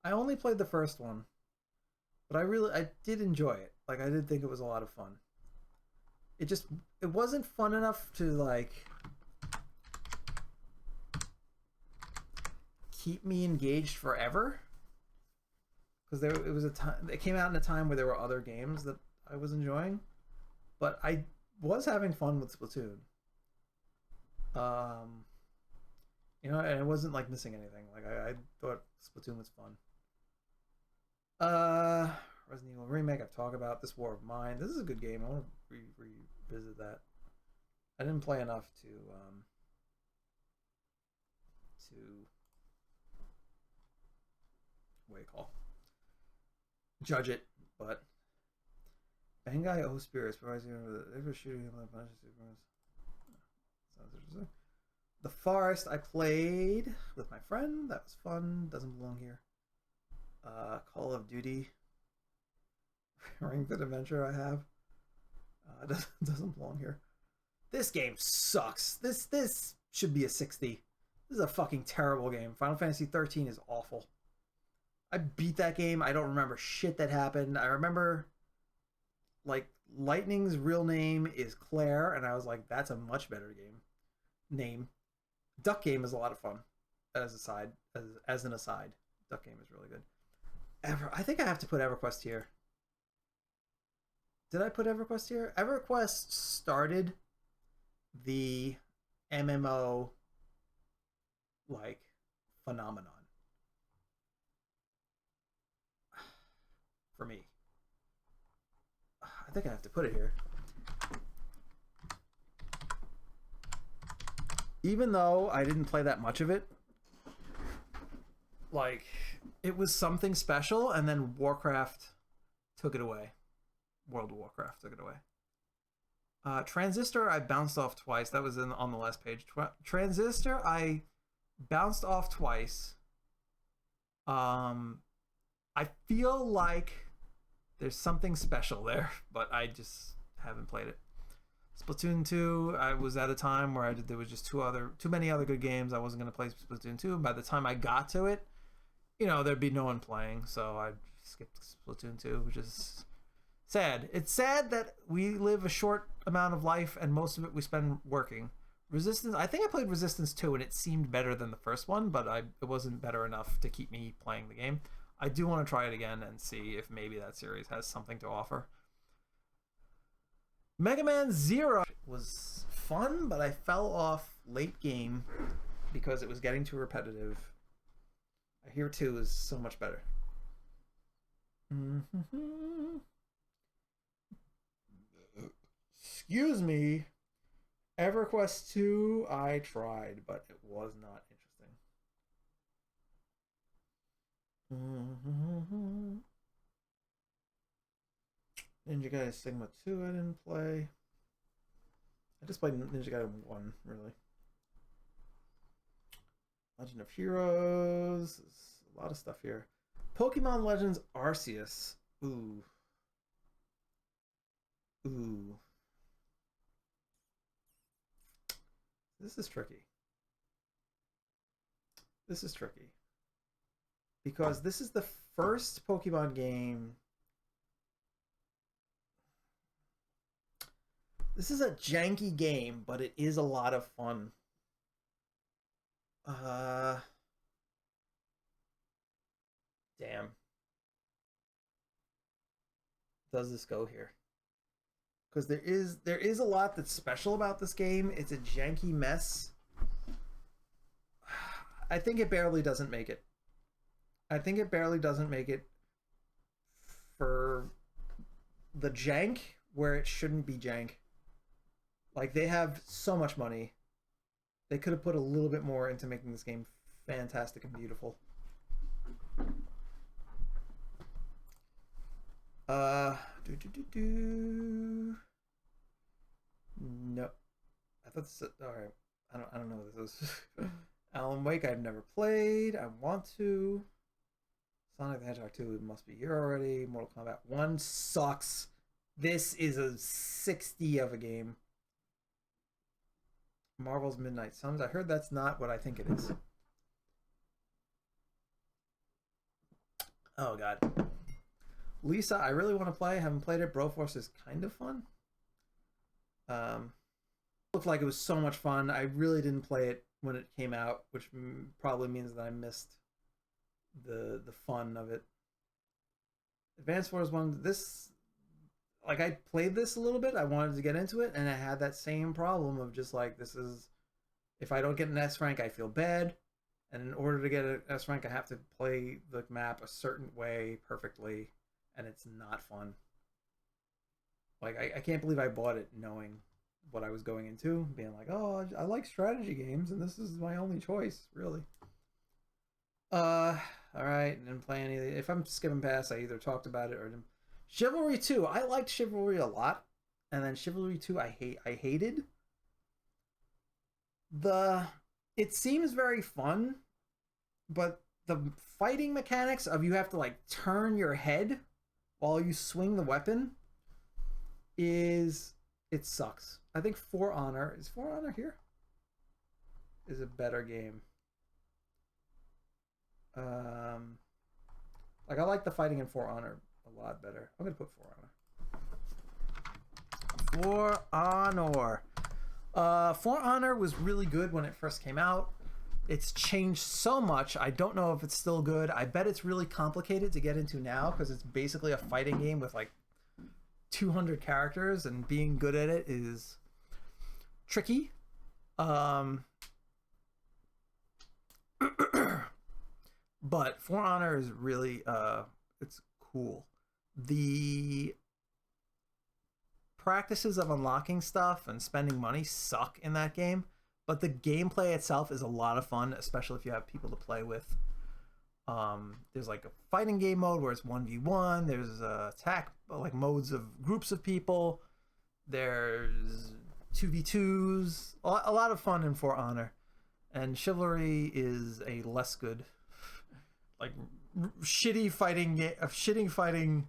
I only played the first one. But I did enjoy it. Like, I did think it was a lot of fun. It wasn't fun enough to, like, keep me engaged forever. Because it was a time, it came out in a time where there were other games that I was enjoying. But I was having fun with Splatoon. You know, and it wasn't, like, missing anything. Like, I thought Splatoon was fun. Resident Evil Remake, I've talked about. This War of Mine. This is a good game. I want to revisit that. I didn't play enough to what do you call judge it, but Bangai O Spirit surprising ever shooting him like bunch of sounds interesting. The Forest I played with my friend. That was fun. Doesn't belong here. Call of Duty Ring Fit Adventure I have doesn't belong here. This game sucks. This should be a 60. This is a fucking terrible game. Final Fantasy 13 is awful. I beat that game. I don't remember shit that happened. I remember, like, Lightning's real name is Claire, and I was like, that's a much better name. Duck Game is a lot of fun. As an aside, Duck Game is really good. I think I have to put EverQuest here. Did I put EverQuest here? EverQuest started the MMO, like, phenomenon for me. I think I have to put it here. Even though I didn't play that much of it, like, it was something special, and then Warcraft took it away. World of Warcraft took it away. Transistor, I bounced off twice. That was on the last page. Transistor, I bounced off twice. I feel like there's something special there, but I just haven't played it. Splatoon 2, I was at a time where there was just too many other good games. I wasn't going to play Splatoon 2. And by the time I got to it, you know, there'd be no one playing. So I skipped Splatoon 2, which is sad. It's sad that we live a short amount of life and most of it we spend working. Resistance, I think I played Resistance 2 and it seemed better than the first one, but it wasn't better enough to keep me playing the game. I do want to try it again and see if maybe that series has something to offer. Mega Man Zero was fun, but I fell off late game because it was getting too repetitive. I hear 2 is so much better. Excuse me. EverQuest 2, I tried, but it was not interesting. Ninja Gaiden Sigma 2 I didn't play. I just played Ninja Gaiden 1, really. Legend of Heroes. There's a lot of stuff here. Pokemon Legends Arceus. Ooh. Ooh. This is tricky. This is tricky. Because this is the first Pokemon game. This is a janky game, but it is a lot of fun. Damn. Does this go here? Because there is a lot that's special about this game. It's a janky mess. I think it barely doesn't make it. I think it barely doesn't make it for the jank where it shouldn't be jank. Like, they have so much money. They could have put a little bit more into making this game fantastic and beautiful. No. I thought this. All right. I don't know what this is. Alan Wake I've never played. I want to. Sonic the Hedgehog 2 must be here already. Mortal Kombat 1 sucks. This is a 60 of a game. Marvel's Midnight Suns. I heard that's not what I think it is. Oh god. Lisa, I really want to play. I haven't played it. Broforce is kind of fun. Looked like it was so much fun. I really didn't play it when it came out, which probably means that I missed the fun of it. Advanced Wars 1, this, like, I played this a little bit. I wanted to get into it, and I had that same problem of just like, this is, if I don't get an S rank, I feel bad. And in order to get an S rank, I have to play the map a certain way perfectly, and it's not fun. Like, I can't believe I bought it knowing what I was going into, being like, oh, I like strategy games, and this is my only choice, really. All right, didn't play any of the, if I'm skipping past, I either talked about it or didn't. Chivalry 2, I liked Chivalry a lot, and then Chivalry 2 I hated. It seems very fun, but the fighting mechanics of you have to like turn your head while you swing the weapon it sucks. I think For Honor, is For Honor here? Is a better game. Like, I like the fighting in For Honor a lot better. I'm gonna put For Honor. For Honor. For Honor was really good when it first came out. It's changed so much. I don't know if it's still good. I bet it's really complicated to get into now because it's basically a fighting game with like 200 characters, and being good at it is tricky. But For Honor is really it's cool. The practices of unlocking stuff and spending money suck in that game, but the gameplay itself is a lot of fun, especially if you have people to play with. There's like a fighting game mode where it's 1v1. There's attack like modes of groups of people. There's 2v2s. A lot of fun in For Honor. And Chivalry is a less good, like, shitty fighting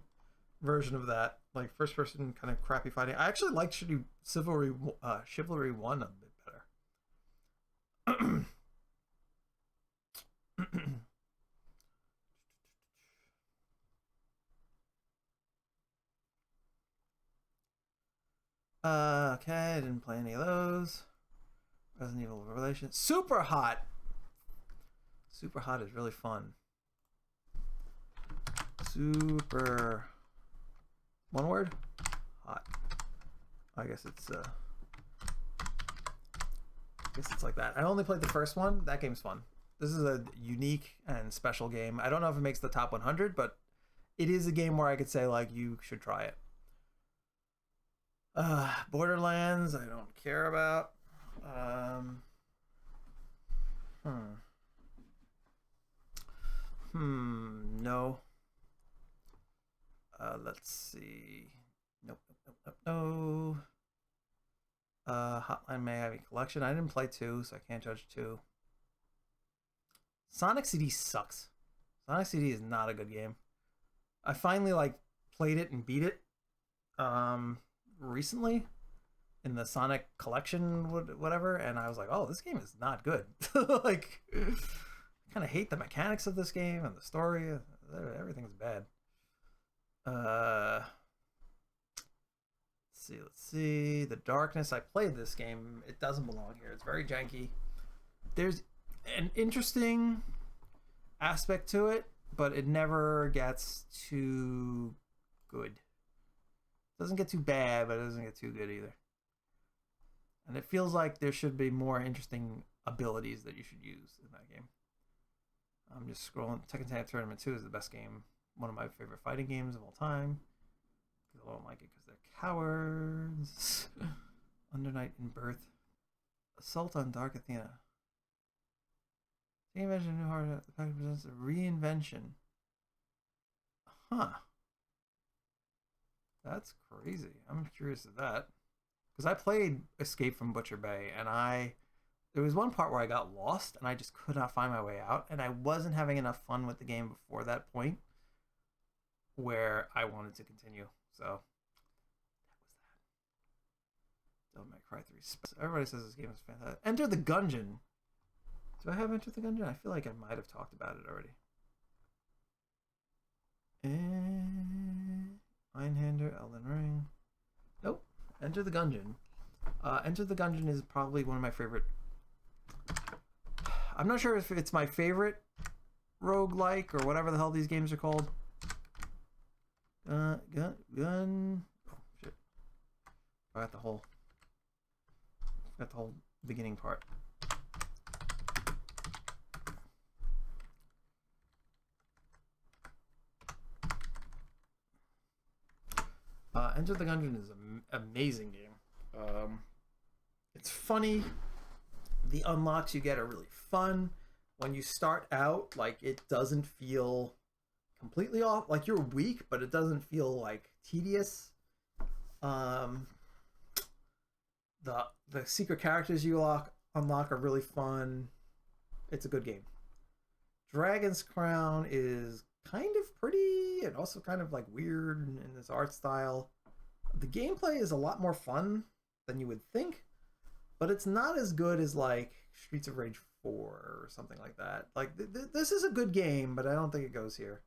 version of that. Like, first person kind of crappy fighting. I actually like Chivalry 1 a bit better. Okay, I didn't play any of those. Resident Evil Revelation. Super Hot! Super Hot is really fun. Super... one word? Hot. I guess it's like that. I only played the first one. That game's fun. This is a unique and special game. I don't know if it makes the top 100, but it is a game where I could say like you should try it. Borderlands, I don't care about. No. Let's see. Nope. No. Hotline Miami Collection. I didn't play 2, so I can't judge 2. Sonic CD sucks. Sonic CD is not a good game. I finally like played it and beat it recently in the Sonic Collection whatever, and I was like, oh, this game is not good. Like, I kind of hate the mechanics of this game and the story. Everything's bad. Let's see. The Darkness. I played this game. It doesn't belong here. It's very janky. There's an interesting aspect to it, but it never gets too good. It doesn't get too bad, but it doesn't get too good either. And it feels like there should be more interesting abilities that you should use in that game. I'm just scrolling. Tekken Tag Tournament 2 is the best game. One of my favorite fighting games of all time. People don't like it because they're cowards. Under Night in Birth. Assault on Dark Athena. Can you imagine a new hard the package presents a reinvention? Huh. That's crazy. I'm curious of that. Because I played Escape from Butcher Bay, and there was one part where I got lost, and I just could not find my way out, and I wasn't having enough fun with the game before that point where I wanted to continue. So, that was that. Devil May Cry 3. Everybody says this game is fantastic. Enter the Gungeon. Do I have Enter the Gungeon? I feel like I might have talked about it already. Mindhander, Elden Ring. Nope. Enter the Gungeon. Enter the Gungeon is probably one of my favorite. I'm not sure if it's my favorite roguelike or whatever the hell these games are called. Gun. Oh shit! I got the whole beginning part. Enter the Gungeon is an amazing game. It's funny. The unlocks you get are really fun. When you start out, like, it doesn't feel completely off. Like, you're weak, but it doesn't feel like tedious. The secret characters you unlock are really fun. It's a good game. Dragon's Crown is kind of pretty and also kind of like weird in this art style. The gameplay is a lot more fun than you would think, but it's not as good as like Streets of Rage 4 or something like that. Like this is a good game, but I don't think it goes here.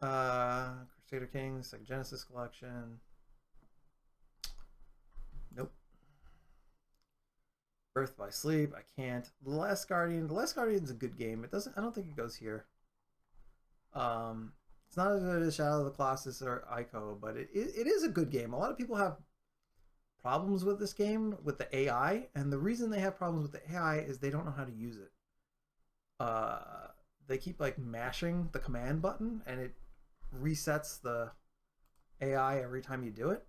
Crusader Kings, like Genesis Collection. Nope. Birth by Sleep, I can't. The Last Guardian's a good game. I don't think it goes here. It's not as good as Shadow of the Colossus or Ico, but it is a good game. A lot of people have problems with this game with the AI, and the reason they have problems with the AI is they don't know how to use it. They keep like mashing the command button, and it resets the AI every time you do it,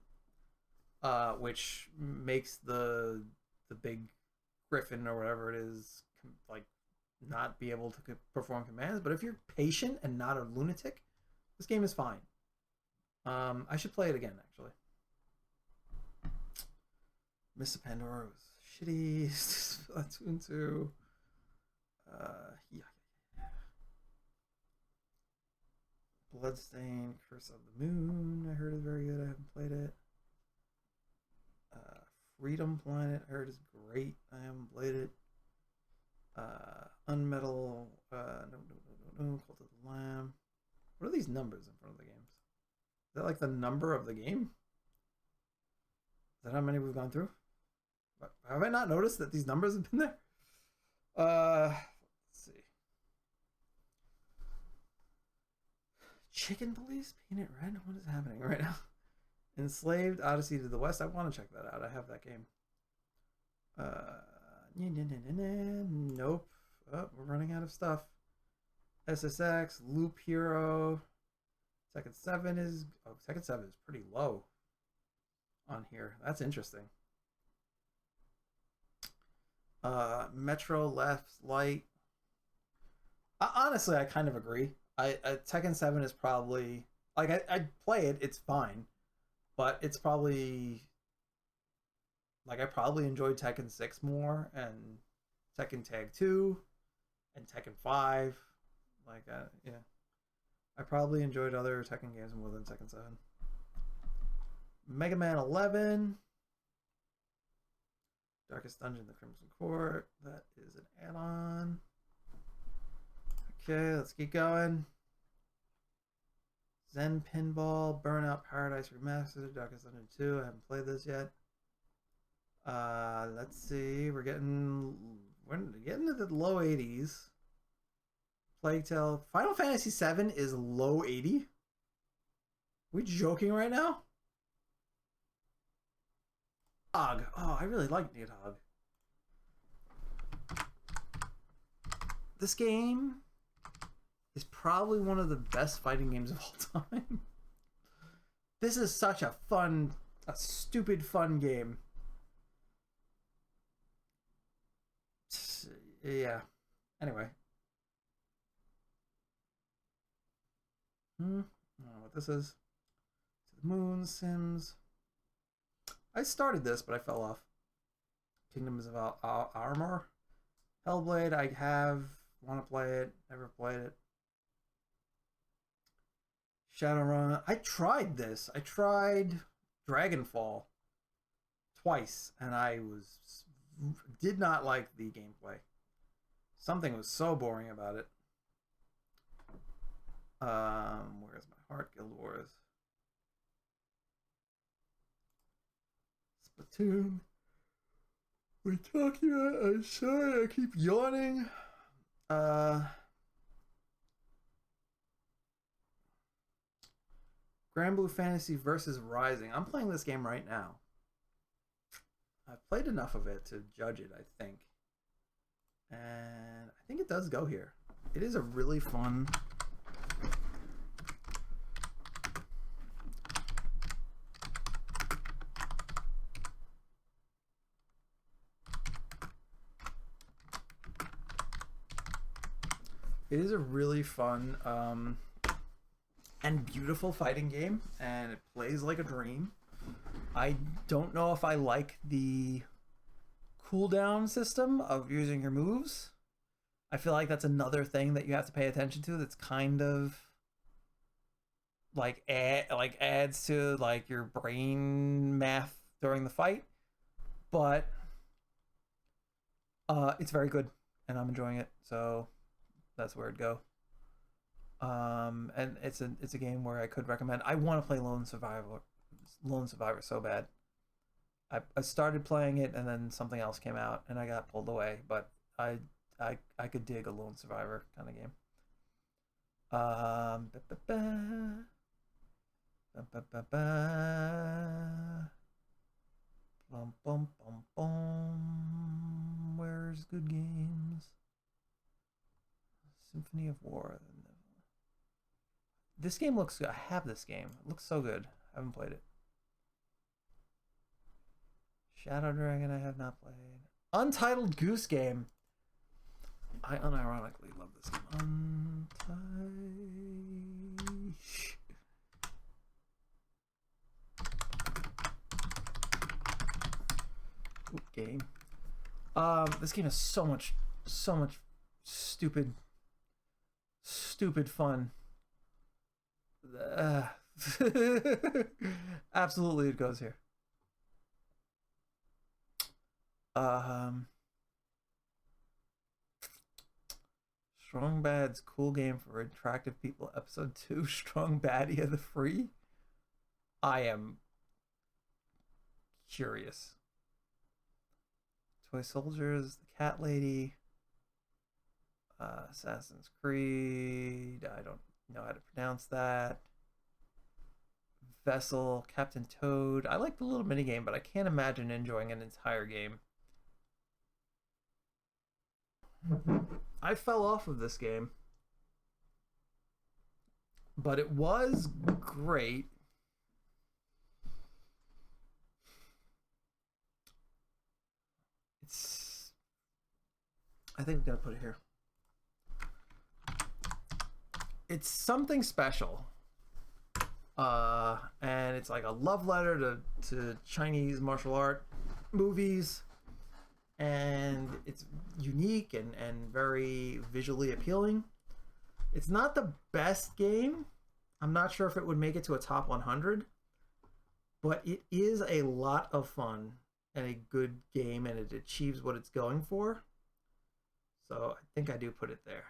which makes the big griffin or whatever it is like not be able to perform commands. But if you're patient and not a lunatic, this game is fine. I should play it again, actually. Miss Pandora was shitty. Splatoon 2. Yeah. Bloodstain, Curse of the Moon, I heard is very good. I haven't played it. Freedom Planet, I heard is great. I haven't played it. Unmetal, no. Cult of the Lamb. What are these numbers in front of the games? Is that like the number of the game? Is that how many we've gone through? Have I not noticed that these numbers have been there? Let's see. Chicken Police? Paint It Red? What is happening right now? Enslaved Odyssey to the West. I want to check that out. I have that game. Nope. Oh, we're running out of stuff. SSX, Loop Hero. Tekken 7 is pretty low on here. That's interesting. Metro Left Light. Honestly, I kind of agree. Tekken 7 is probably like I play it, it's fine. But it's probably like I probably enjoyed Tekken 6 more and Tekken Tag 2 and Tekken 5. Like yeah. I probably enjoyed other Tekken games more than Tekken 7. Mega Man 11. Darkest Dungeon, the Crimson Court. That is an add-on. Okay, let's keep going. Zen Pinball, Burnout Paradise Remastered, Darkest Dungeon 2. I haven't played this yet. Let's see. We're getting into the low 80s. Plague Tale. Final Fantasy 7 is low 80. We joking right now? Nidhogg. Oh, I really like Nidhogg. This game is probably one of the best fighting games of all time. This is such a stupid fun game. Yeah. Anyway. I don't know what this is. The Moon, Sims. I started this, but I fell off. Kingdoms of Armor. Hellblade, want to play it, never played it. Shadowrun. I tried this. I tried Dragonfall twice, and I did not like the gameplay. Something was so boring about it. Where's my heart? Guild Wars. Splatoon. We're talking about. I'm sorry, I keep yawning. Grand Blue Fantasy versus Rising. I'm playing this game right now. I've played enough of it to judge it, I think. And I think it does go here. It is a really fun. It is a really fun and beautiful fighting game, and it plays like a dream. I don't know if I like the cooldown system of using your moves. I feel like that's another thing that you have to pay attention to. That's kind of like adds to like your brain math during the fight, but it's very good, and I'm enjoying it. So that's where it'd go. And it's a game where I could recommend. I want to play Lone Survivor so bad. I started playing it and then something else came out and I got pulled away. But I could dig a Lone Survivor kind of game. Where's good games? Symphony of War. This game looks good. I have this game. It looks so good. I haven't played it. Shadow Dragon I have not played. Untitled Goose Game. I unironically love this game. Game. This game is so much stupid fun. Absolutely, it goes here. Strong Bad's cool game for attractive people. Episode 2, Strong Baddie of the Free. I am curious. Toy Soldiers, the Cat Lady. Assassin's Creed. I don't know how to pronounce that. Vessel, Captain Toad. I like the little mini game, but I can't imagine enjoying an entire game. I fell off of this game, but it was great. I think I'm gonna put it here. It's something special. And it's like a love letter to Chinese martial art movies. And it's unique and very visually appealing. It's not the best game. I'm not sure if it would make it to a top 100. But it is a lot of fun and a good game, and it achieves what it's going for. So I think I do put it there.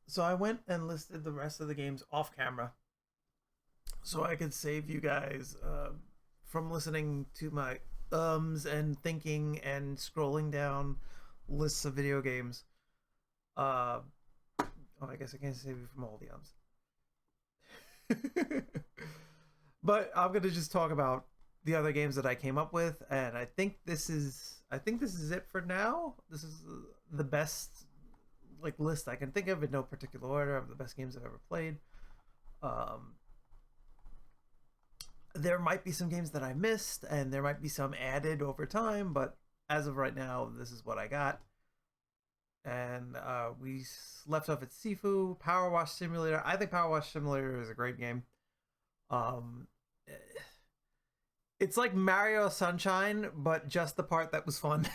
So I went and listed the rest of the games off camera so I could save you guys from listening to my and thinking and scrolling down lists of video games. Oh, I guess I can't save you from all the ums. But I'm going to just talk about the other games that I came up with, and I think this is it for now. This is the best like list I can think of in no particular order of the best games I've ever played. There might be some games that I missed, and there might be some added over time, but as of right now, this is what I got. And we left off at Sifu, Power Wash Simulator. I think Power Wash Simulator is a great game. It's like Mario Sunshine, but just the part that was fun.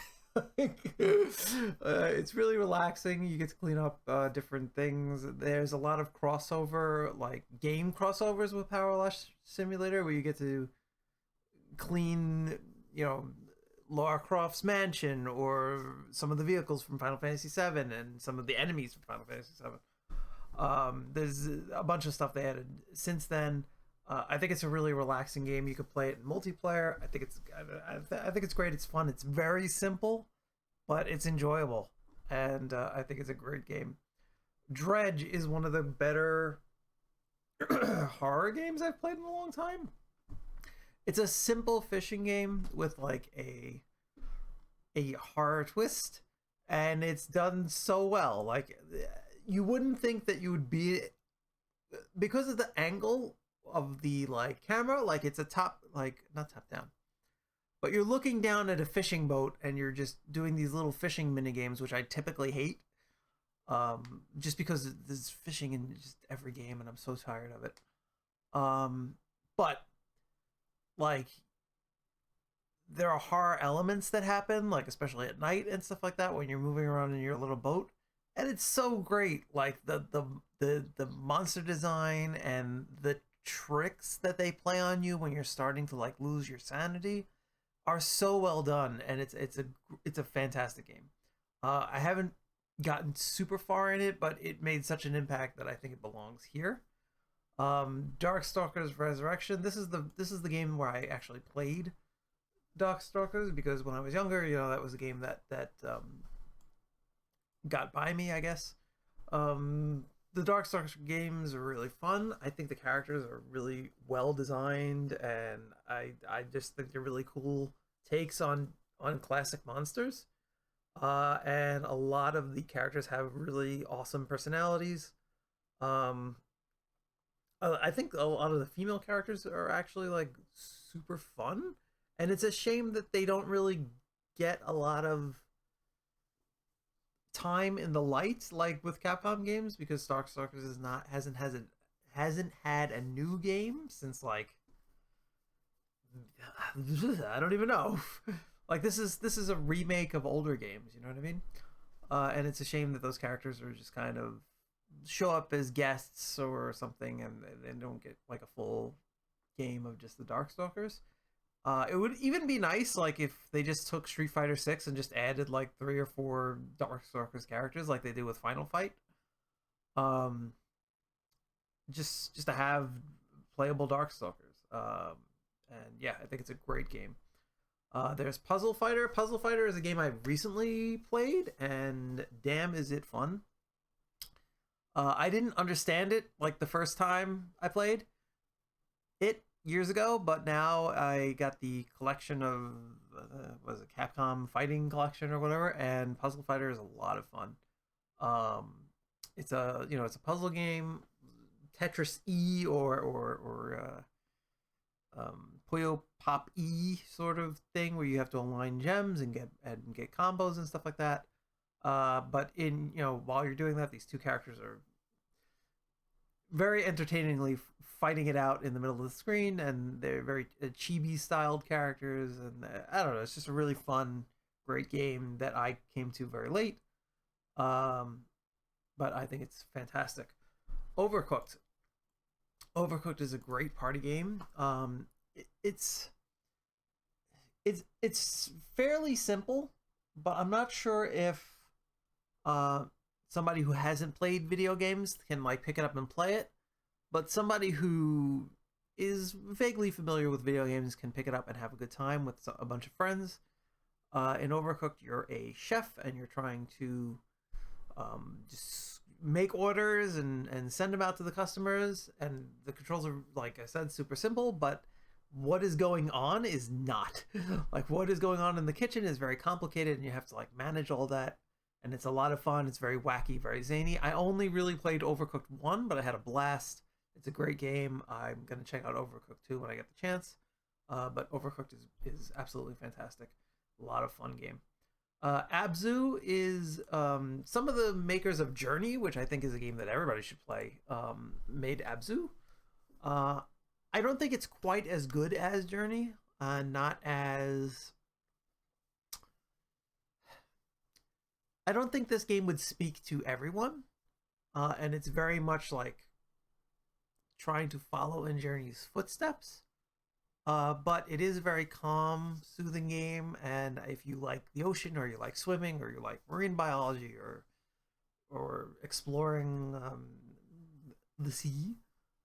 It's really relaxing. You get to clean up different things. There's a lot of crossover, like game crossovers with Power Wash Simulator, where you get to clean, Lara Croft's mansion or some of the vehicles from Final Fantasy VII and some of the enemies from Final Fantasy VII. There's a bunch of stuff they added since then. I think it's a really relaxing game. You could play it in multiplayer. I think it's great. It's fun. It's very simple, but it's enjoyable, and I think it's a great game. Dredge is one of the better horror games I've played in a long time. It's a simple fishing game with like a horror twist, and it's done so well. Like, you wouldn't think that you would be, because of the angle of the like camera, like it's a top, like not top down, but you're looking down at a fishing boat and you're just doing these little fishing mini games, which I typically hate, just because there's fishing in just every game and I'm so tired of it. But like, there are horror elements that happen, like especially at night and stuff like that when you're moving around in your little boat, and it's so great. Like the monster design and the tricks that they play on you when you're starting to like lose your sanity are so well done, and it's a fantastic game. I haven't gotten super far in it, but it made such an impact that I think it belongs here. Darkstalkers Resurrection. This is the game where I actually played Darkstalkers, because when I was younger, that was a game that got by me, I guess. The Darkstalkers games are really fun. I think the characters are really well designed, and I just think they're really cool takes on classic monsters. And a lot of the characters have really awesome personalities. I think a lot of the female characters are actually like super fun, and it's a shame that they don't really get a lot of time in the light like with Capcom games, because Darkstalkers hasn't had a new game since like I don't even know. Like, this is a remake of older games, you know what I mean? And it's a shame that those characters are just kind of show up as guests or something, and they don't get like a full game of just the Darkstalkers. It would even be nice, like, if they just took Street Fighter 6 and just added like 3 or 4 Darkstalkers characters, like they did with Final Fight. Just to have playable Darkstalkers. And yeah, I think it's a great game. There's Puzzle Fighter. Puzzle Fighter is a game I recently played, and damn, is it fun. I didn't understand it like the first time I played it years ago, but now I got the collection of was it Capcom Fighting Collection or whatever, and Puzzle Fighter is a lot of fun. Um, it's a it's a puzzle game, Tetris E or Puyo Pop E sort of thing where you have to align gems and get combos and stuff like that. But in while you're doing that, these two characters are very entertainingly fighting it out in the middle of the screen, and they're very chibi styled characters, and I don't know, it's just a really fun, great game that I came to very late. Um, but I think it's fantastic. Overcooked. Overcooked is a great party game. It's fairly simple, but I'm not sure if uh, somebody who hasn't played video games can like pick it up and play it. But somebody who is vaguely familiar with video games can pick it up and have a good time with a bunch of friends. In Overcooked, you're a chef and you're trying to just make orders and send them out to the customers. And the controls are, like I said, super simple, but what is going on is not. Like, what is going on in the kitchen is very complicated, and you have to like manage all that. And it's a lot of fun. It's very wacky, very zany. I only really played Overcooked 1, but I had a blast. It's a great game. I'm going to check out Overcooked 2 when I get the chance. But Overcooked is absolutely fantastic. A lot of fun game. Abzu is some of the makers of Journey, which I think is a game that everybody should play, made Abzu. I don't think it's quite as good as Journey. Not as... I don't think this game would speak to everyone. And it's very much like trying to follow in Journey's footsteps. But it is a very calm, soothing game, and if you like the ocean, or you like swimming, or you like marine biology, or exploring the sea,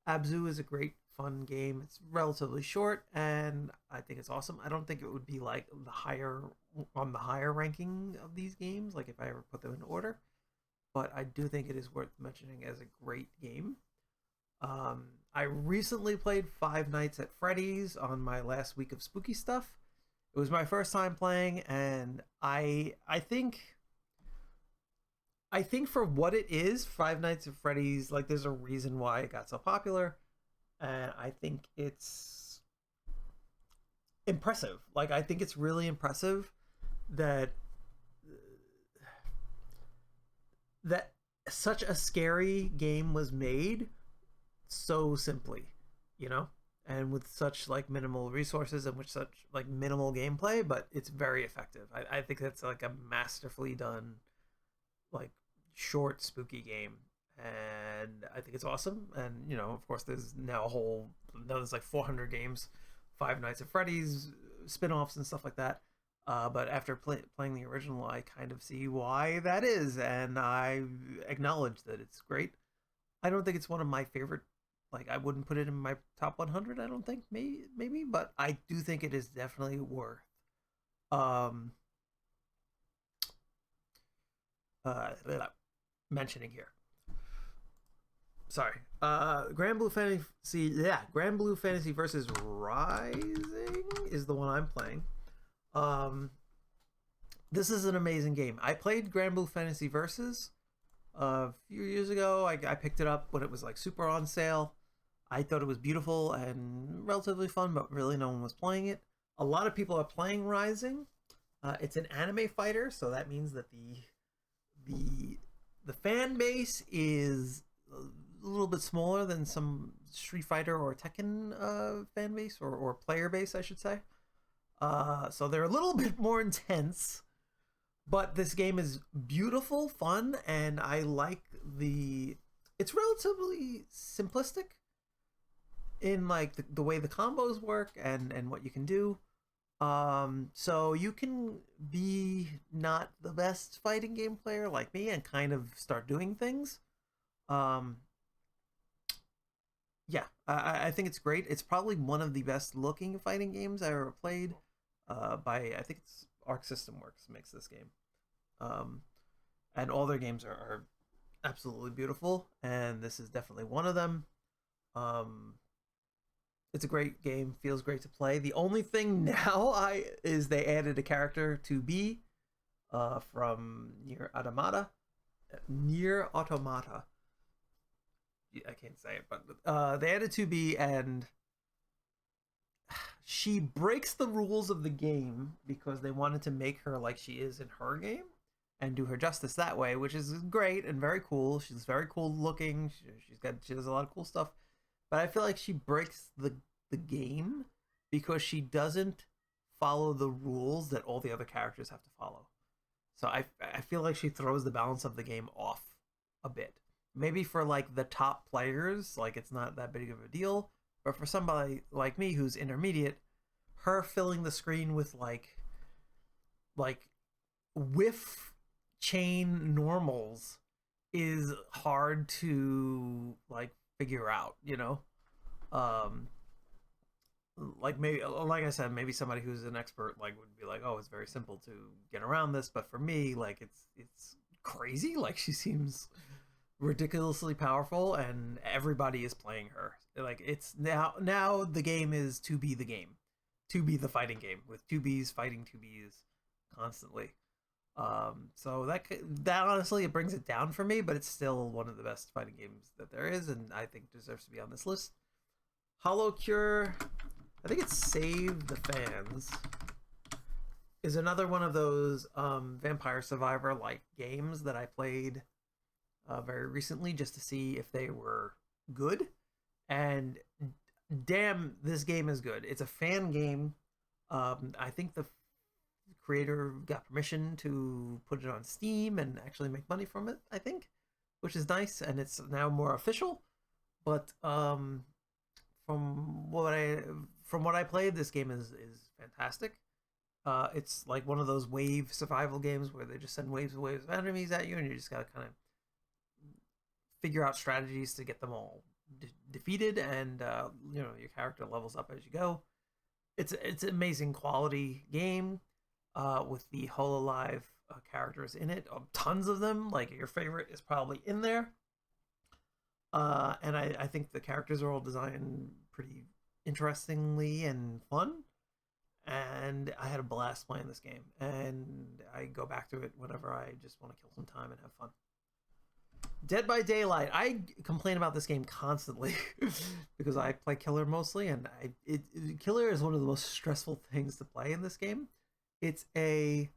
Abzu is a great, fun game. It's relatively short, and I think it's awesome. I don't think it would be like on the higher ranking of these games, like if I ever put them in order. But I do think it is worth mentioning as a great game. I recently played Five Nights at Freddy's on my last week of spooky stuff. It was my first time playing, and I think for what it is, Five Nights at Freddy's, like, there's a reason why it got so popular, and I think it's impressive. Like, I think it's really impressive that such a scary game was made so simply, and with such like minimal resources and with such like minimal gameplay, but it's very effective. I think that's like a masterfully done, like, short spooky game, and I think it's awesome. And of course, there's now there's like 400 games, Five Nights at Freddy's spin-offs and stuff like that. But after playing the original, I kind of see why that is, and I acknowledge that it's great. I don't think it's one of my favorite. Like, I wouldn't put it in my top 100. I don't think, maybe, but I do think it is definitely worth um uh mentioning here. Sorry. Grand Blue Fantasy, Grand Blue Fantasy versus Rising is the one I'm playing. This is an amazing game. I played Grand Blue Fantasy Versus a few years ago. I picked it up when it was like super on sale. I thought it was beautiful and relatively fun, but really no one was playing it. A lot of people are playing Rising. It's an anime fighter, so that means that the fan base is a little bit smaller than some Street Fighter or Tekken fan base, or player base, I should say. So they're a little bit more intense, but this game is beautiful, fun, and I like it's relatively simplistic in like the way the combos work and what you can do. So you can be not the best fighting game player like me and kind of start doing things. Um, yeah, I think it's great. It's probably one of the best looking fighting games I ever played. I think it's Arc System Works makes this game. And all their games are absolutely beautiful, and this is definitely one of them. Um, it's a great game, feels great to play. The only thing now I is they added a character to be from Near Automata. Near Automata. I can't say it, but they added to be, and she breaks the rules of the game because they wanted to make her like she is in her game and do her justice that way, which is great and very cool. She's very cool looking. She does a lot of cool stuff, but I feel like she breaks the game because she doesn't follow the rules that all the other characters have to follow. So I feel like she throws the balance of the game off a bit. Maybe for like the top players, like it's not that big of a deal, but for somebody like me who's intermediate, her filling the screen with like whiff chain normals is hard to like figure out, you know? Um like maybe like I said, maybe somebody who's an expert like would be like, "Oh, it's very simple to get around this," but for me, like it's crazy. Like she seems ridiculously powerful and everybody is playing her. Like it's now the game is to be the game. To be the fighting game with 2Bs fighting 2Bs constantly. So that honestly it brings it down for me, but it's still one of the best fighting games that there is, and I think deserves to be on this list. Hollow Cure, I think it's Save the Fans, is another one of those Vampire Survivor like games that I played very recently just to see if they were good. And damn, this game is good. It's a fan game. I think the creator got permission to put it on Steam and actually make money from it, I think, which is nice, and it's now more official. But from what I played, this game is fantastic. It's like one of those wave survival games where they just send waves and waves of enemies at you, and you just gotta kind of figure out strategies to get them all defeated, and your character levels up as you go. It's an amazing quality game with the Hololive characters in it, tons of them. Like your favorite is probably in there, and I think the characters are all designed pretty interestingly and fun. And I had a blast playing this game, and I go back to it whenever I just want to kill some time and have fun. Dead by Daylight. I complain about this game constantly because I play Killer mostly, and Killer is one of the most stressful things to play in this game. It's a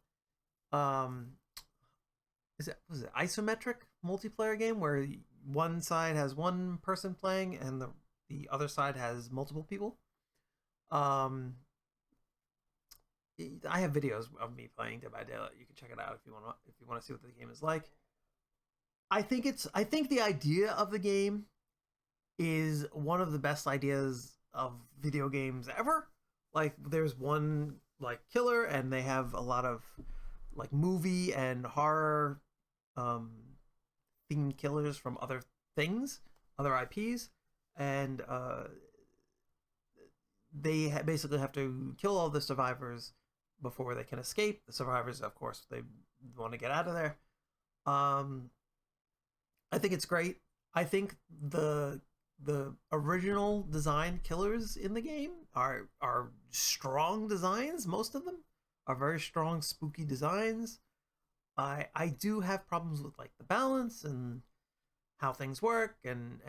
was it isometric multiplayer game where one side has one person playing and the other side has multiple people. I have videos of me playing Dead by Daylight. You can check it out if you want to see what the game is like. I think the idea of the game is one of the best ideas of video games ever. Like there's one like killer, and they have a lot of like movie and horror themed killers from other things, other IPs, and they basically have to kill all the survivors before they can escape. The survivors, of course, they want to get out of there. I think it's great. I think the original design killers in the game are strong designs. Most of them are very strong, spooky designs. I do have problems with like the balance and how things work, and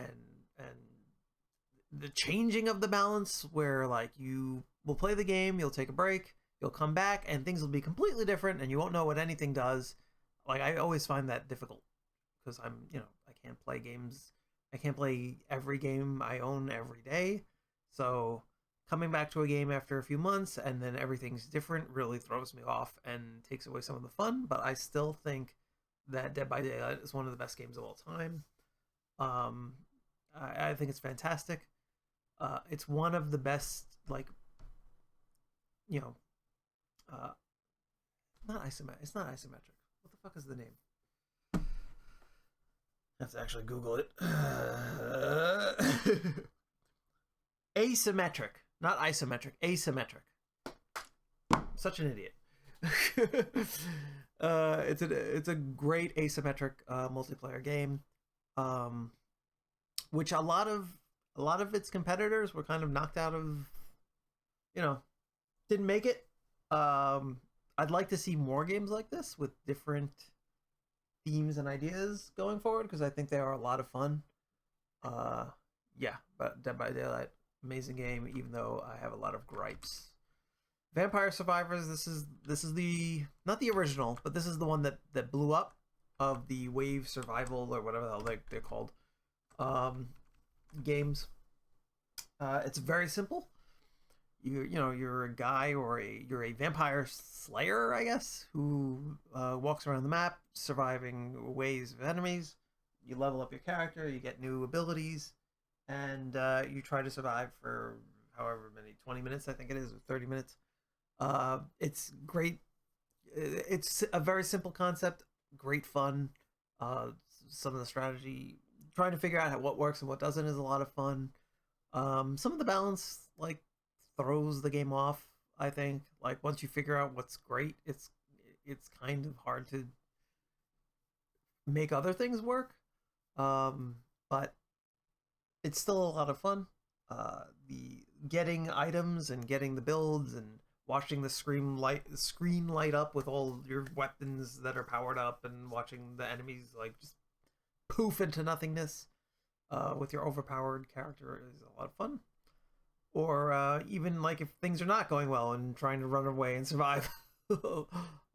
the changing of the balance, where like you will play the game, you'll take a break, you'll come back, and things will be completely different, and you won't know what anything does. Like I always find that difficult because I can't play games. I can't play every game I own every day. So coming back to a game after a few months and then everything's different really throws me off and takes away some of the fun. But I still think that Dead by Daylight is one of the best games of all time. I think it's fantastic. It's one of the best, like, not isometric. It's not isometric. What the fuck is the name? I have to actually Google it. Asymmetric, not isometric. Asymmetric. Such an idiot. It's a great asymmetric multiplayer game, um, which a lot of its competitors were kind of knocked out of, you know, didn't make it. I'd like to see more games like this with different themes and ideas going forward because I think they are a lot of fun. Uh, yeah, but Dead by Daylight, amazing game. Even though I have a lot of gripes. Vampire Survivors. This is the not the original, but this is the one that blew up of the wave survival or whatever the hell they're called um, games. It's very simple. You're a guy or you're a vampire slayer, I guess, who walks around the map surviving waves of enemies. You level up your character, you get new abilities, and you try to survive for however many 20 minutes I think it is, or 30 minutes. It's great. It's a very simple concept, great fun. Uh, some of the strategy, trying to figure out what works and what doesn't, is a lot of fun. Some of the balance like throws the game off. I think like once you figure out what's great, it's kind of hard to make other things work. But it's still a lot of fun. The getting items and getting the builds and watching the screen light up with all your weapons that are powered up and watching the enemies like just poof into nothingness with your overpowered character is a lot of fun. Or even like if things are not going well and trying to run away and survive.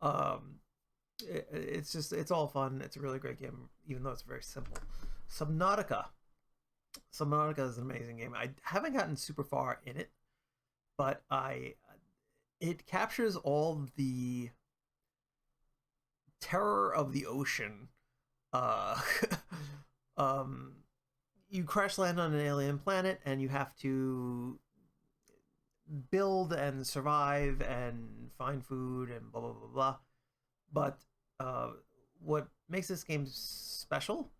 um, it's all fun. It's a really great game, even though it's very simple. Subnautica. Subnautica is an amazing game. I haven't gotten super far in it, but it captures all the terror of the ocean. Uh, um, you crash land on an alien planet, and you have to build and survive and find food and blah blah blah blah. But what makes this game special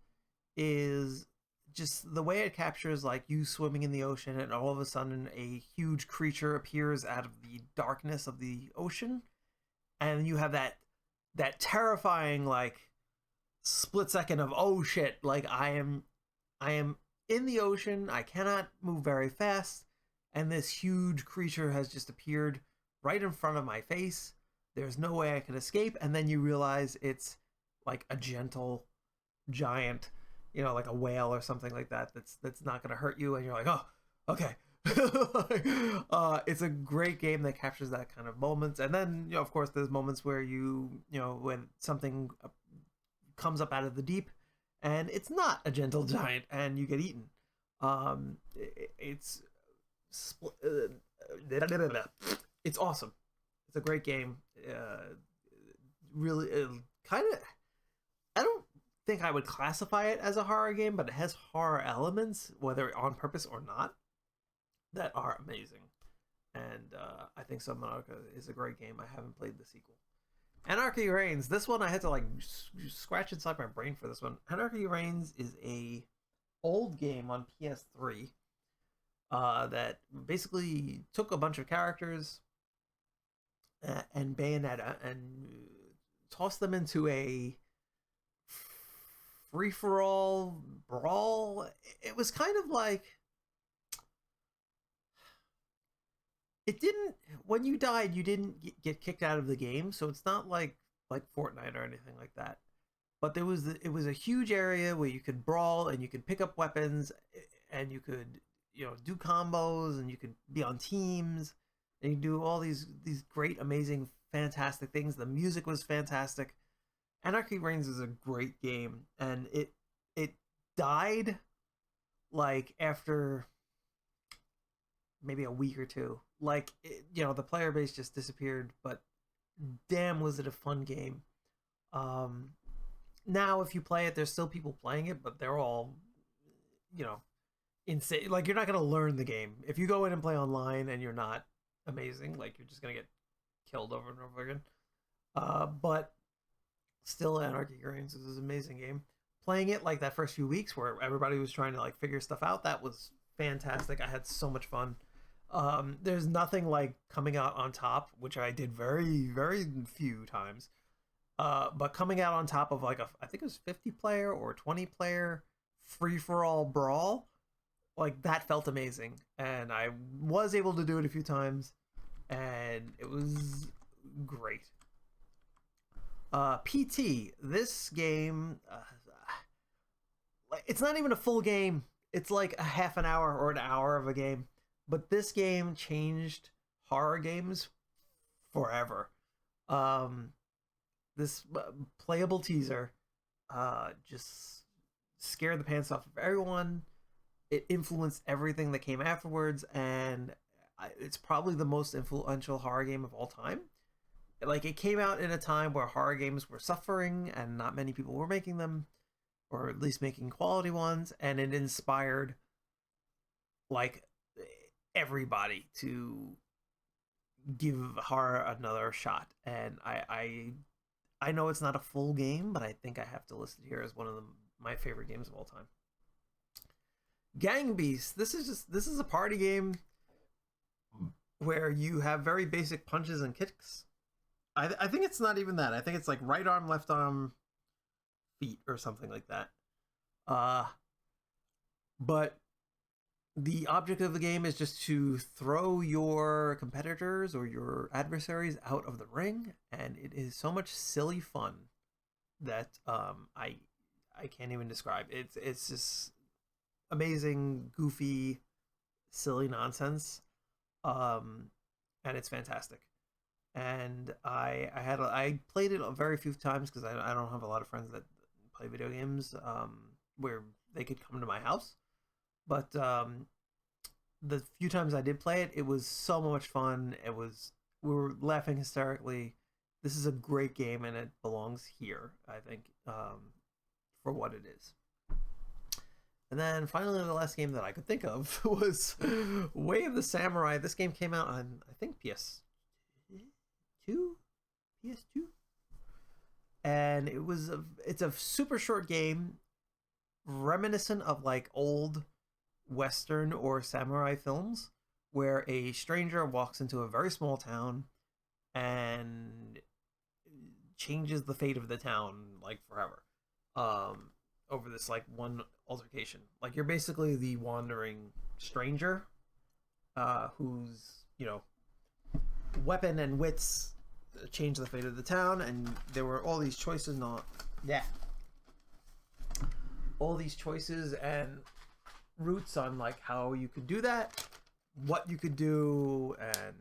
is just the way it captures like you swimming in the ocean and all of a sudden a huge creature appears out of the darkness of the ocean and you have that terrifying like split second of oh shit, like I am in the ocean, I cannot move very fast, and this huge creature has just appeared right in front of my face. There's no way I can escape, and then you realize it's like a gentle giant, like a whale or something like that. That's not going to hurt you, and you're like, oh, okay. It's a great game that captures that kind of moments, and then of course there's moments where when something comes up out of the deep, and it's not a gentle giant, and you get eaten. It's it's awesome. It's a great game. Really, kind of. I don't think I would classify it as a horror game, but it has horror elements, whether on purpose or not, that are amazing. And I think Subnautica is a great game. I haven't played the sequel. Anarchy Reigns. This one I had to like scratch inside my brain for this one. Anarchy Reigns is a old game on PS3 that basically took a bunch of characters and Bayonetta and tossed them into a free-for-all brawl. It was kind of like it didn't when you died you didn't get kicked out of the game, so it's not like Fortnite or anything like that. But it was a huge area where you could brawl and you could pick up weapons and you could do combos and you could be on teams and you do all these great, amazing, fantastic things. The music was fantastic. Anarchy Reigns is a great game, and it died like after maybe a week or two. Like the player base just disappeared, but damn was it a fun game. Now if you play it, there's still people playing it, but they're all insane. Like you're not gonna learn the game if you go in and play online and you're not amazing. Like you're just gonna get killed over and over again. But still, Anarchy Reigns is an amazing game. Playing it like that first few weeks where everybody was trying to like figure stuff out, that was fantastic. I had so much fun. There's nothing like coming out on top, which I did very, very few times. But coming out on top of like I think it was 50 player or 20 player free for all brawl, like that felt amazing, and I was able to do it a few times, and it was great. PT, this game, it's not even a full game. It's like a half an hour or an hour of a game, but this game changed horror games forever. Um, this playable teaser just scared the pants off of everyone. It influenced everything that came afterwards, and it's probably the most influential horror game of all time. Like, it came out in a time where horror games were suffering and not many people were making them, or at least making quality ones, and it inspired like everybody to give horror another shot. And I know it's not a full game, but I think I have to list it here as one of my favorite games of all time. Gang Beasts. This is a party game where you have very basic punches and kicks. I think it's not even that. I think it's like right arm, left arm, feet, or something like that. But the object of the game is just to throw your competitors or your adversaries out of the ring, and it is so much silly fun that I can't even describe. It's just amazing, goofy, silly nonsense, and it's fantastic. And I played it a very few times because I don't have a lot of friends that play video games where they could come to my house. But the few times I did play it, it was so much fun. We were laughing hysterically. This is a great game, and it belongs here, I think, for what it is. And then finally, the last game that I could think of was Way of the Samurai. This game came out on, I think, PS2, and it's a super short game, reminiscent of like old Western or samurai films, where a stranger walks into a very small town and changes the fate of the town like forever. Over this like one altercation. Like, you're basically the wandering stranger whose, weapon and wits change the fate of the town, and there were all these choices all these choices and routes on like how you could do that, what you could do, and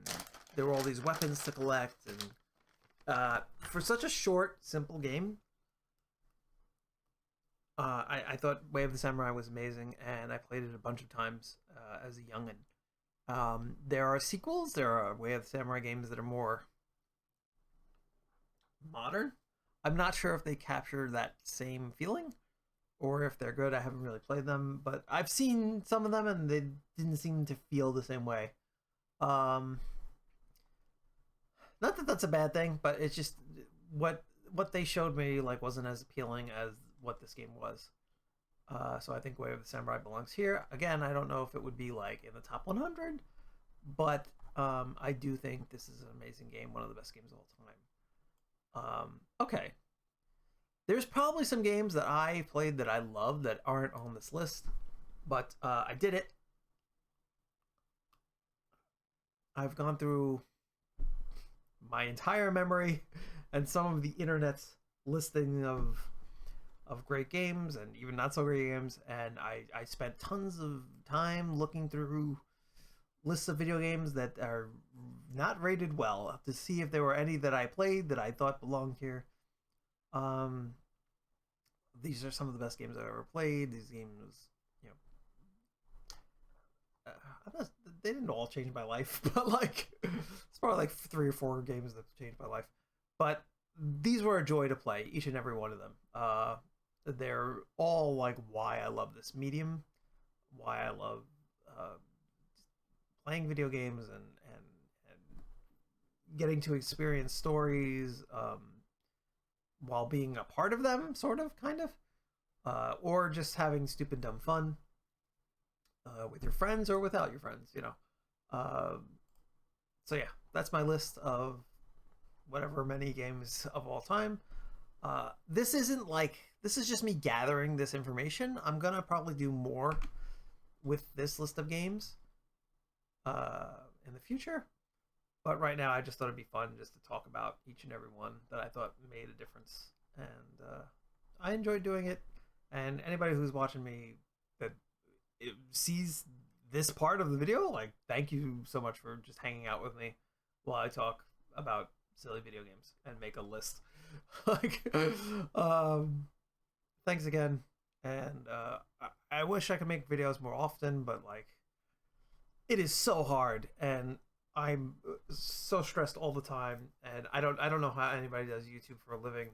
there were all these weapons to collect. And for such a short, simple game, I thought Way of the Samurai was amazing, and I played it a bunch of times as a youngin. There are sequels. There are Way of the Samurai games that are more modern. I'm not sure if they capture that same feeling or if they're good. I haven't really played them, but I've seen some of them and they didn't seem to feel the same way. Not that that's a bad thing, but it's just what they showed me like wasn't as appealing as what this game was. So I think Way of the Samurai belongs here. Again, I don't know if it would be like in the top 100, but I do think this is an amazing game, one of the best games of all time. Okay. There's probably some games that I played that I love that aren't on this list, but I did it. I've gone through my entire memory and some of the internet's listing of great games and even not so great games, and I spent tons of time looking through lists of video games that are not rated well to see if there were any that I played that I thought belonged here. These are some of the best games I've ever played. These games, they didn't all change my life, but like it's probably like 3 or 4 games that changed my life. But these were a joy to play, each and every one of them. They're all like why I love this medium, why I love playing video games and getting to experience stories while being a part of them, sort of, kind of, or just having stupid dumb fun with your friends or without your friends, So yeah, that's my list of whatever many games of all time. This isn't like, this is just me gathering this information. I'm gonna probably do more with this list of games in the future. But right now, I just thought it'd be fun just to talk about each and every one that I thought made a difference, and I enjoyed doing it. And anybody who's watching me that sees this part of the video, like, thank you so much for just hanging out with me while I talk about silly video games and make a list. Like, thanks again, and I wish I could make videos more often, but like, it is so hard, and I'm so stressed all the time, and I don't know how anybody does YouTube for a living,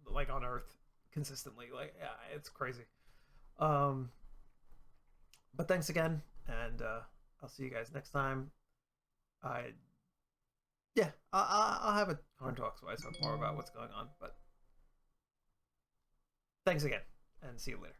like on Earth consistently. Like, yeah, it's crazy. Um, but thanks again, and I'll see you guys next time. I Yeah, I'll have a Corn Talks where I talk more about what's going on. But thanks again, and see you later.